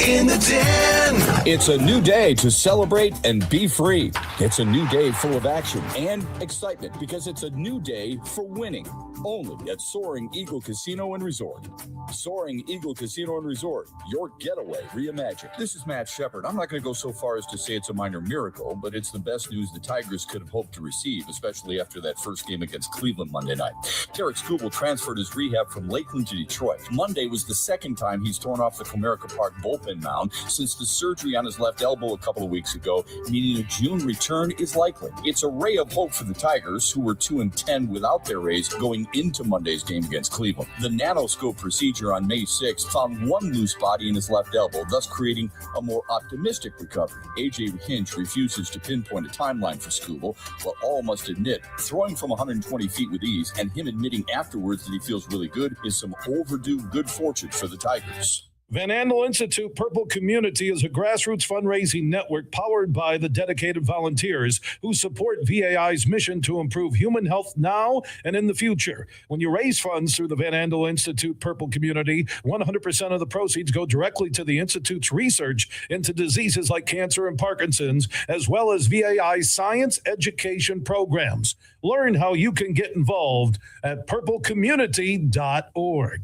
In the den. It's a new day to celebrate and be free. It's a new day full of action and excitement because it's a new day for winning. only at Soaring Eagle Casino and Resort. Soaring Eagle Casino and Resort, your getaway reimagined. This is Matt Shepard. I'm not going to go so far as to say it's a minor miracle, but it's the best news the Tigers could have hoped to receive, especially after that first game against Cleveland Monday night. Tarek Skubal transferred his rehab from Lakeland to Detroit. Monday was the second time he's torn off the Comerica Park bullpen mound since the surgery on his left elbow a couple of weeks ago, meaning a June return is likely. It's a ray of hope for the Tigers, who were 2-10 without their Rays going into Monday's game against Cleveland. The nanoscope procedure on May 6th found one loose body in his left elbow, thus creating a more optimistic recovery. A.J. Hinch refuses to pinpoint a timeline for Skubal, but all must admit throwing from 120 feet with ease and him admitting afterwards that he feels really good is some overdue good fortune for the Tigers. Van Andel Institute Purple Community is a grassroots fundraising network powered by the dedicated volunteers who support VAI's mission to improve human health now and in the future. When you raise funds through the Van Andel Institute Purple Community, 100% of the proceeds go directly to the Institute's research into diseases like cancer and Parkinson's, as well as VAI's science education programs. Learn how you can get involved at purplecommunity.org.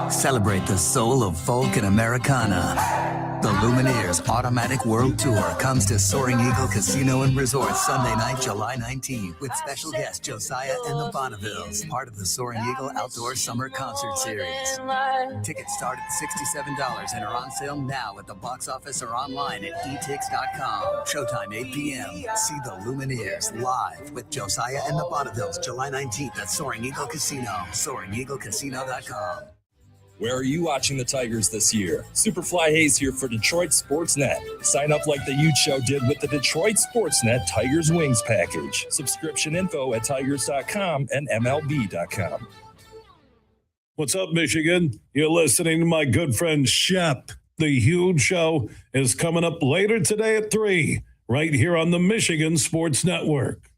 Celebrate the soul of folk and Americana. The Lumineers Automatic World Tour comes to Soaring Eagle Casino and Resort Sunday night, July 19th, with special guest Josiah and the Bonnevilles, part of the Soaring Eagle Outdoor Summer Concert Series. Tickets start at $67 and are on sale now at the box office or online at etix.com. Showtime 8 p.m. See the Lumineers live with Josiah and the Bonnevilles, July 19th at Soaring Eagle Casino, SoaringEagleCasino.com. Where are you watching the Tigers this year? Superfly Hayes here for Detroit Sports Net. Sign up like the Ute Show did with the Detroit Sports Net Tigers Wings package. Subscription info at tigers.com and MLB.com. What's up, Michigan? You're listening to my good friend Shep. The Huge Show is coming up later today at 3, right here on the Michigan Sports Network.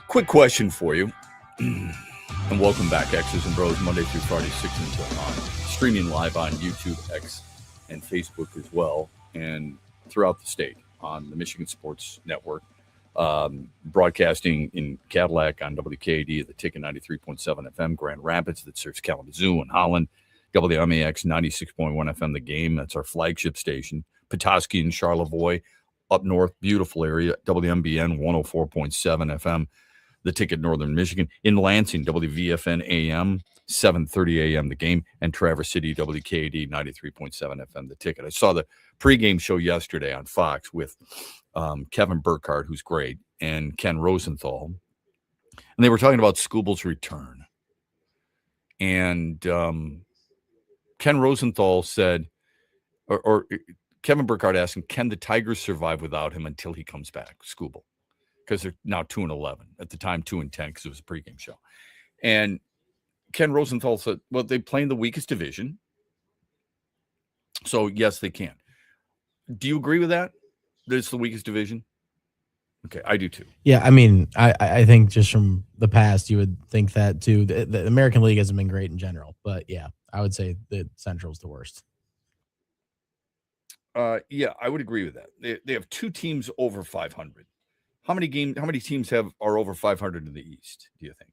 Quick question for you. And welcome back, X's and Bros, Monday through Friday, 6 until 9. Streaming live on YouTube, X, and Facebook as well, and throughout the state on the Michigan Sports Network. Broadcasting in Cadillac on WKAD, the Ticket 93.7 FM, Grand Rapids, that serves Kalamazoo and Holland. WMAX 96.1 FM, The Game, that's our flagship station. Petoskey and Charlevoix, up north, beautiful area. WMBN 104.7 FM, The Ticket, Northern Michigan. In Lansing, WVFN AM 7:30 AM, The Game. And Traverse City, WKAD 93.7 FM, The Ticket. I saw the pregame show yesterday on Fox with Kevin Burkhardt, who's great, and Ken Rosenthal. And they were talking about Scooble's return. And Ken Rosenthal said, or Kevin Burkhardt asked him, can the Tigers survive without him until he comes back, Scooble? Because they're now 2-11. At the time, 2-10, because it was a pregame show. And Ken Rosenthal said, well, they play in the weakest division. So, yes, they can. Do you agree with that? That it's the weakest division? Okay, I do too. Yeah, I mean, I think just from the past, you would think that too. The American League hasn't been great in general, but yeah, I would say the Central's the worst. Yeah, I would agree with that. They have 2 teams over 500. How many teams are over 500 in the East, do you think?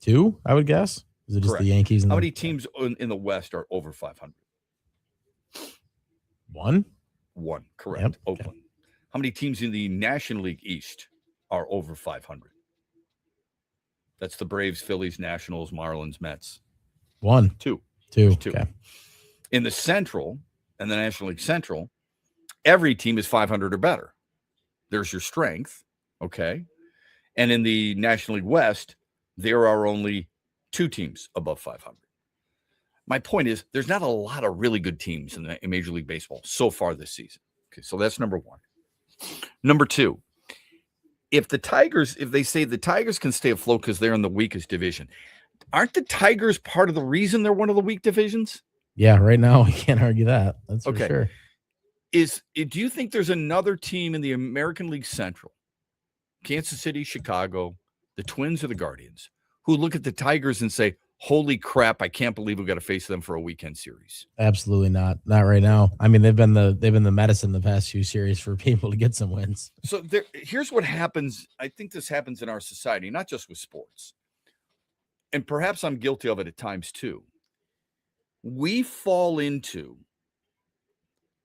2, I would guess. Is it just Correct. the Yankees? And how many teams in the West are over 500? 1. 1, correct. Yep. Oakland. Okay. How many teams in the National League East are over 500? That's the Braves, Phillies, Nationals, Marlins, Mets. 1. 2. 2. 2. Okay. In the Central and the National League Central, every team is 500 or better. There's your strength, okay? And in the National League West, there are only 2 teams above 500. My point is, there's not a lot of really good teams in Major League Baseball so far this season. Okay, so that's number 1. Number 2, if they say the Tigers can stay afloat because they're in the weakest division, aren't the Tigers part of the reason they're one of the weak divisions? Yeah, right now I can't argue that. That's for okay. sure. Do you think there's another team in the American League Central, Kansas City, Chicago, the Twins or the Guardians, who look at the Tigers and say, holy crap, I can't believe we've got to face them for a weekend series? Absolutely not. Not right now. I mean, they've been the medicine the past few series for people to get some wins. So here's what happens. I think this happens in our society, not just with sports. And perhaps I'm guilty of it at times too. We fall into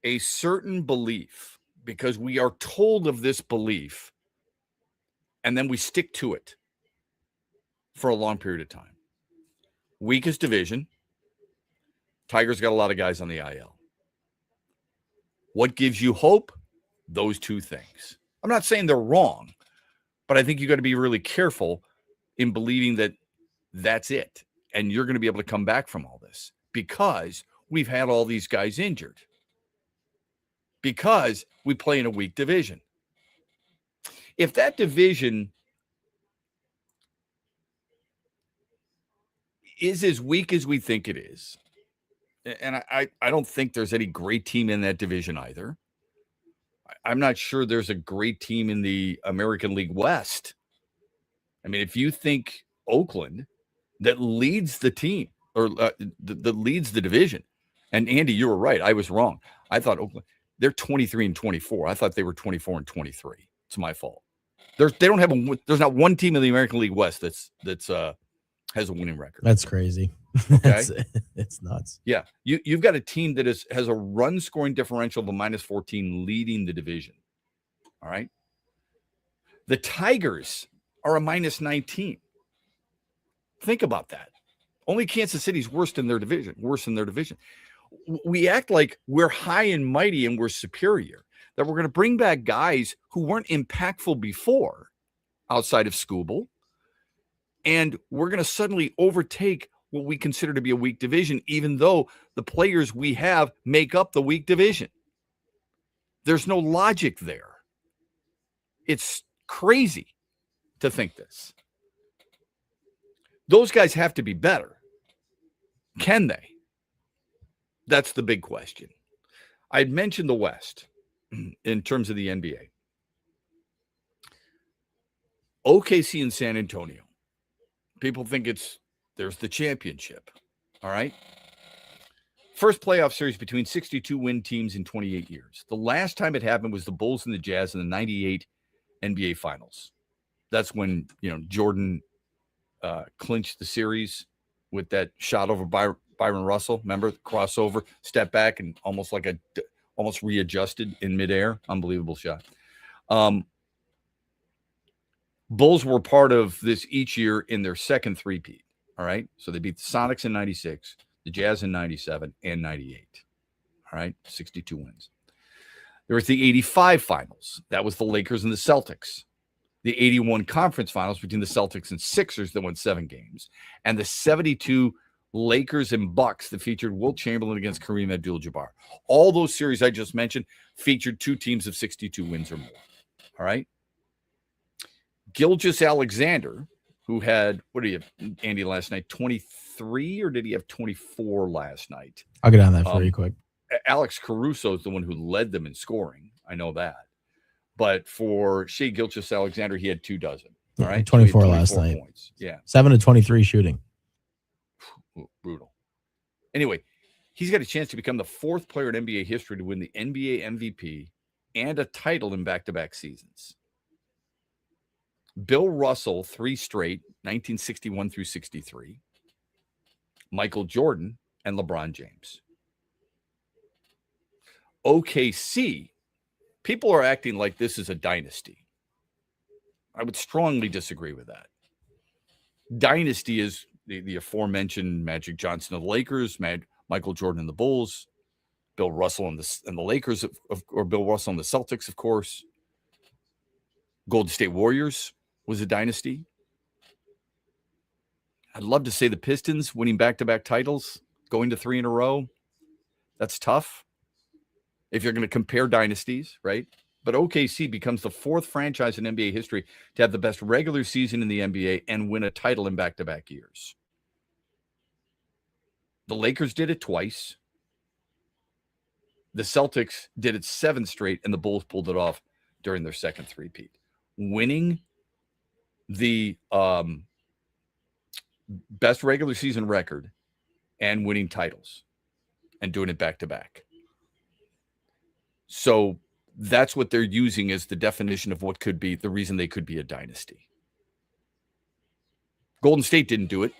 a certain belief because we are told of this belief, and then we stick to it for a long period of time. Weakest division. Tigers got a lot of guys on the IL. What gives you hope? Those 2 things. I'm not saying they're wrong, but I think you got to be really careful in believing that that's it. And you're going to be able to come back from all this because we've had all these guys injured. Because we play in a weak division. If that division is as weak as we think it is, and I don't think there's any great team in that division either. I'm not sure there's a great team in the American League West. I mean, if you think Oakland, that leads the team, or that leads the division, and Andy, you were right. I was wrong. I thought Oakland, they're 23-24. I thought they were 24-23. It's my fault. There's not one team in the American League West that's has a winning record. That's crazy. Okay, it's nuts. Yeah, you've got a team that has a run scoring differential of a -14, leading the division. All right, the Tigers are a -19. Think about that. Only Kansas City's worse in their division. We act like we're high and mighty and we're superior, that we're going to bring back guys who weren't impactful before outside of Scooble, and we're going to suddenly overtake what we consider to be a weak division, even though the players we have make up the weak division. There's no logic there. It's crazy to think this. Those guys have to be better. Can they? That's the big question. I'd mentioned the West in terms of the NBA. OKC and San Antonio. People think there's the championship. All right. First playoff series between 62-win teams in 28 years. The last time it happened was the Bulls and the Jazz in the 98 NBA Finals. That's when, Jordan clinched the series with that shot over Byron Russell. Remember, the crossover, step back, and almost readjusted in midair. Unbelievable shot. Bulls were part of this each year in their second three-peat. All right. So they beat the Sonics in 96, the Jazz in 97, and 98. All right. 62 wins. There was the 85 finals. That was the Lakers and the Celtics. The 81 conference finals between the Celtics and Sixers that won 7 games. And the 72 Lakers and Bucks that featured Wilt Chamberlain against Kareem Abdul-Jabbar. All those series I just mentioned featured 2 teams of 62 wins or more. All right. Gilgeous-Alexander, who had, what did he have, Andy, last night? 23, or did he have 24 last night? I'll get on that for you quick. Alex Caruso is the one who led them in scoring. I know that. But for Shai Gilgeous-Alexander, he had 2 dozen. All right. 24 so last night. Points. Yeah. 7 of 23 shooting. Ooh, brutal. Anyway, he's got a chance to become the 4th player in NBA history to win the NBA MVP and a title in back-to-back seasons. Bill Russell, 3 straight, 1961 through 63. Michael Jordan and LeBron James. OKC, people are acting like this is a dynasty. I would strongly disagree with that. Dynasty is the aforementioned Magic Johnson of the Lakers, Michael Jordan and the Bulls, Bill Russell and the Lakers, or Bill Russell and the Celtics, of course. Golden State Warriors was a dynasty. I'd love to say the Pistons winning back-to-back titles, going to 3 in a row. That's tough if you're going to compare dynasties, right? But OKC becomes the 4th franchise in NBA history to have the best regular season in the NBA and win a title in back-to-back years. The Lakers did it twice. The Celtics did it 7 straight, and the Bulls pulled it off during their second three-peat. Winning the best regular season record and winning titles and doing it back-to-back. So that's what they're using as the definition of what could be the reason they could be a dynasty. Golden State didn't do it,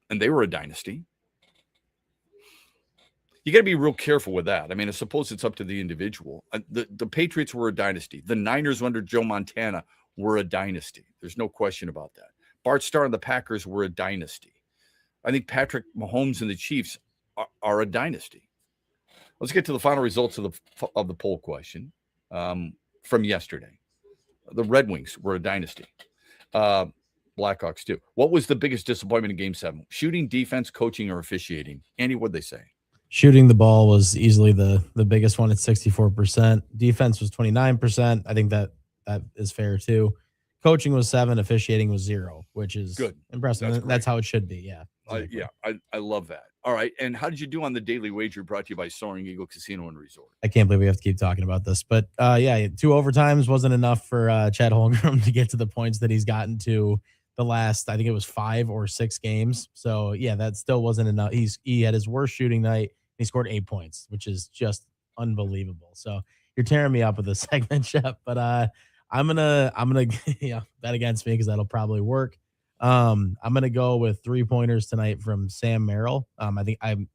and they were a dynasty. You got to be real careful with that. I mean, I suppose it's up to the individual. The Patriots were a dynasty. The Niners under Joe Montana were a dynasty. There's no question about that. Bart Starr and the Packers were a dynasty. I think Patrick Mahomes and the Chiefs are a dynasty. Let's get to the final results of the poll question from yesterday. The Red Wings were a dynasty. Blackhawks too. What was the biggest disappointment in Game 7? Shooting, defense, coaching, or officiating? Andy, what'd they say? Shooting the ball was easily the biggest one at 64%. Defense was 29%. I think that is fair too. Coaching was 7, officiating was 0, which is good. Impressive. That's how it should be. Yeah. Exactly. I love that. All right. And how did you do on the Daily Wager brought to you by Soaring Eagle Casino and Resort? I can't believe we have to keep talking about this, but 2 overtimes wasn't enough for Chet Holmgren to get to the points that he's gotten to the last, I think it was 5 or 6 games. So yeah, that still wasn't enough. He had his worst shooting night. He scored 8 points, which is just unbelievable. So you're tearing me up with this segment, Shep, but I'm gonna bet against me because that'll probably work. I'm gonna go with 3-pointers tonight from Sam Merrill. I think I'm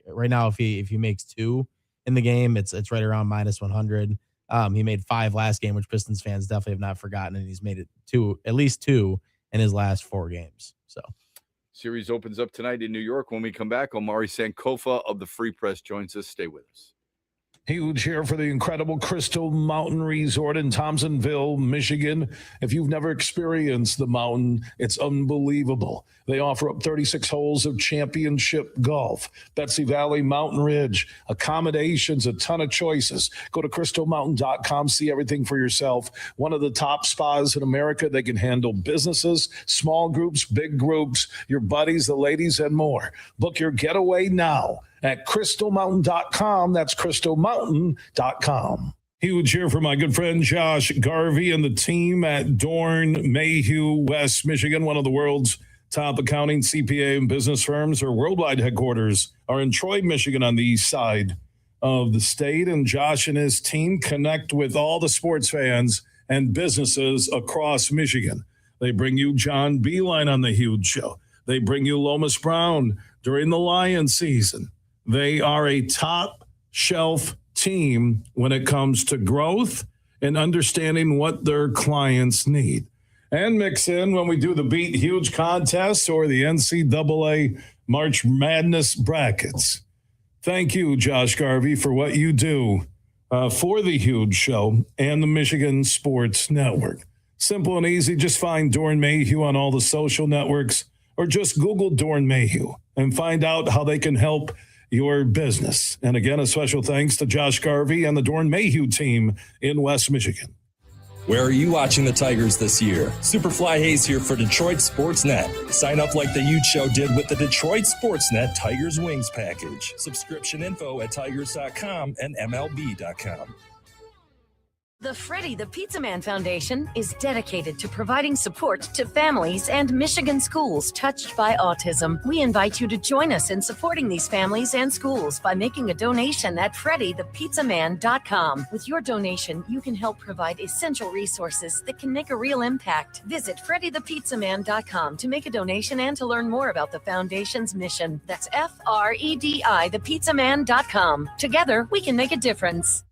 right now if he makes 2 in the game, it's right around -100. He made 5 last game, which Pistons fans definitely have not forgotten, and he's made it at least 2 in his last 4 games. So series opens up tonight in New York. When we come back, Omari Sankofa of the Free Press joins us. Stay with us. Huge here for the incredible Crystal Mountain Resort in Thompsonville, Michigan. If you've never experienced the mountain, it's unbelievable. They offer up 36 holes of championship golf, Betsy Valley, Mountain Ridge, accommodations, a ton of choices. Go to crystalmountain.com, see everything for yourself. One of the top spas in America. They can handle businesses, small groups, big groups, your buddies, the ladies, and more. Book your getaway now at crystalmountain.com. That's crystalmountain.com. Huge here for my good friend Josh Garvey and the team at Dorn, Mayhew, West Michigan. One of the world's top accounting, CPA, and business firms. Her worldwide headquarters are in Troy, Michigan, on the east side of the state. And Josh and his team connect with all the sports fans and businesses across Michigan. They bring you John Beeline on the Huge Show. They bring you Lomas Brown during the Lion season. They are a top shelf team when it comes to growth and understanding what their clients need. And mix in when we do the Beat Huge contest or the NCAA March Madness brackets. Thank you, Josh Garvey, for what you do for the Huge Show and the Michigan Sports Network. Simple and easy. Just find Dorn Mayhew on all the social networks or just Google Dorn Mayhew and find out how they can help your business. And again, a special thanks to Josh Garvey and the Dorn Mayhew team in West Michigan. Where are you watching the Tigers this year? Superfly Hayes here for Detroit Sports Net. Sign up like the Ute Show did with the Detroit Sports Net Tigers Wings package. Subscription info at tigers.com and MLB.com. The Freddie the Pizza Man Foundation is dedicated to providing support to families and Michigan schools touched by autism. We invite you to join us in supporting these families and schools by making a donation at freddythepizzaman.com. With your donation, you can help provide essential resources that can make a real impact. Visit freddythepizzaman.com to make a donation and to learn more about the foundation's mission. That's FREDI thepizzaman.com. Together, we can make a difference.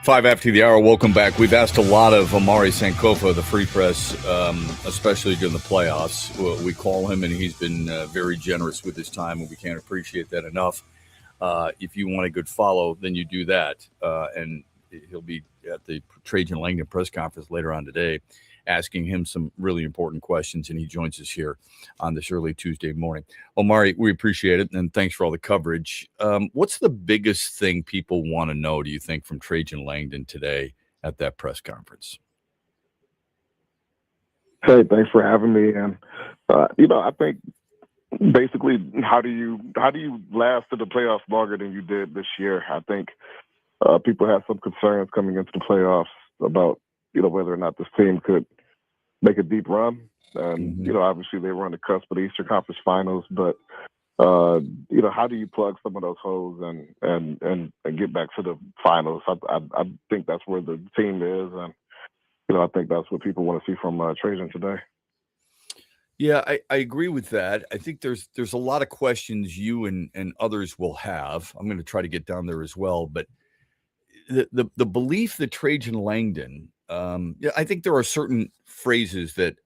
5 after the hour, welcome back. We've asked a lot of Omari Sankofa, the Free Press, especially during the playoffs. We call him, and he's been very generous with his time, and we can't appreciate that enough. If you want a good follow, then you do that. And he'll be at the Trajan Langdon press conference later on today, asking him some really important questions, and he joins us here on this early Tuesday morning. Omari, we appreciate it, and thanks for all the coverage. What's the biggest thing people want to know, do you think, from Trajan Langdon today at that press conference? Hey, thanks for having me. And I think basically, how do you last to the playoffs longer than you did this year? I think people had some concerns coming into the playoffs about whether or not this team could make a deep run. And, obviously they were on the cusp of the Eastern Conference Finals, but, how do you plug some of those holes and get back to the finals? I think that's where the team is. And, I think that's what people want to see from Trajan today. Yeah, I agree with that. I think there's a lot of questions you and others will have. I'm going to try to get down there as well. But the belief that Trajan Langdon, I think there are certain phrases that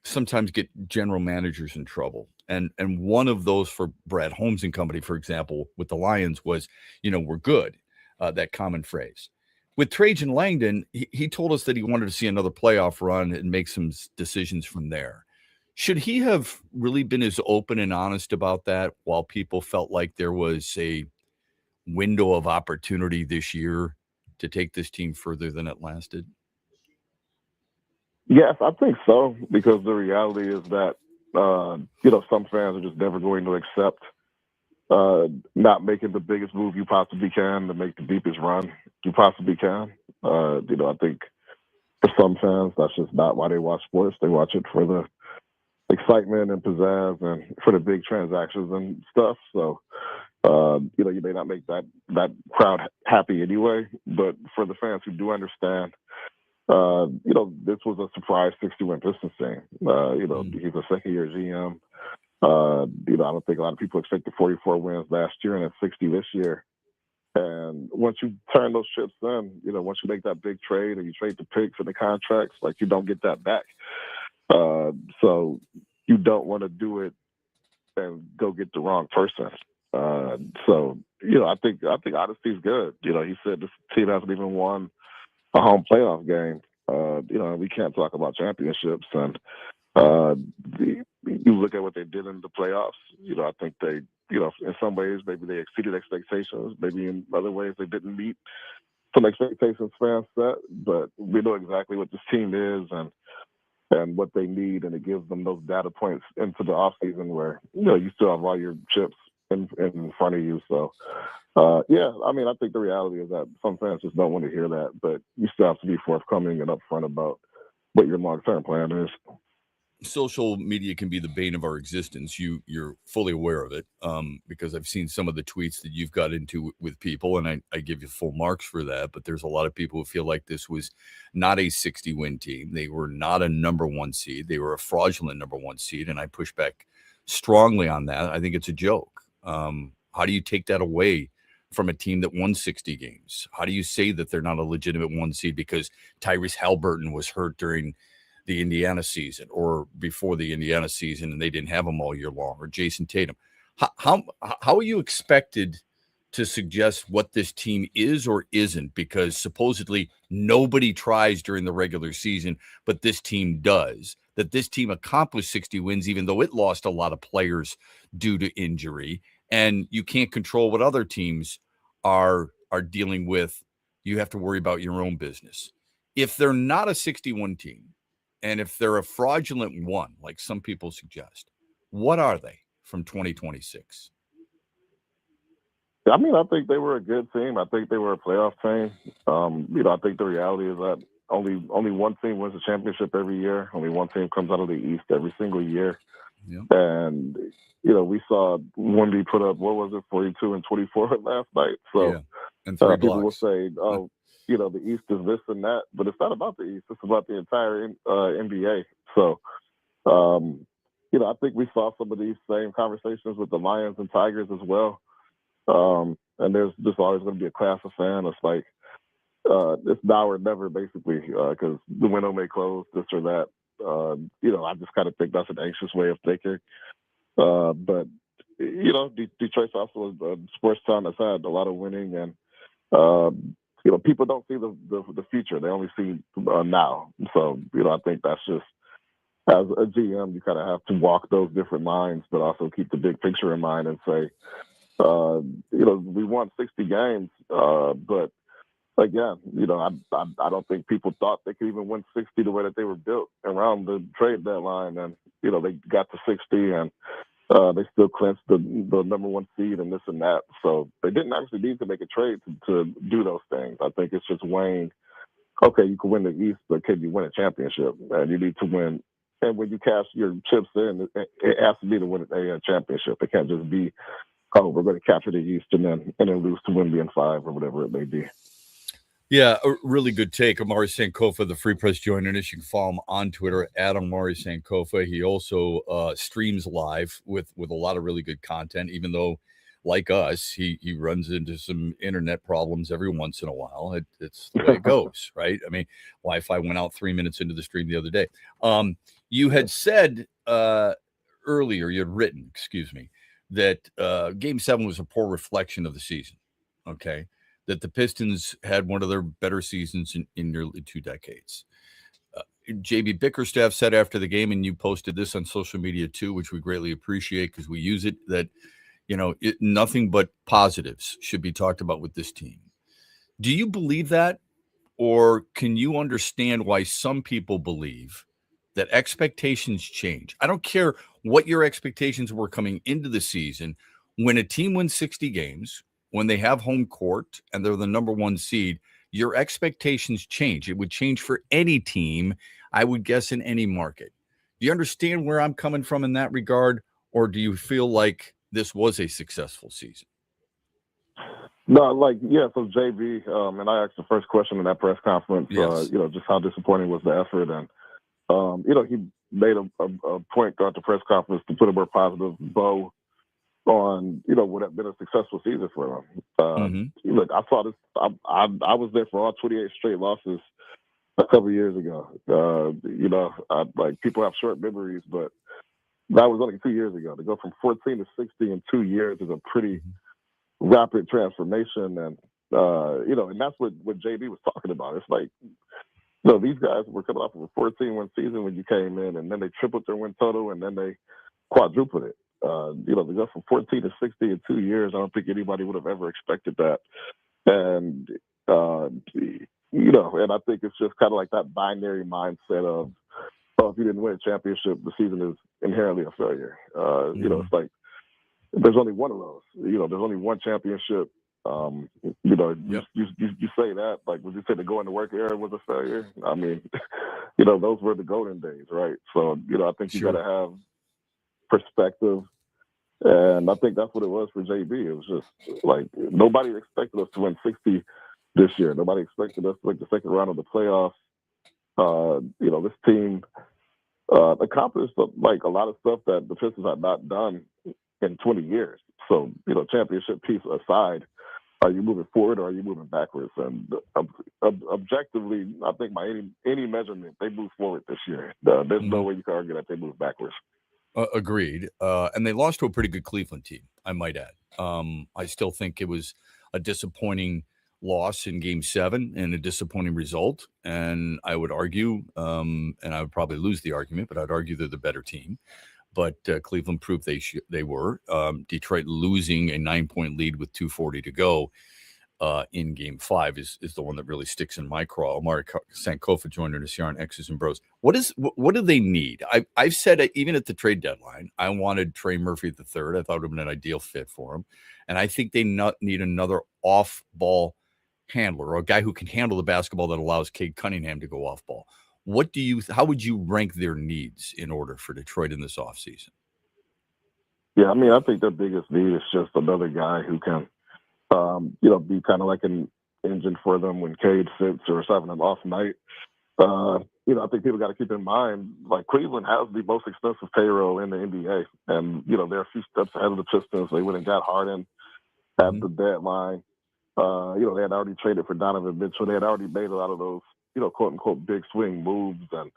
sometimes get general managers in trouble. And one of those for Brad Holmes and company, for example, with the Lions was, we're good, that common phrase. With Trajan Langdon, he told us that he wanted to see another playoff run and make some decisions from there. Should he have really been as open and honest about that while people felt like there was a window of opportunity this year to take this team further than it lasted? Yes, I think so, because the reality is that, some fans are just never going to accept not making the biggest move you possibly can to make the deepest run you possibly can. I think for some fans, that's just not why they watch sports. They watch it for the excitement and pizzazz and for the big transactions and stuff. So, you may not make that crowd happy anyway, but for the fans who do understand, this was a surprise 60-win Pistons team. He's a second-year GM. I don't think a lot of people expected 44 wins last year and then 60 this year. And once you turn those chips in, once you make that big trade or you trade the picks and the contracts, like, you don't get that back. So you don't want to do it and go get the wrong person. So I think honesty is good. He said this team hasn't even won a home playoff game. We can't talk about championships. And you look at what they did in the playoffs. I think they, in some ways maybe they exceeded expectations. Maybe in other ways they didn't meet some expectations fans set. But we know exactly what this team is and what they need, and it gives them those data points into the offseason where you still have all your chips in front of you. So I think the reality is that some fans just don't want to hear that, but you still have to be forthcoming and upfront about what your long-term plan is. Social media can be the bane of our existence. You're fully aware of it, because I've seen some of the tweets that you've got into with people, and I give you full marks for that. But there's a lot of people who feel like this was not a 60-win team. They were not a number one seed. They were a fraudulent number one seed, and I push back strongly on that. I think it's a joke. How do you take that away from a team that won 60 games? How do you say that they're not a legitimate one seed because Tyrese Halliburton was hurt during the Indiana season or before the Indiana season and they didn't have him all year long, or Jason Tatum? How are you expected to suggest what this team is or isn't? Because supposedly nobody tries during the regular season, but this team does. That this team accomplished 60 wins, even though it lost a lot of players due to injury. And you can't control what other teams are dealing with. You have to worry about your own business. If they're not a 61 team, and if they're a fraudulent one, like some people suggest, what are they from 2026? I think they were a good team. I think they were a playoff team. I think the reality is that only one team wins a championship every year. Only one team comes out of the East every single year. Yep. And, we saw Wemby put up, 42 and 24 last night. So and 3 people will blocks. say, the East is this and that, but it's not about the East. It's about the entire NBA. So, I think we saw some of these same conversations with the Lions and Tigers as well. And there's just always going to be a class of fan that's like, it's now or never, basically, because the window may close, this or that. I just kind of think that's an anxious way of thinking. But Detroit's also a sports town that's had a lot of winning, and people don't see the future; they only see now. So I think that's just, as a GM, you kind of have to walk those different lines, but also keep the big picture in mind and say, we won 60 games, but again, I don't think people thought they could even win 60 the way that they were built around the trade deadline, and they got to 60 and they still clinched the number one seed and this and that. So they didn't actually need to make a trade to do those things. I think it's just weighing, okay, you can win the East, but can you win a championship? And you need to win. And when you cash your chips in, it has to be to win a championship. It can't just be, oh, we're going to capture the East and then lose to Wemby in 5 or whatever it may be. Yeah, a really good take. Amari Sankofa, the Free Press, joining us. You can follow him on Twitter at Amari Sankofa. He also streams live with a lot of really good content, even though, like us, he runs into some internet problems every once in a while. It's the way it goes, right? I mean, Wi-Fi went out 3 minutes into the stream the other day. You had said earlier, you had written, that Game 7 was a poor reflection of the season, okay? That the Pistons had one of their better seasons in nearly 2 decades. JB Bickerstaff said after the game, and you posted this on social media too, which we greatly appreciate because we use it, that, nothing but positives should be talked about with this team. Do you believe that? Or can you understand why some people believe that expectations change? I don't care what your expectations were coming into the season. When a team wins 60 games, when they have home court and they're the number one seed, your expectations change. It would change for any team, I would guess, in any market. Do you understand where I'm coming from in that regard? Or do you feel like this was a successful season? No, so JB, and I asked the first question in that press conference, yes. Just how disappointing was the effort. And, he made a point throughout the press conference to put a more positive bow on, would have been a successful season for them. Look, I saw this. I was there for all 28 straight losses a couple of years ago. People have short memories, but that was only 2 years ago. To go from 14 to 60 in 2 years is a pretty rapid transformation. And, and that's what JB was talking about. It's like, these guys were coming off of a 14-win season when you came in, and then they tripled their win total, and then they quadrupled it. To go from 14 to 60 in 2 years, I don't think anybody would have ever expected that. And, and I think it's just kind of like that binary mindset of, if you didn't win a championship, the season is inherently a failure. It's like, there's only one of those. There's only one championship. You say that, would you say the going to work era was a failure? I mean, those were the golden days, right? So, I think you got to have perspective, and I think that's what it was for JB. It was just like nobody expected us to win 60 this year. Nobody expected us to make the second round of the playoffs. This team accomplished a lot of stuff that the Pistons had not done in 20 years. So, championship piece aside, are you moving forward or are you moving backwards? And objectively, I think by any measurement, they moved forward this year. There's no way you can argue that they moved backwards. Agreed. And they lost to a pretty good Cleveland team, I might add. I still think it was a disappointing loss in Game 7 and a disappointing result. And I would argue, and I would probably lose the argument, but I'd argue they're the better team. But Cleveland proved they were. Detroit losing a 9-point lead with 2:40 to go in Game 5 is the one that really sticks in my craw. Amari Sankofa joining us here on X's and Bros. What do they need? I've said it, even at the trade deadline, I wanted Trey Murphy III. I thought it would have been an ideal fit for him. And I think they need another off-ball handler, or a guy who can handle the basketball that allows Cade Cunningham to go off-ball. How would you rank their needs in order for Detroit in this offseason? Yeah, I mean, I think their biggest need is just another guy who can, be kind of like an engine for them when Cade sits or is having an off night. I think people got to keep in mind, Cleveland has the most expensive payroll in the NBA. And, they're a few steps ahead of the Pistons. They went and got Harden at the deadline. They had already traded for Donovan Mitchell. They had already made a lot of those, quote unquote, big swing moves. And,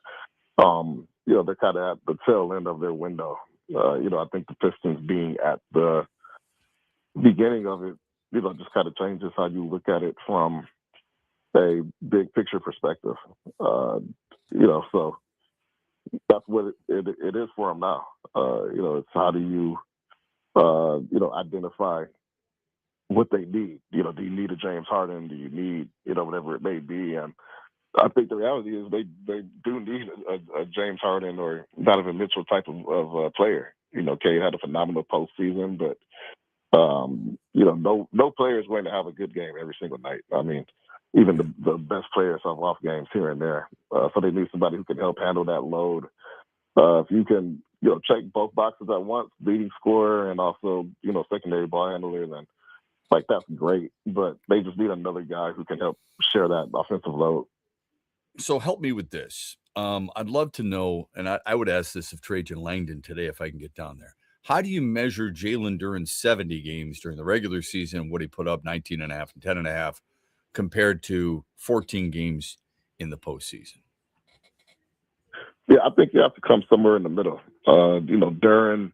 they're kind of at the tail end of their window. I think the Pistons being at the beginning of it, just kind of changes how you look at it from a big picture perspective. So that's what it is for them now. It's how do you, identify what they need. Do you need a James Harden? Do you need, whatever it may be? And I think the reality is they do need a James Harden or Donovan Mitchell type of player. Cade had a phenomenal postseason, but no player is going to have a good game every single night. I mean, even the best players have off games here and there. So they need somebody who can help handle that load. If you can, check both boxes at once, leading scorer and also, secondary ball handler, then that's great. But they just need another guy who can help share that offensive load. So help me with this. I'd love to know, and I would ask this of Trajan Langdon today if I can get down there. How do you measure Jalen Duren's 70 games during the regular season, what he put up, 19 and a half and 10 and a half, compared to 14 games in the postseason? Yeah, I think you have to come somewhere in the middle. Duren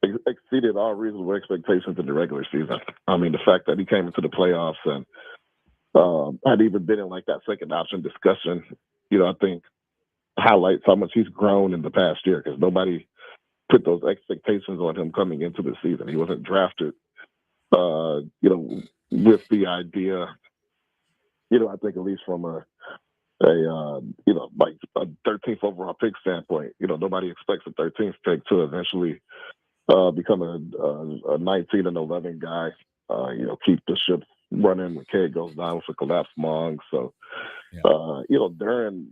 exceeded all reasonable expectations in the regular season. I mean, the fact that he came into the playoffs and had even been in that second option discussion, I think highlights how much he's grown in the past year, because nobody put those expectations on him coming into the season. He wasn't drafted, with the idea, I think at least from a 13th overall pick standpoint, nobody expects a 13th pick to eventually become a 19 and 11 guy, keep the ship running when Cade goes down for collapsed lung. So, Duren,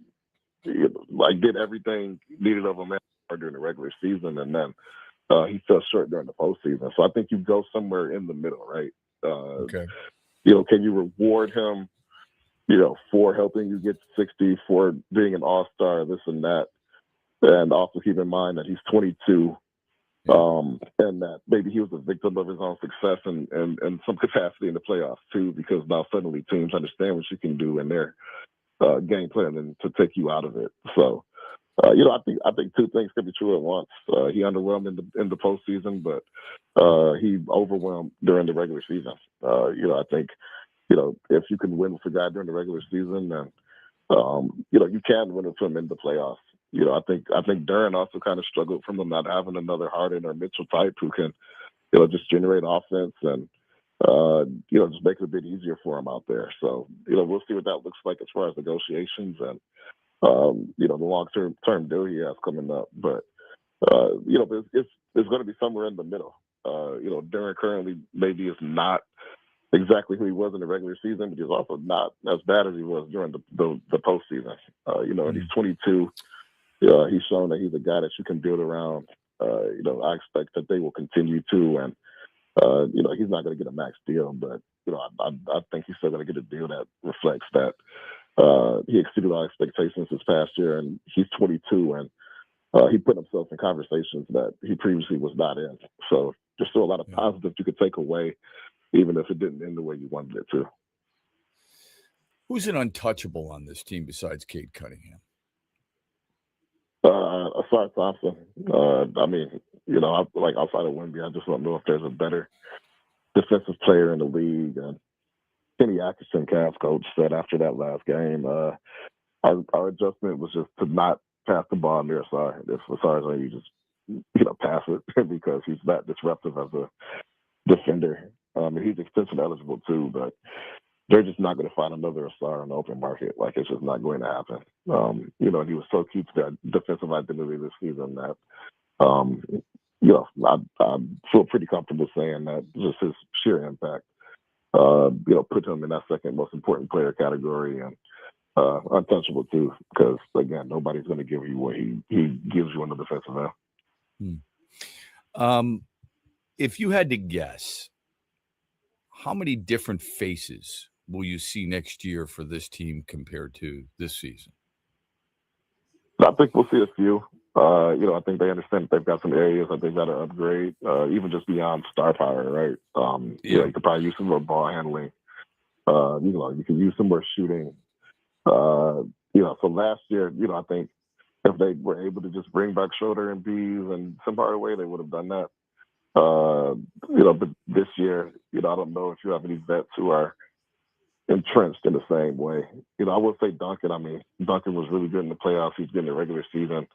did everything needed of a man during the regular season, and then he fell short during the postseason. So I think you go somewhere in the middle, right? Okay. Can you reward him, for helping you get 60, for being an all-star, this and that, and also keep in mind that he's 22. And that maybe he was a victim of his own success and some capacity in the playoffs too, because now suddenly teams understand what you can do in their game plan and to take you out of it. So, I think two things can be true at once. He underwhelmed in the postseason, but he overwhelmed during the regular season. I think, if you can win with a guy during the regular season, then you can win with him in the playoffs. I think Duren also kind of struggled from him not having another Harden or Mitchell type who can, just generate offense and, just make it a bit easier for him out there. So, we'll see what that looks like as far as negotiations and, the long-term deal he has coming up. But, it's going to be somewhere in the middle. Duren currently maybe is not exactly who he was in the regular season, but he's also not as bad as he was during the postseason. And he's 22. He's shown that he's a guy that you can build around. I expect that they will continue to, and he's not going to get a max deal, but I think he's still going to get a deal that reflects that he exceeded our expectations this past year, and he's 22, and he put himself in conversations that he previously was not in. So there's still a lot of positives you could take away, even if it didn't end the way you wanted it to. Who's an untouchable on this team besides Cade Cunningham? Aside Thompson. Outside of Wemby, I just don't know if there's a better defensive player in the league. Kenny Atkinson, Cavs coach, said after that last game, our adjustment was just to not pass the ball near Asar. If Asar's on you, just pass it because he's that disruptive as a defender. He's extension eligible too, but they're just not going to find another Asar in the open market. It's just not going to happen. He was so key to that defensive identity this season that, I feel pretty comfortable saying that just his sheer impact, put him in that second most important player category and untouchable too, because again, nobody's going to give you what he gives you on the defensive end. If you had to guess, how many different faces will you see next year for this team compared to this season? I think we'll see a few. I think they understand that they've got some areas that they've got to upgrade, even just beyond star power, right? You could probably use some more ball handling You can use some more shooting. So last year, I think if they were able to just bring back Schroeder and Bees and some Hardaway, they would have done that. But this year, I don't know if you have any vets who are entrenched in the same way. I will say Duncan. I mean, Duncan was really good in the playoffs. He's good in the regular season.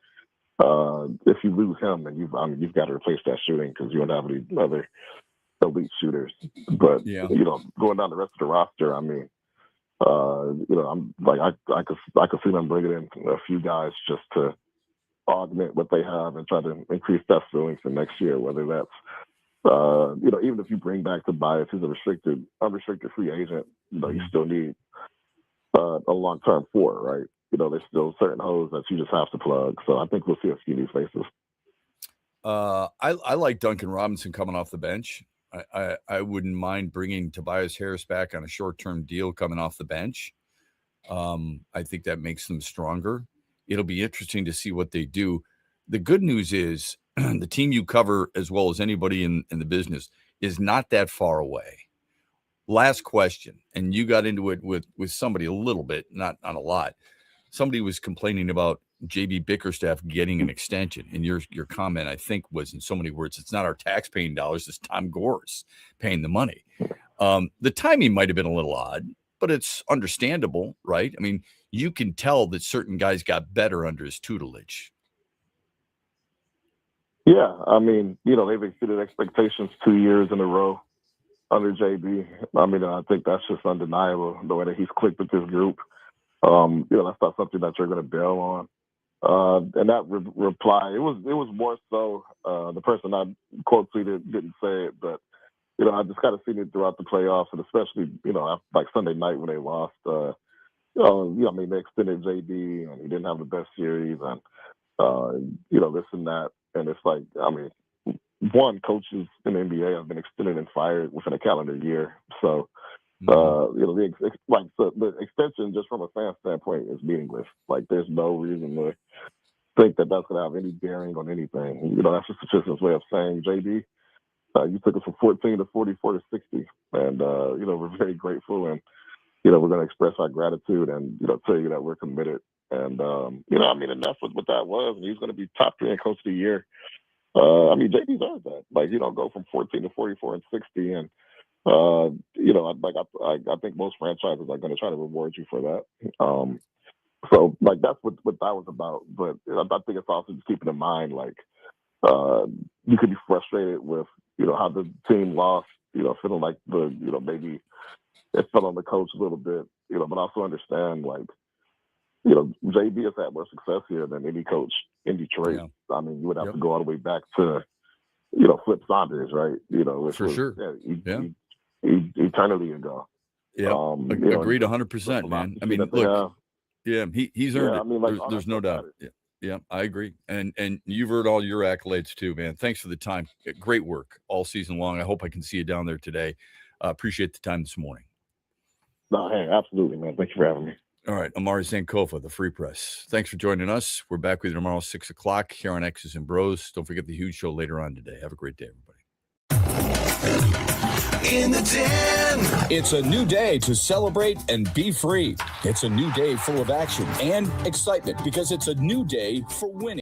If you lose him, then you've got to replace that shooting because you don't have any other elite shooters. But going down the rest of the roster, I mean, I'm like I could see them bringing in a few guys just to augment what they have and try to increase that ceiling for next year. Whether that's even if you bring back Tobias, who's unrestricted free agent, you still need a long-term four, right? There's still certain holes that you just have to plug. So I think we'll see a few new faces. I like Duncan Robinson coming off the bench. I wouldn't mind bringing Tobias Harris back on a short-term deal coming off the bench. I think that makes them stronger. It'll be interesting to see what they do. The good news is the team you cover as well as anybody in the business is not that far away. Last question, and you got into it with somebody a little bit, not a lot. Somebody was complaining about JB Bickerstaff getting an extension, and your comment, I think, was in so many words, it's not our tax-paying dollars, it's Tom Gore's paying the money. The timing might have been a little odd, but it's understandable, right? I mean, you can tell that certain guys got better under his tutelage. Yeah, I mean, they've exceeded expectations 2 years in a row under JB. I mean, I think that's just undeniable, the way that he's clicked with this group. That's not something that you're going to bail on. And that reply, it was more so the person I quote tweeted didn't say it, but I just kind of seen it throughout the playoffs, and especially like Sunday night when they lost. They extended JD, and he didn't have the best series, and this and that, and it's like, coaches in the NBA have been extended and fired within a calendar year, so. The extension, just from a fan standpoint, is meaningless. Like, there's no reason to think that that's going to have any bearing on anything. That's just the system's way of saying, JD, you took us from 14 to 44 to 60, and we're very grateful, and we're going to express our gratitude and tell you that we're committed. And and that's what that was. And he's going to be top 3 in Coach of the Year. JD does that. Like, you don't go from 14 to 44 and 60, and I think most franchises are going to try to reward you for that. So that's what that was about. But I think it's also just keeping in mind, you could be frustrated with, how the team lost, feeling like maybe it fell on the coach a little bit, but also understand, JB has had more success here than any coach in Detroit. Yeah. I mean, you would have to go all the way back to, Flip Saunders, right? For sure. Eternity ago. Yeah, agreed 100%, man. I mean, look, he's earned it. There's no doubt. Yeah, I agree. And you've heard all your accolades too, man. Thanks for the time. Great work all season long. I hope I can see you down there today. Appreciate the time this morning. No, hey, absolutely, man. Thank you for having me. All right, Amari Sankofa, the Free Press. Thanks for joining us. We're back with you tomorrow, 6 o'clock here on X's and Bros. Don't forget the huge show later on today. Have a great day, everybody. In the den. It's a new day to celebrate and be free. It's a new day full of action and excitement because it's a new day for winning.